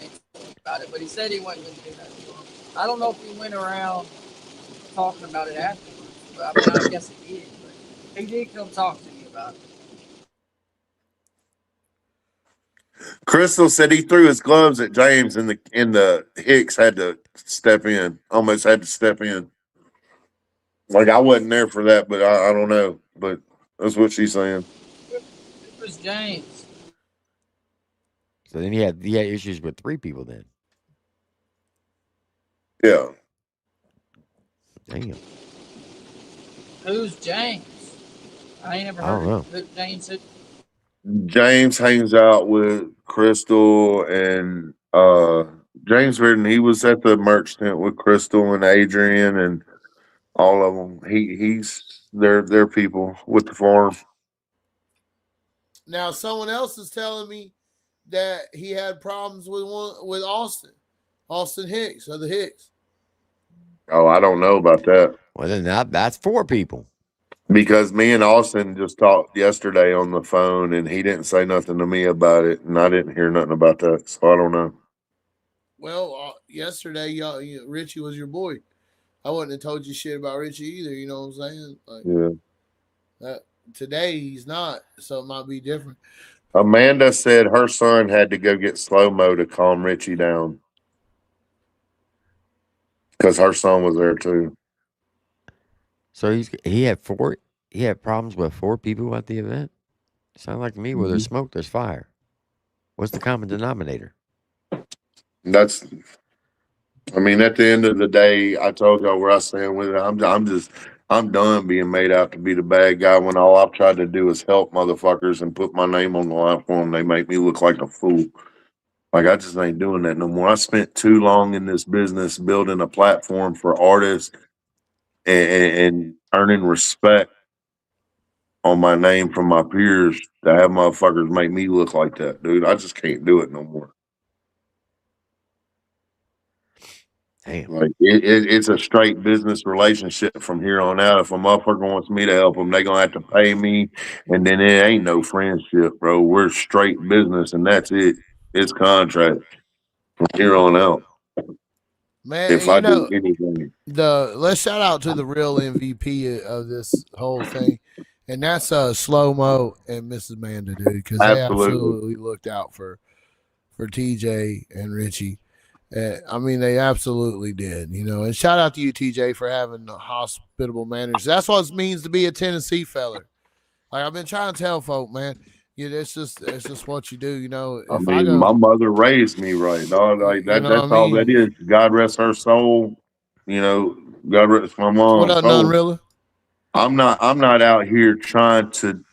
and told me about it. But he said he wasn't going to do that to him. I don't know if he went around talking about it afterwards. But I mean, I guess he did. But he did come talk to me about it. Crystal said he threw his gloves at James, and the Hicks had to step in, almost had to step in. Like I wasn't there for that, but I don't know. But that's what she's saying. It was James. So then he had issues with three people. Then Yeah. damn, Who's James? I ain't never I don't heard know. of who James is. James hangs out with Crystal and James Reardon. He was at the merch tent with Crystal and Adrian and all of them. He's their people with the farm. Now, someone else is telling me that he had problems with Austin Hicks of the Hicks. Oh, I don't know about that Well, then that's four people. because me and Austin just talked yesterday on the phone, and he didn't say nothing to me about it, and I didn't hear nothing about that, so I don't know. Well, yesterday, Richie was your boy. I wouldn't have told you shit about Richie either. You know what I'm saying? Like Yeah. today, he's not, so it might be different. Amanda said her son had to go get Slow Mo to calm Richie down because her son was there too. So he had four. He had problems with four people at the event. Sound like to me, where there's smoke, there's fire. What's the common denominator? That's, I mean, at the end of the day, I told y'all where I stand with it. I'm done being made out to be the bad guy when all I've tried to do is help motherfuckers and put my name on the line for them. They make me look like a fool. Like I just ain't doing that no more. I spent too long in this business building a platform for artists and earning respect on my name from my peers to have motherfuckers make me look like that, dude. I just can't do it no more. Damn. Like it's a straight business relationship from here on out. If a motherfucker wants me to help them, they gonna have to pay me, and then it ain't no friendship, bro. We're straight business, and that's it. It's contract from here on out. Man, If I do anything, let's shout out to the real MVP of this whole thing, and that's Slow Mo and Mrs. Amanda, dude, because they absolutely looked out for TJ and Richie. I mean, they absolutely did, And shout out to you, TJ, for having hospitable manners. That's what it means to be a Tennessee feller. Like I've been trying to tell folk, man. It's just what you do, I mean, my mother raised me right, dog. Like that. That's all that is. God rest her soul. God rest my mom's what up, soul. Nunrilla? I'm not out here trying to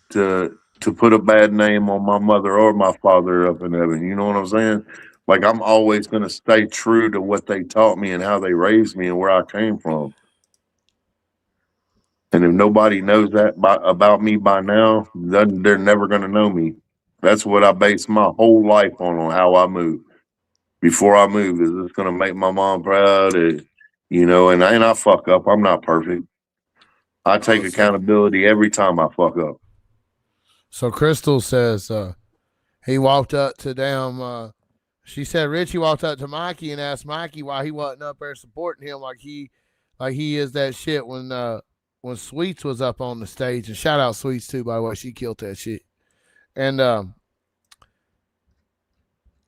put a bad name on my mother or my father up in heaven. You know what I'm saying? Like I'm always gonna stay true to what they taught me and how they raised me and where I came from. And if nobody knows that about me by now, then they're never gonna know me. That's what I base my whole life on how I move. Before I move, is this gonna make my mom proud? you know, and I fuck up. I'm not perfect. I take accountability every time I fuck up. So Crystal says he walked up to she said Richie walked up to Mikey and asked Mikey why he wasn't up there supporting him like he is that shit when Sweets was up on the stage. And shout out Sweets too, by the way, she killed that shit. And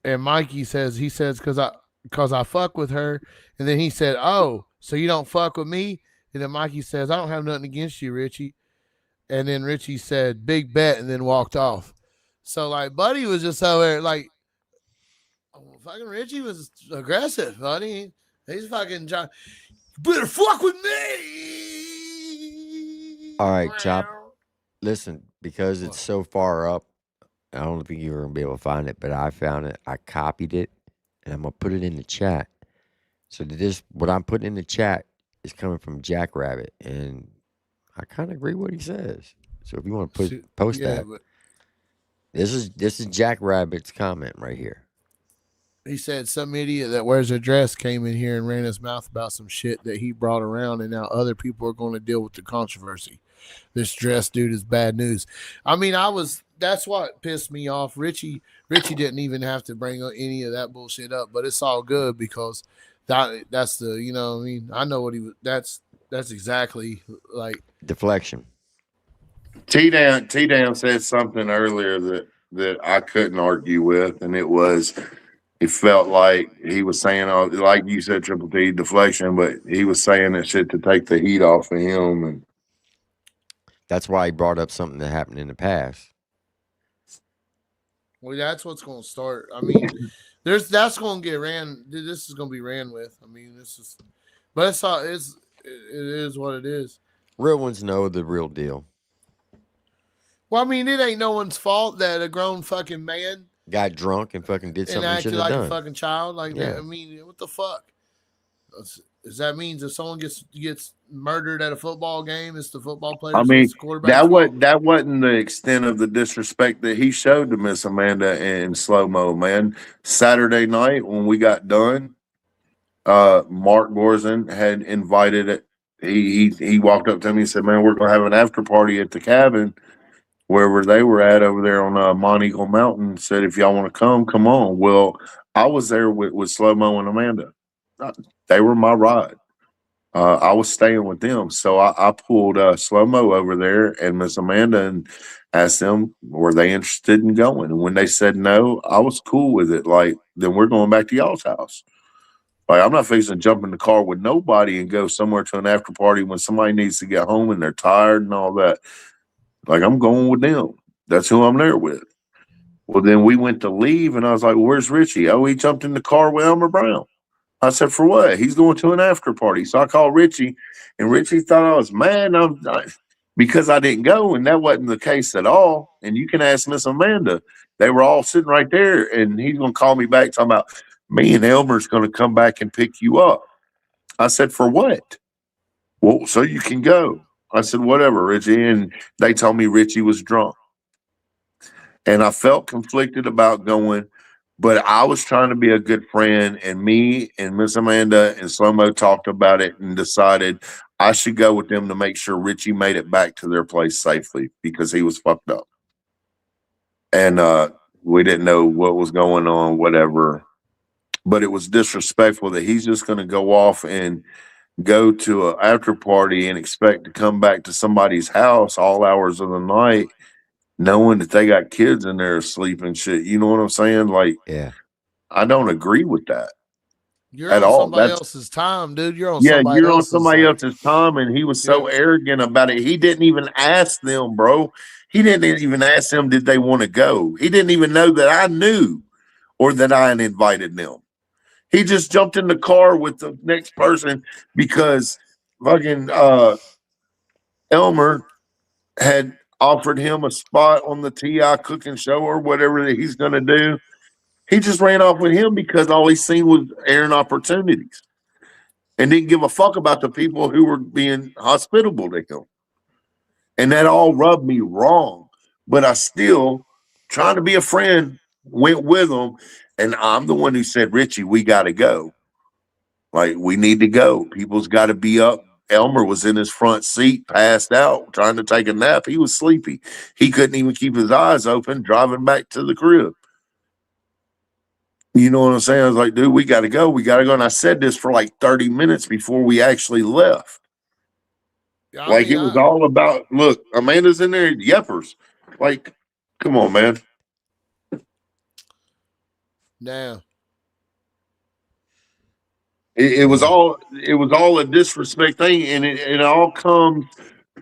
Mikey says because I fuck with her, and then he said, oh, so you don't fuck with me? And then Mikey says, I don't have nothing against you, Richie. And then Richie said, big bet, and then walked off. So, like, Buddy was just over there, like, fucking Richie was aggressive, buddy. He's fucking John. You better fuck with me. All right, Chop. Listen, because it's so far up, I don't think you're going to be able to find it, but I found it. I copied it, and I'm going to put it in the chat. So what I'm putting in the chat is coming from Jackrabbit, and I kind of agree with what he says. So if you want to post that, this is Jackrabbit's comment right here. He said some idiot that wears a dress came in here and ran his mouth about some shit that he brought around, and now other people are going to deal with the controversy. This dress dude is bad news. I mean, that's what pissed me off. Richie didn't even have to bring any of that bullshit up, but it's all good because that's the, you know what I mean? I know what he was. That's exactly like deflection. T-Down said something earlier that I couldn't argue with, and it felt like he was saying, like you said, Triple T, deflection, but he was saying that shit to take the heat off of him. And that's why he brought up something that happened in the past. Well, that's what's going to start. I mean, that's going to get ran. This is going to be ran with. I mean, but it is what it is. Real ones know the real deal. Well, I mean, it ain't no one's fault that a grown fucking man got drunk and fucking did something and he acted like done. a fucking child like that. I mean, what the fuck? Does that mean if someone gets murdered at a football game, it's the football player? I mean, that wasn't the extent of the disrespect that he showed to Miss Amanda in slow mo, man. Saturday night when we got done, Mark Gorson had invited it. He walked up to me and said, "Man, we're gonna have an after party at the cabin wherever they were at over there on Mont Eagle Mountain." Said, "If y'all want to come on." Well, I was there with Slow Mo and Amanda. They were my ride. I was staying with them, so I pulled Slow Mo over there and Miss Amanda and asked them were they interested in going. And when they said no, I was cool with it. Like, then we're going back to y'all's house. Like, I'm not fixing to jump in the car with nobody and go somewhere to an after party when somebody needs to get home and they're tired and all that. Like, I'm going with them. That's who I'm there with. Well, then we went to leave, and I was like, well, where's Richie? Oh, he jumped in the car with Elmer Brown. I said, for what? He's going to an after party. So I called Richie, and Richie thought I was mad because I didn't go, and that wasn't the case at all. And you can ask Miss Amanda. They were all sitting right there, and he's going to call me back talking about me and Elmer's going to come back and pick you up. I said, for what? Well, so you can go. I said, whatever, Richie. And they told me Richie was drunk. And I felt conflicted about going, but I was trying to be a good friend. And me and Miss Amanda and Slow Mo talked about it and decided I should go with them to make sure Richie made it back to their place safely because he was fucked up. And we didn't know what was going on, whatever. But it was disrespectful that he's just going to go off and go to an after party and expect to come back to somebody's house all hours of the night, knowing that they got kids in there asleep and shit. You know what I'm saying? Like, yeah, I don't agree with that. You're on somebody else's time, dude. You're on somebody else's time, and he was so arrogant about it. He didn't even ask them, bro. He didn't even ask them did they want to go. He didn't even know that I knew or that I had invited them. He just jumped in the car with the next person because fucking Elmer had offered him a spot on the T.I. cooking show or whatever that he's going to do. He just ran off with him because all he seen was airing opportunities and didn't give a fuck about the people who were being hospitable to him. And that all rubbed me wrong. But I still, trying to be a friend, went with him. And I'm the one who said, Richie, we got to go. Like, we need to go. People's got to be up. Elmer was in his front seat, passed out, trying to take a nap. He was sleepy. He couldn't even keep his eyes open driving back to the crib. You know what I'm saying? I was like, dude, we got to go. We got to go. And I said this for like 30 minutes before we actually left. Yeah, Like, it was all about, look, Amanda's in there, yepers. Like, come on, man. Damn. It was all a disrespect thing, and it all comes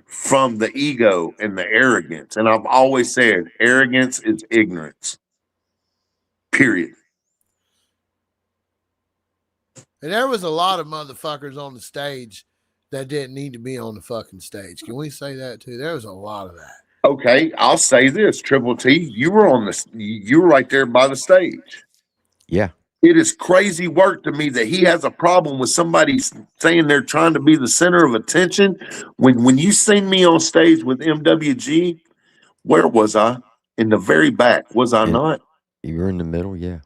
from the ego and the arrogance. And I've always said arrogance is ignorance. Period. And there was a lot of motherfuckers on the stage that didn't need to be on the fucking stage. Can we say that too? There was a lot of that. Okay, I'll say this, Triple T, you were right there by the stage. Yeah. It is crazy work to me that he has a problem with somebody saying they're trying to be the center of attention. When you seen me on stage with MWG, where was I? In the very back, was I not? You were in the middle, yeah.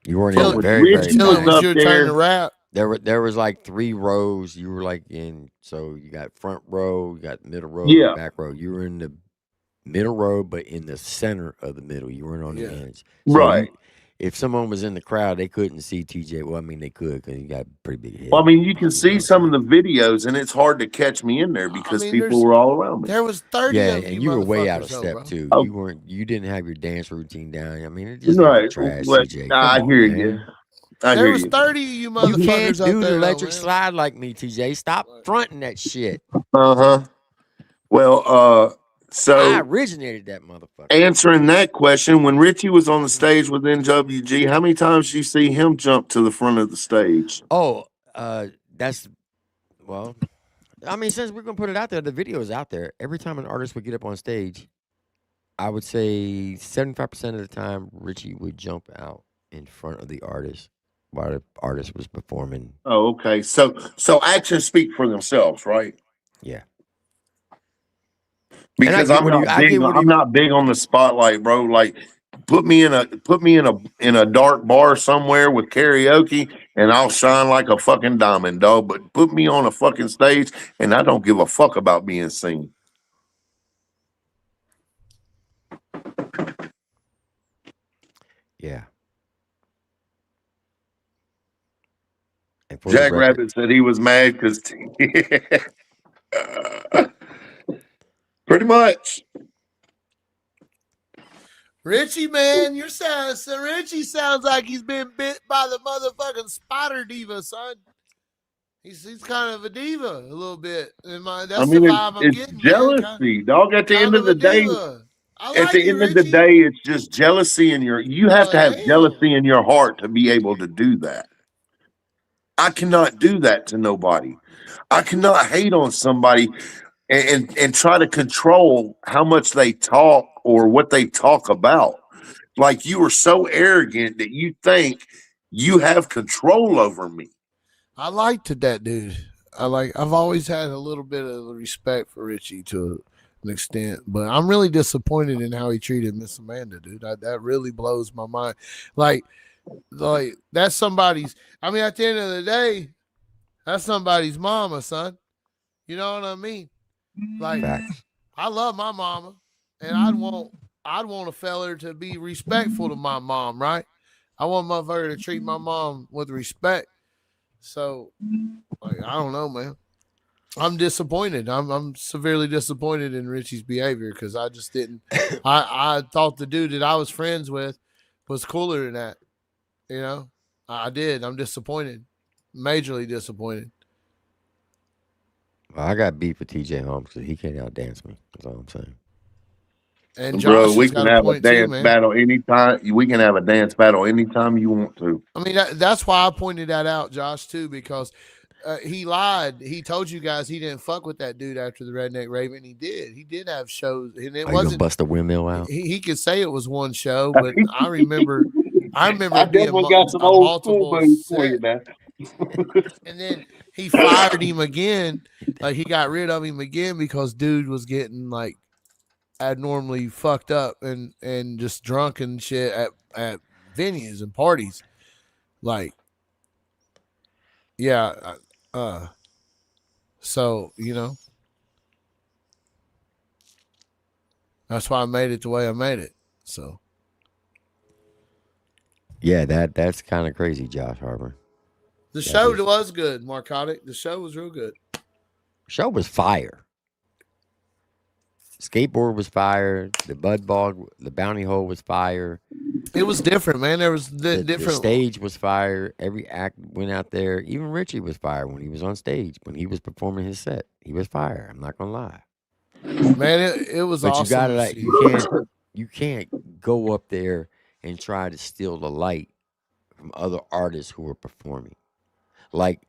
You weren't Till, in the very Rich back. was up your there. turn to rap. There was like 3 rows. You were like in, so you got front row, you got middle row, Yeah. back row. You were in the middle row, but in the center of the middle. You weren't on the edge. So Right. if someone was in the crowd, they couldn't see TJ. Well, I mean, they could because you got a pretty big head. Well, I mean, you can see some of the videos, and it's hard to catch me in there because people were all around me. There was 30 Yeah, of and you were way out of motherfuckers, step bro. too. Oh. You didn't have your dance routine down. I mean, it just Right. looked trash, Well, TJ. I Come on, hear man. you. I There hear was you. 30 of you You motherfuckers can't out do the there, electric though, man. slide like me, TJ. Stop fronting that shit. Uh-huh. Well, I so originated that motherfucker. answering that question, when Richie was on the stage with NWG, how many times you see him jump to the front of the stage? Oh, that's, well, I mean, since we're gonna put it out there, the video is out there. Every time an artist would get up on stage, I would say 75% of the time Richie would jump out in front of the artist while the artist was performing. Oh, okay. So actions speak for themselves, right? Yeah. Because I'm not big on the spotlight, bro. Like, put me in a dark bar somewhere with karaoke, and I'll shine like a fucking diamond, dog. But put me on a fucking stage, and I don't give a fuck about being seen. Yeah. And for Jack the record, Rabbit said he was mad because pretty much. Richie, man, Richie sounds like he's been bit by the motherfucking spider diva, son. He's kind of a diva a little bit. That's the vibe I'm it's getting. jealousy, dog. At the end of the day, it's just jealousy in you have to have jealousy in your heart to be able to do that. I cannot do that to nobody. I cannot hate on somebody and try to control how much they talk or what they talk about. Like, you are so arrogant that you think you have control over me. I liked that dude. I've always had a little bit of respect for Richie to an extent, but I'm really disappointed in how he treated Miss Amanda, dude. That really blows my mind. Like that's somebody's. I mean, at the end of the day, that's somebody's mama, son. You know what I mean? Like, I love my mama, and I'd want a feller to be respectful to my mom, right? I want my motherfucker to treat my mom with respect. So, like, I don't know, man. I'm disappointed. I'm severely disappointed in Richie's behavior because I just didn't. I thought the dude that I was friends with was cooler than that. You know, I did. I'm disappointed, majorly disappointed. well, I got beef with TJ Holmes because he can't outdance me. That's all I'm saying. And bro, Josh we has got can a have a point too, dance man. battle anytime. We can have a dance battle anytime you want to. I mean, that's why I pointed that out, Josh, too, because he lied. He told you guys he didn't fuck with that dude after the Redneck Raven. He did. He did have shows, and it Are you wasn't. gonna bust a windmill out? He could say it was one show, but I remember. I I it being definitely got some old school multiple moves for you, set. man. And then he fired him again. Like, he got rid of him again because dude was getting like abnormally fucked up and just drunk and shit at venues and parties. Like, Yeah. So, that's why I made it the way I made it. So Yeah, that's kind of crazy, Josh Harbor. the That show is, was good, Marcotic. The show was real good. show was fire. Skateboard was fire. The Bud Bog, the Bounty Hole was fire. It was different, man. There was The different. stage was fire. Every act went out there. Even Richie was fire when he was on stage. When he was performing his set, he was fire. I'm not gonna lie. Man, it was But awesome. you got to to like, see. you can't go up there and try to steal the light from other artists who are performing. Like,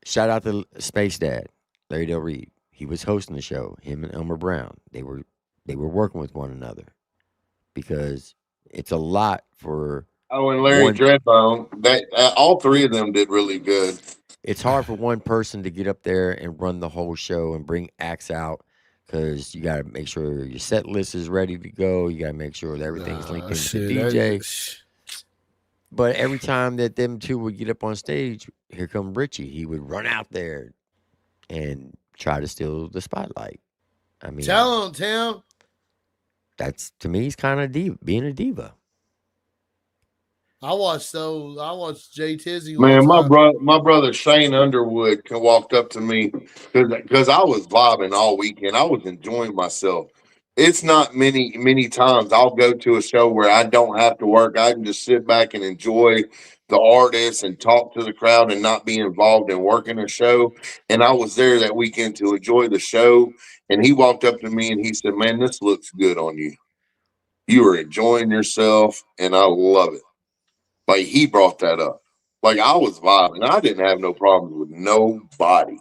shout out to Space Dad, Larry Del Reed. He was hosting the show. Him and Elmer Brown. They were working with one another because it's a lot for Oh, and Larry one. Dreadbone. That all three of them did really good. It's hard for one person to get up there and run the whole show and bring acts out because you got to make sure your set list is ready to go. You got to make sure that everything's linked in with the DJ. But every time that them two would get up on stage, here come Richie. He would run out there and try to steal the spotlight. I mean, tell him, Tim. That's, to me, he's kind of being a diva. I watched Jay Tizzy. Man, my brother Shane Underwood walked up to me because I was vibing all weekend. I was enjoying myself. It's not many times I'll go to a show where I don't have to work. I can just sit back and enjoy the artists and talk to the crowd and not be involved in working a show. And I was there that weekend to enjoy the show. And he walked up to me and he said, "Man, this looks good on you. You are enjoying yourself, and I love it." Like, he brought that up. Like, I was vibing. I didn't have no problems with nobody.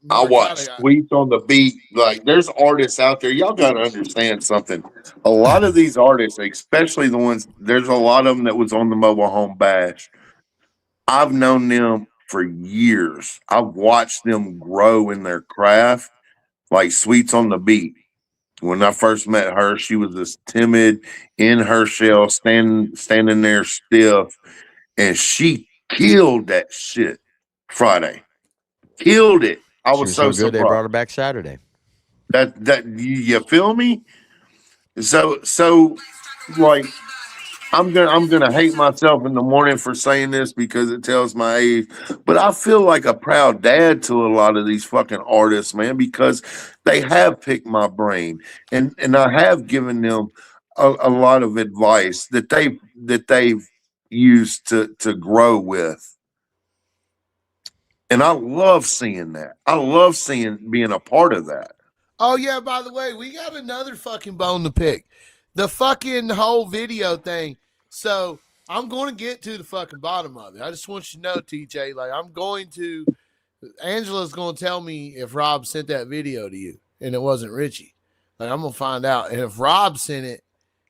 I watched Sweets on the Beat. Like, there's artists out there. Y'all got to understand something. A lot of these artists, especially the ones, there's a lot of them that was on the Mobile Home Bash. I've known them for years. I've watched them grow in their craft. Like Sweets on the Beat. When I first met her, she was this timid, in her shell, standing there stiff, and she killed that shit Friday. Killed it. I was so good. surprised. They brought her back Saturday. That you feel me? So like, I'm gonna hate myself in the morning for saying this because it tells my age, but I feel like a proud dad to a lot of these fucking artists, man, because they have picked my brain and I have given them a lot of advice that they've used to grow with. And I love seeing that. I love being a part of that. Oh yeah, by the way, we got another fucking bone to pick. The fucking whole video thing. So I'm going to get to the fucking bottom of it. I just want you to know, TJ, like Angela's going to tell me if Rob sent that video to you and it wasn't Richie. Like, I'm going to find out. And if Rob sent it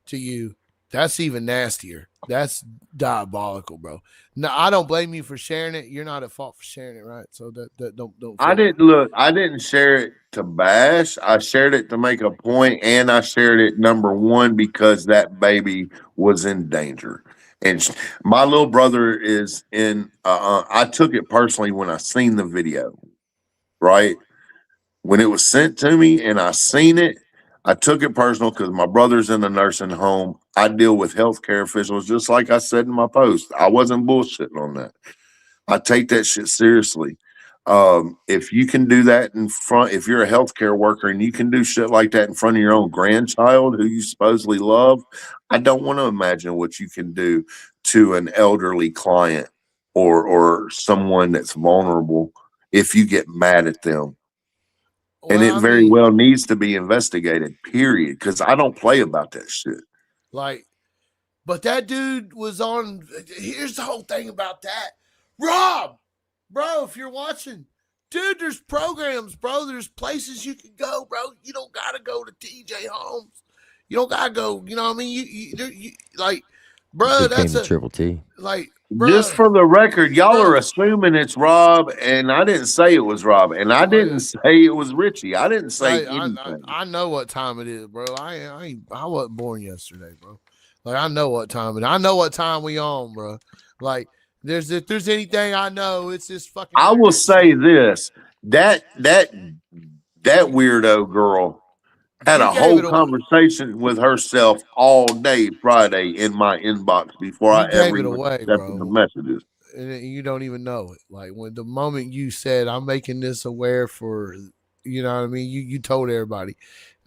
to you, that's even nastier. That's diabolical, bro. No, I don't blame you for sharing it. You're not at fault for sharing it, right? So that don't. I didn't share it to bash. I shared it to make a point, and I shared it, number one, because that baby was in danger. And my little brother is in. I took it personally when I seen the video. Right when it was sent to me, and I seen it, I took it personal because my brother's in a nursing home. I deal with healthcare officials, just like I said in my post. I wasn't bullshitting on that. I take that shit seriously. If you can do that in front, if you're a healthcare worker and you can do shit like that in front of your own grandchild who you supposedly love, I don't want to imagine what you can do to an elderly client or someone that's vulnerable if you get mad at them. Well, and it very well needs to be investigated, period, because I don't play about that shit. Like, but that dude was on. Here's the whole thing about that. Rob, bro, if you're watching, dude, there's programs, bro. There's places you can go, bro. You don't got to go to TJ Homes. You don't got to go, you know what I mean? You like, bro, that's a Triple T. Like, bruh, just for the record, y'all are assuming it's Rob, and I didn't say it was Rob, and I didn't say it was Richie. I didn't say anything. I know what time it is, bro. I wasn't born yesterday, bro. Like, I know what time it is. I know what time we on, bro. Like, If there's anything I know, it's this fucking. I will internet say shit. this: that weirdo girl had You a gave whole it away. conversation with herself all day Friday in my inbox before You I ever gave it even away, accepted the bro. messages. And you don't even know it. Like when the moment you said, "I'm making this aware for," you know what I mean. You told everybody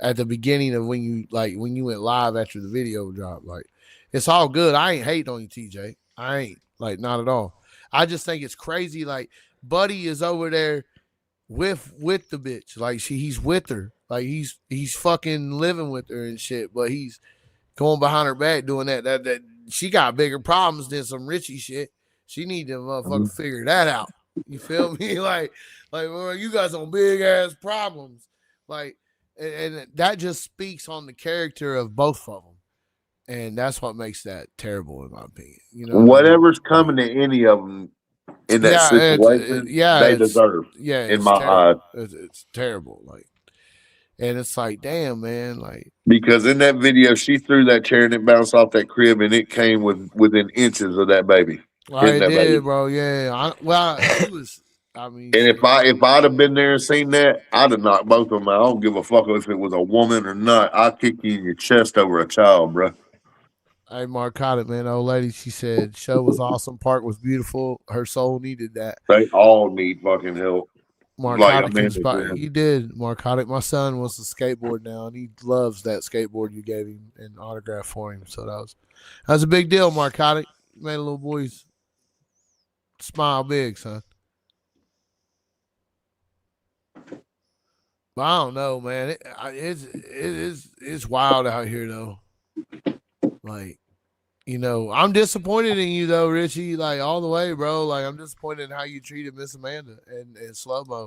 at the beginning of when you went live after the video dropped. Like it's all good. I ain't hating on you, TJ. I ain't like not at all. I just think it's crazy. Like Buddy is over there with the bitch. Like he's with her. Like he's fucking living with her and shit. But he's going behind her back doing that she got bigger problems than some Richie shit. She need to motherfucker figure that out. You feel me? like well, you got some big ass problems. Like and that just speaks on the character of both of them. And that's what makes that terrible in my opinion. You know what I mean? Whatever's coming to any of them in that situation, they deserve. In It's my eyes, terrible. It's terrible. Like, and it's like, damn, man, like. because in that video, she threw that chair and it bounced off that crib, and it came within inches of that baby. I did, bro. Yeah. She was. I mean, And if I'd have been there and seen that, I'd have knocked both of them out. I don't give a fuck if it was a woman or not. I'd kick you in your chest over a child, bro. Hey, Mark caught it, man. The old lady, she said, show was awesome. Park was beautiful. Her soul needed that. They all need fucking help. Marcotic inspired. You did, Marcotic. My son wants a skateboard now, and he loves that skateboard you gave him and autograph for him. So that was a big deal, Marcotic. Made a little boy's smile big, son. But I don't know, man. It's wild out here though. Like, you know, I'm disappointed in you though, Richie. Like all the way, bro. Like I'm disappointed in how you treated Miss Amanda and Slow Mo.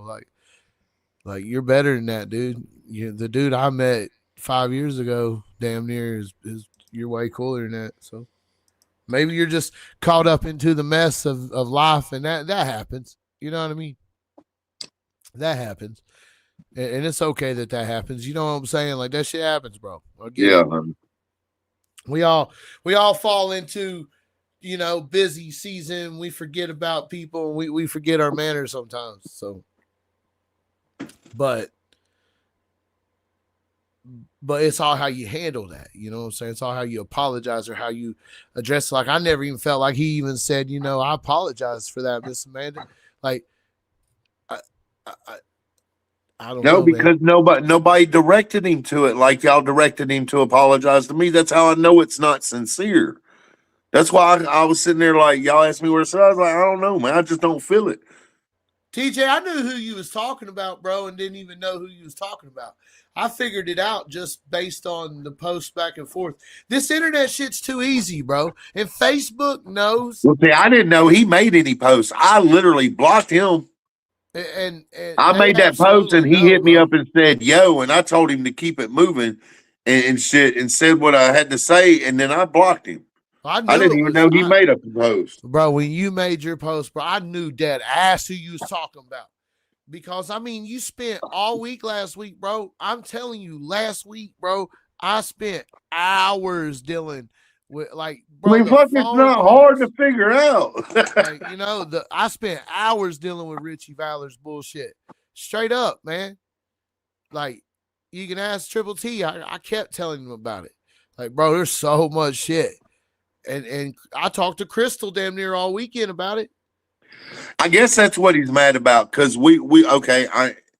Like you're better than that, dude. The dude I met 5 years ago, damn near is you're way cooler than that. So maybe you're just caught up into the mess of life, and that happens. You know what I mean? That happens. And it's okay that happens. You know what I'm saying? Like that shit happens, bro. Yeah. We all fall into, you know, busy season. We forget about people. We forget our manners sometimes. So, but it's all how you handle that. You know what I'm saying? It's all how you apologize or how you address. Like I never even felt like he even said, you know, I apologize for that, Miss Amanda. Like I don't know, because nobody directed him to it like y'all directed him to apologize to me. That's how I know it's not sincere. That's why I was sitting there like, y'all asked me where it's at. I was like, I don't know, man. I just don't feel it. TJ, I knew who you was talking about, bro, and didn't even know who you was talking about. I figured it out just based on the posts back and forth. This internet shit's too easy, bro. And Facebook knows. Well, see, I didn't know he made any posts. I literally blocked him. And I made that post and he hit me up and said, yo, and I told him to keep it moving and shit and said what I had to say. And then I blocked him. I didn't even know he made a post. Bro, when you made your post, bro, I knew dead ass who you was talking about. Because, I mean, you spent all week last week, bro. I'm telling you, last week, bro, I spent hours dealing with, like, bro, I mean, fuck, it's not hard to figure out. Like, you know, I spent hours dealing with Richie Valor's bullshit. Straight up, man. Like, you can ask Triple T. I kept telling him about it. Like, bro, there's so much shit. And I talked to Crystal damn near all weekend about it. I guess that's what he's mad about, because I'm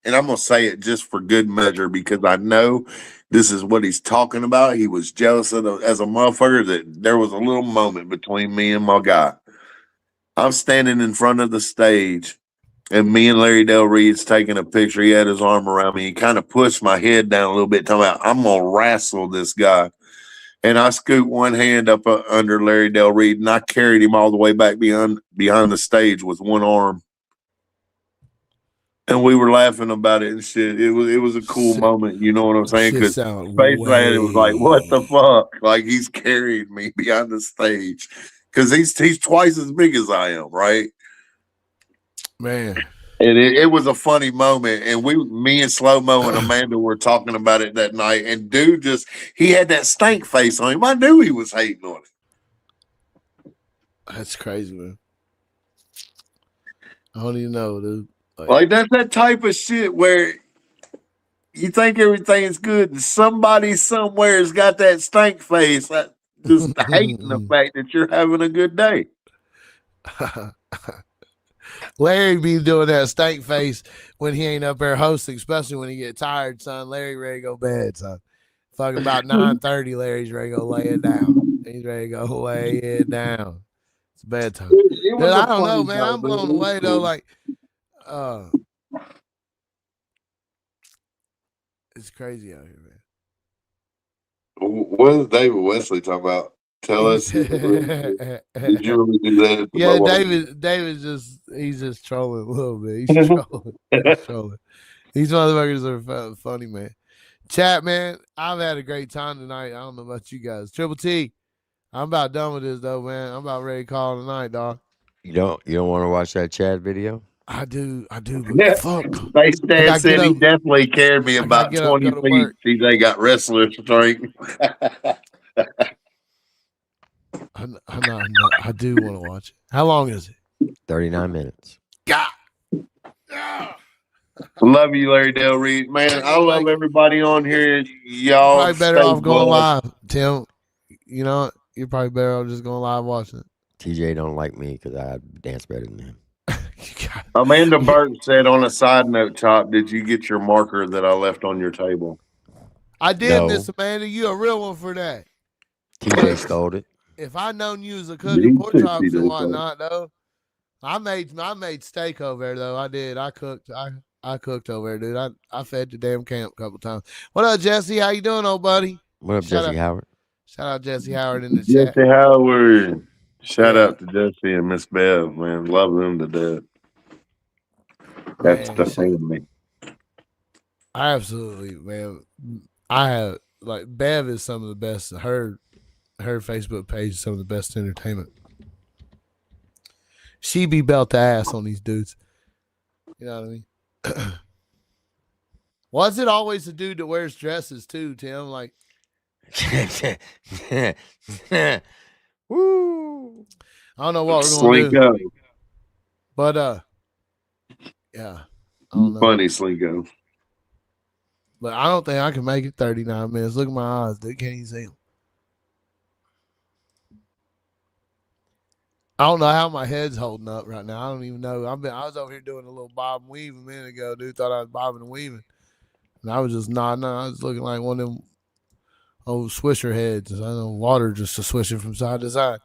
gonna say it just for good measure because I know this is what he's talking about. He was jealous as a motherfucker that there was a little moment between me and my guy. I'm standing in front of the stage, and me and Larry Del Reed's taking a picture. He had his arm around me. He kind of pushed my head down a little bit, talking about I'm gonna wrestle this guy. And I scooped one hand up under Larry Del Reed, and I carried him all the way back behind the stage with one arm. And we were laughing about it and shit. It was a cool moment, you know what I'm saying? Because basically it was like, what the fuck? Like he's carrying me behind the stage because he's twice as big as I am, right? Man. And it was a funny moment. And me and Slow Mo and Amanda were talking about it that night. And dude he had that stank face on him. I knew he was hating on it. That's crazy, man. I don't even know, dude. Like that's that type of shit where you think everything's good, and somebody somewhere has got that stank face, just hating the fact that you're having a good day. Larry be doing that stank face when he ain't up there hosting, especially when he get tired, son. Larry ready to go bed, son. Fucking about 9:30, Larry's ready to go lay it down. He's ready to go lay it down. It's bedtime. It Dude, was I a don't know, funny man. time, I'm blown away though. Like, it's crazy out here, man. What is David Wesley talking about? Tell us. Did you really do that? Yeah, David's he's just trolling a little bit. He's trolling. He's trolling. These motherfuckers are funny, man. Chat, man. I've had a great time tonight. I don't know about you guys. Triple T. I'm about done with this though, man. I'm about ready to call tonight, dog. You don't want to watch that Chad video? I do, but Yeah. fuck. Face Dad said he definitely carried me about 20 feet. TJ got wrestler strength. I do want to watch it. How long is it? 39 minutes. God. Love you, Larry Del Reed. Man, I love everybody on here. Y'all probably better off going live, Tim. You know, you're probably better off just going live watching it. TJ don't like me because I dance better than him. Amanda Burton said on a side note, Chop, did you get your marker that I left on your table? I did, Miss Amanda. You a real one for that. TJ stole it. If I known you was a cooking pork chops and whatnot, though, I made steak over there, though. I did. I cooked. I cooked over there, dude. I fed the damn camp a couple times. What up, Jesse? How you doing, old buddy? What up, Jesse Howard? Shout out Jesse Howard in the chat. Jesse Howard. Shout out to Jesse and Miss Bev, man. Love them to death. That's the family. Absolutely, man. I have Bev is some of the best. Her Facebook page is some of the best entertainment. She be belt the ass on these dudes. You know what I mean? Was it always the dude that wears dresses too, Tim? Like, woo! I don't know what we're going to do. Slinko. But yeah, I don't know. Funny Slinko. But I don't think I can make it 39 minutes. Look at my eyes, dude. Can't even see them. I don't know how my head's holding up right now. I don't even know. I was over here doing a little bob and weave a minute ago, dude. Thought I was bobbing and weaving. And I was just nodding. I was looking like one of them old swisher heads. I know water just swishing from side to side.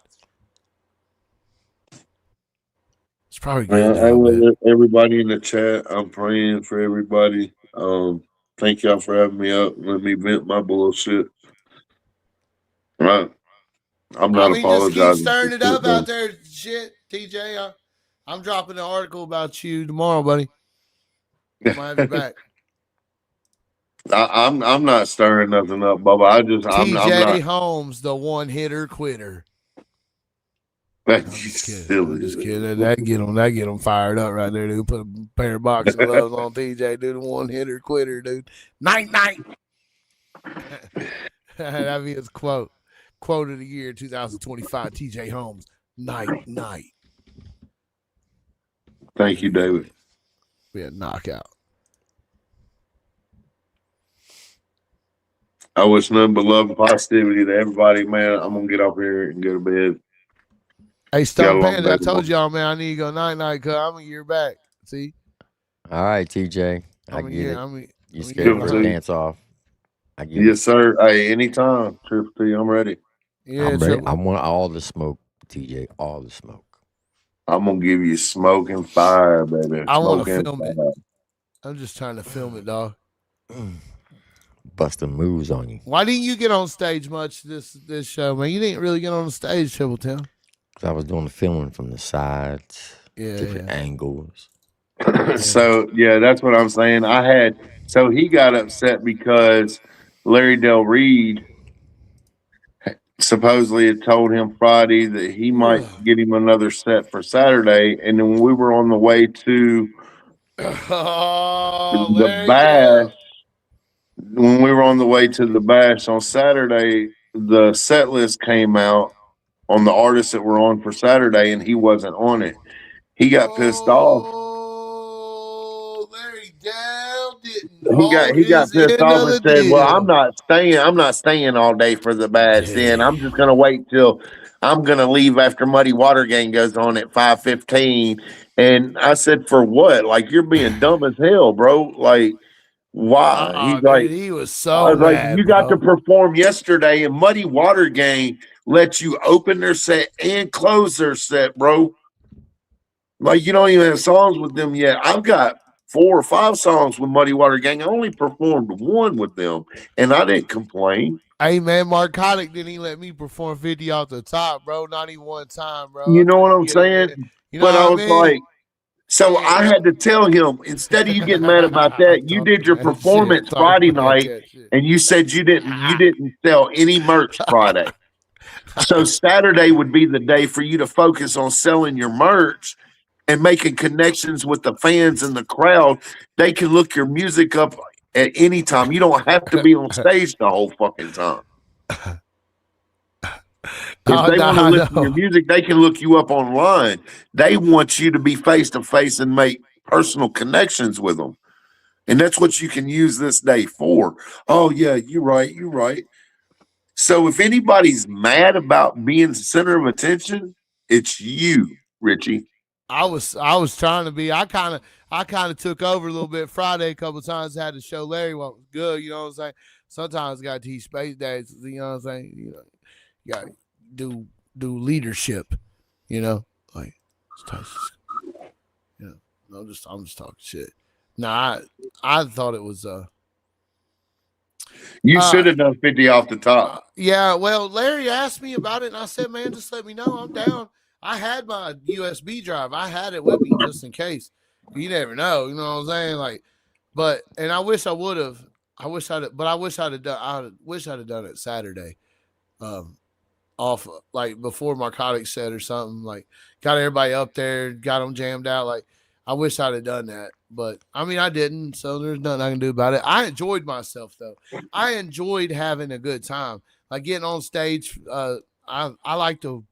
It's probably good. I want everybody in the chat. I'm praying for everybody. Thank y'all for having me up. Let me vent my bullshit. Right. I'm not apologizing. Just keep stirring it up out there, shit, TJ. I'm dropping an article about you tomorrow, buddy. I might have you back. I'm not stirring nothing up, Bubba. I'm not. Holmes, the one-hitter quitter. I'm just kidding. That get them fired up right there, dude. Put a pair of boxing gloves on TJ, dude. The one-hitter quitter, dude. Night. That'd be his quote. Quote of the year 2025, TJ Holmes. Night. Thank you, David. We had knockout. I wish nothing but love and positivity to everybody, man. I'm gonna get up here and go to bed. Hey, Stone Panda, I told y'all, man, I need to go night, cause I'm a year back. See? All right, TJ. I get it. You scared for a dance off. Yes, sir. Hey, anytime. Triple T, I'm ready. Yeah, I'm ready. I want all the smoke, TJ. All the smoke. I'm gonna give you smoke and fire, baby. I want to film it. I'm just trying to film it, dog. Busting moves on you. Why didn't you get on stage much this show, man? You didn't really get on the stage, Triple Tim. Because I was doing the filming from the sides, different angles. So yeah, that's what I'm saying. So he got upset because Larry Del Reed supposedly had told him Friday that he might get him another set for Saturday, and then when we were on the way to the bash, when we were on the way to the bash on Saturday, the set list came out on the artists that were on for Saturday, and he wasn't on it. He got pissed off Heart he got is pissed end off of and the said, "Well, I'm deal. not staying all day for the bad sin. I'm just gonna wait till I'm gonna leave after Muddy Water Gang goes on at 5:15." And I said, "For what? Like you're being dumb as hell, bro. Like why?" Oh, He's like, dude, he was I so was like, mad, "You got to bro. perform yesterday, and Muddy Water Gang lets you open their set and close their set, bro. Like you don't even have songs with them yet. I've got 4 or 5 songs with Muddy Water Gang. I only performed one with them, and I didn't complain. Hey, man, Marcotic didn't even let me perform 50 off the top, bro. Not even one time, bro. I You know what couldn't I'm get it saying? in. You know But I what I was mean? like, so Yeah, I had to tell him instead of you getting mad about I'm that, you did talking your that shit. performance Talking Friday about night, that shit. and you said you didn't sell any merch Friday. So Saturday would be the day for you to focus on selling your merch and making connections with the fans and the crowd. They can look your music up at any time. You don't have to be on stage the whole fucking time. If Oh, they no, want to I listen to your know. music, they can look you up online. They want you to be face to face and make personal connections with them. And that's what you can use this day for. Oh, yeah, you're right. You're right. So if anybody's mad about being the center of attention, it's you, Richie. I was trying to be. I kind of took over a little bit Friday a couple times. Had to show Larry what was good. You know what I'm saying? Sometimes got to teach space days. You know what I'm saying? You got to do leadership. You know, like you know, I'm just talking shit. Nah, I thought it was You should have done 50 off the top. yeah. Well, Larry asked me about it, and I said, man, just let me know. I'm down. I had my USB drive. I had it with me just in case. You never know. You know what I'm saying? Like, but and I wish I would have. I wish I'd. But I wish I'd have done. I wish I'd have done it Saturday. Off like before Narcotics set or something. Like got everybody up there, got them jammed out. Like I wish I'd have done that, but I mean I didn't. So there's nothing I can do about it. I enjoyed myself though. I enjoyed having a good time. Like getting on stage. I like to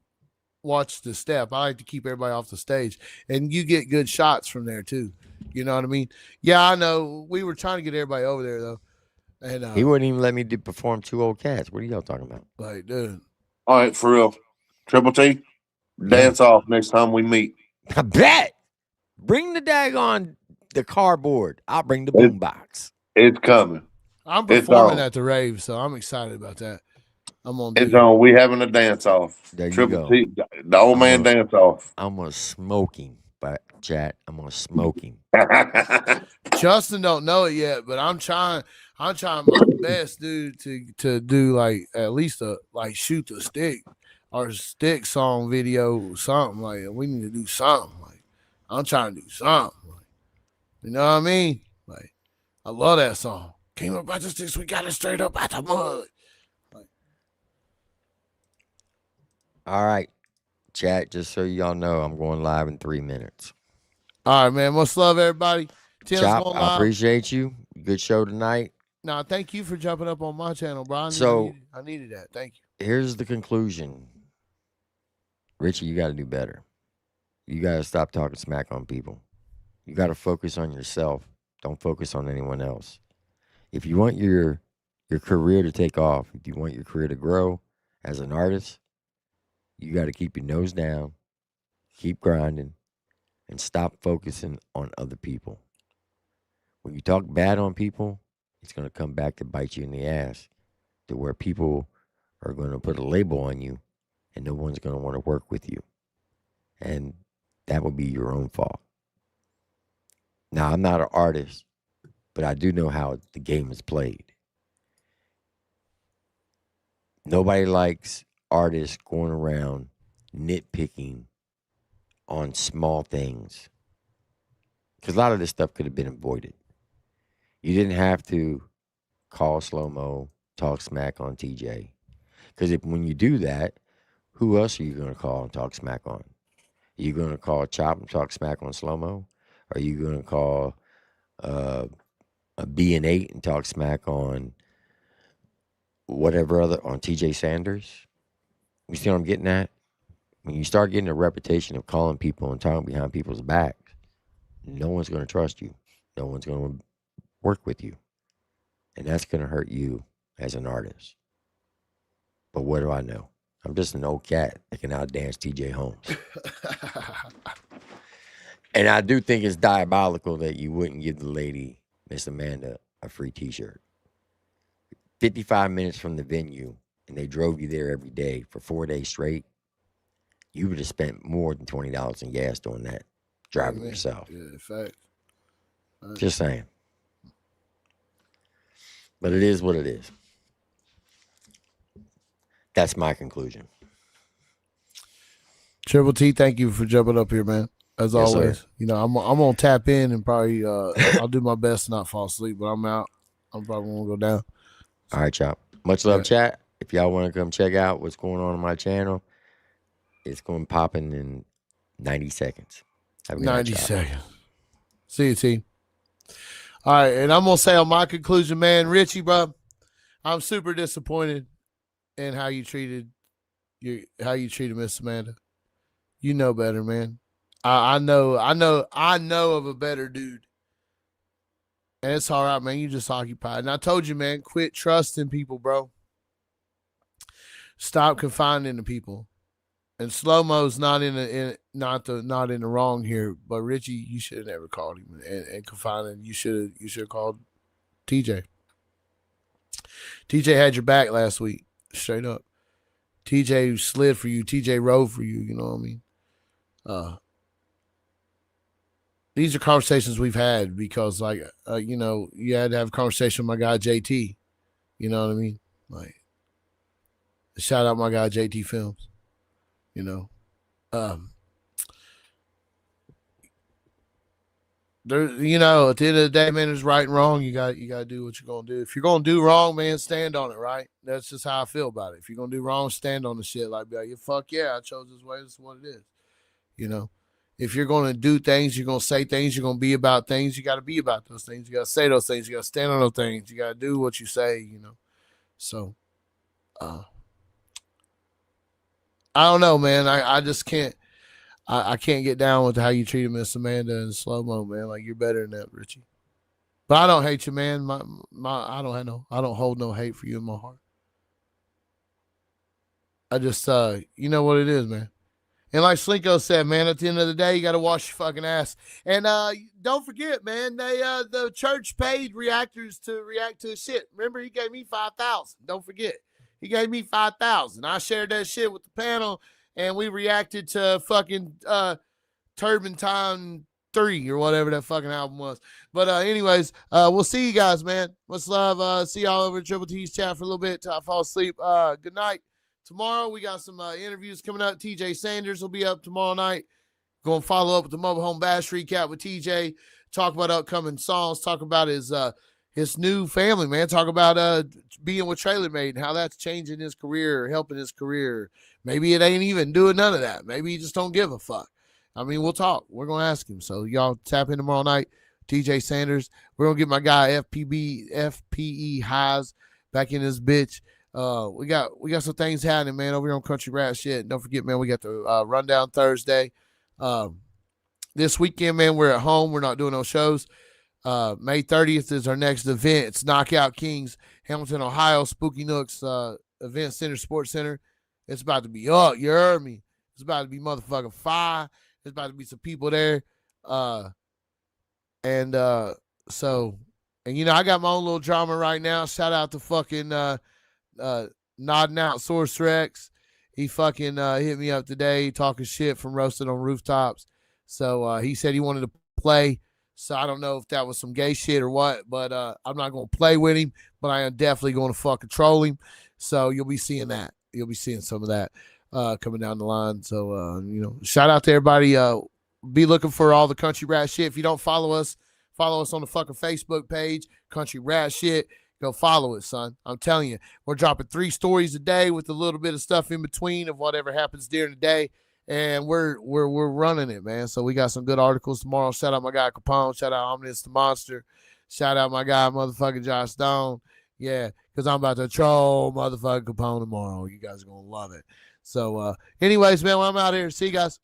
watch the step. I like to keep everybody off the stage, and you get good shots from there too. You know what I mean? Yeah, I know. We were trying to get everybody over there though, and He wouldn't even let me perform 2 Old Cats. What are y'all talking about? like, dude. All right, for real. Triple T, dance off next time we meet. I bet. Bring the daggone the cardboard. I'll bring the boombox. It's coming. I'm performing at the rave, so I'm excited about that. I'm on. It's on. We having a dance off. There Triple you go. T, the old man dance off. I'm gonna smoke him, but chat. I'm gonna smoke him. Justin don't know it yet, but I'm trying my best, dude, to do like at least like shoot the stick or stick song video, something like we need to do something. Like I'm trying to do something. Like, you know what I mean? Like I love that song. Came up by the sticks, we got it straight up out the mud. Like, all right, chat. Just so y'all know, I'm going live in 3 minutes. All right, man. Much love, everybody. Tim's Chop, going I live. appreciate you. Good show tonight. Nah, thank you for jumping up on my channel, bro. I needed that. Thank you. Here's the conclusion. Richie, you got to do better. You got to stop talking smack on people. You got to focus on yourself. Don't focus on anyone else. If you want your career to take off, if you want your career to grow as an artist, you got to keep your nose down, keep grinding, and stop focusing on other people. When you talk bad on people, it's going to come back to bite you in the ass, to where people are going to put a label on you and no one's going to want to work with you. And that will be your own fault. Now, I'm not an artist, but I do know how the game is played. Nobody likes artists going around nitpicking on small things, because a lot of this stuff could have been avoided. You didn't have to call slow-mo, talk smack on TJ, because when you do that, who else are you going to call and talk smack on? Are you going to call Chop and talk smack on slow-mo? Are you going to call a B&8 and talk smack on whatever other, on TJ Sanders? You see what I'm getting at? When you start getting a reputation of calling people and talking behind people's backs, no one's going to trust you. No one's going to work with you. And that's going to hurt you as an artist. But what do I know? I'm just an old cat that can outdance TJ Holmes. And I do think it's diabolical that you wouldn't give the lady, Miss Amanda, a free t-shirt. 55 minutes from the venue, and they drove you there every day for 4 days straight. You would have spent more than $20 in gas doing that, driving yourself. Yeah, fact. Just saying. But it is what it is. That's my conclusion. Triple T, thank you for jumping up here, man. As Yes, always, sir. you know, I'm gonna tap in and probably I'll do my best to not fall asleep, but I'm out. I'm probably gonna go down. All right, y'all. Much love, chat. If y'all want to come check out what's going on my channel, it's going to pop in 90 seconds. Have a good night, 90 y'all. seconds. See you, T. All right, and I'm gonna say on my conclusion, man, Richie, bro, I'm super disappointed in how you treated Miss Amanda. You know better, man. I know of a better dude. And it's all right, man. You just occupied. And I told you, man, quit trusting people, bro. Stop confiding in people. And Slow-Mo's not in the wrong here, but Richie, you should have never called him and confided. You should have called TJ. TJ had your back last week, straight up. TJ slid for you. TJ rode for you. You know what I mean? These are conversations we've had because, like, you know, you had to have a conversation with my guy JT. You know what I mean? Like, shout out my guy JT Films. You know, there. You know, at the end of the day, man, there's right and wrong. You got to do what you're gonna do. If you're gonna do wrong, man, stand on it. Right? That's just how I feel about it. If you're gonna do wrong, stand on the shit. Like, be like, yeah, fuck yeah, I chose this way. This is what it is. You know. If you're going to do things, you're going to say things, you're going to be about things, you got to be about those things. You got to say those things. You got to stand on those things. You got to do what you say, you know. So, I don't know, man. I just can't. I can't get down with how you treated Miss Amanda and Slow-Mo, man. Like, you're better than that, Richie. But I don't hate you, man. I don't hold no hate for you in my heart. I just, you know what it is, man. And like Slinko said, man, at the end of the day, you got to wash your fucking ass. And don't forget, man, the church paid reactors to react to his shit. Remember, he gave me $5,000. Don't forget, he gave me $5,000. I shared that shit with the panel, and we reacted to fucking Turpentine 3 or whatever that fucking album was. But anyways, we'll see you guys, man. Much love. See y'all over at Triple T's chat for a little bit till I fall asleep. Good night. Tomorrow, we got some interviews coming up. TJ Sanders will be up tomorrow night. Going to follow up with the Mobile Home Bash recap with TJ. Talk about upcoming songs. Talk about his new family, man. Talk about being with TrailerMade and how that's changing his career, helping his career. Maybe it ain't even doing none of that. Maybe he just don't give a fuck. I mean, we'll talk. We're going to ask him. So y'all tap in tomorrow night. TJ Sanders. We're going to get my guy FPE Highs back in this bitch. We got some things happening, man, over here on Country Rat Shit. Don't forget, man, we got the Rundown Thursday. This weekend, man, we're at home. We're not doing no shows. May 30th is our next event. It's Knockout Kings, Hamilton, Ohio, Spooky Nooks Event Center, Sports Center. It's about to be up. You heard me. It's about to be motherfucking fire. There's about to be some people there. And you know, I got my own little drama right now. Shout out to fucking nodding out Source Rex. He fucking hit me up today talking shit from Roasted on Rooftops. So he said he wanted to play. So I don't know if that was some gay shit or what, but I'm not going to play with him, but I am definitely going to fucking troll him. So you'll be seeing that. You'll be seeing some of that coming down the line. So, you know, shout out to everybody. Be looking for all the Country Rat Shit. If you don't follow us on the fucking Facebook page, Country Rat Shit. Go follow it, son. I'm telling you, we're dropping 3 stories a day with a little bit of stuff in between of whatever happens during the day, and we're running it, man. So we got some good articles tomorrow. Shout out my guy Capone. Shout out Omnis the Monster. Shout out my guy motherfucking Josh Stone. Yeah, because I'm about to troll motherfucking Capone tomorrow. You guys are gonna love it. So, anyways, man, when I'm out here, see you guys.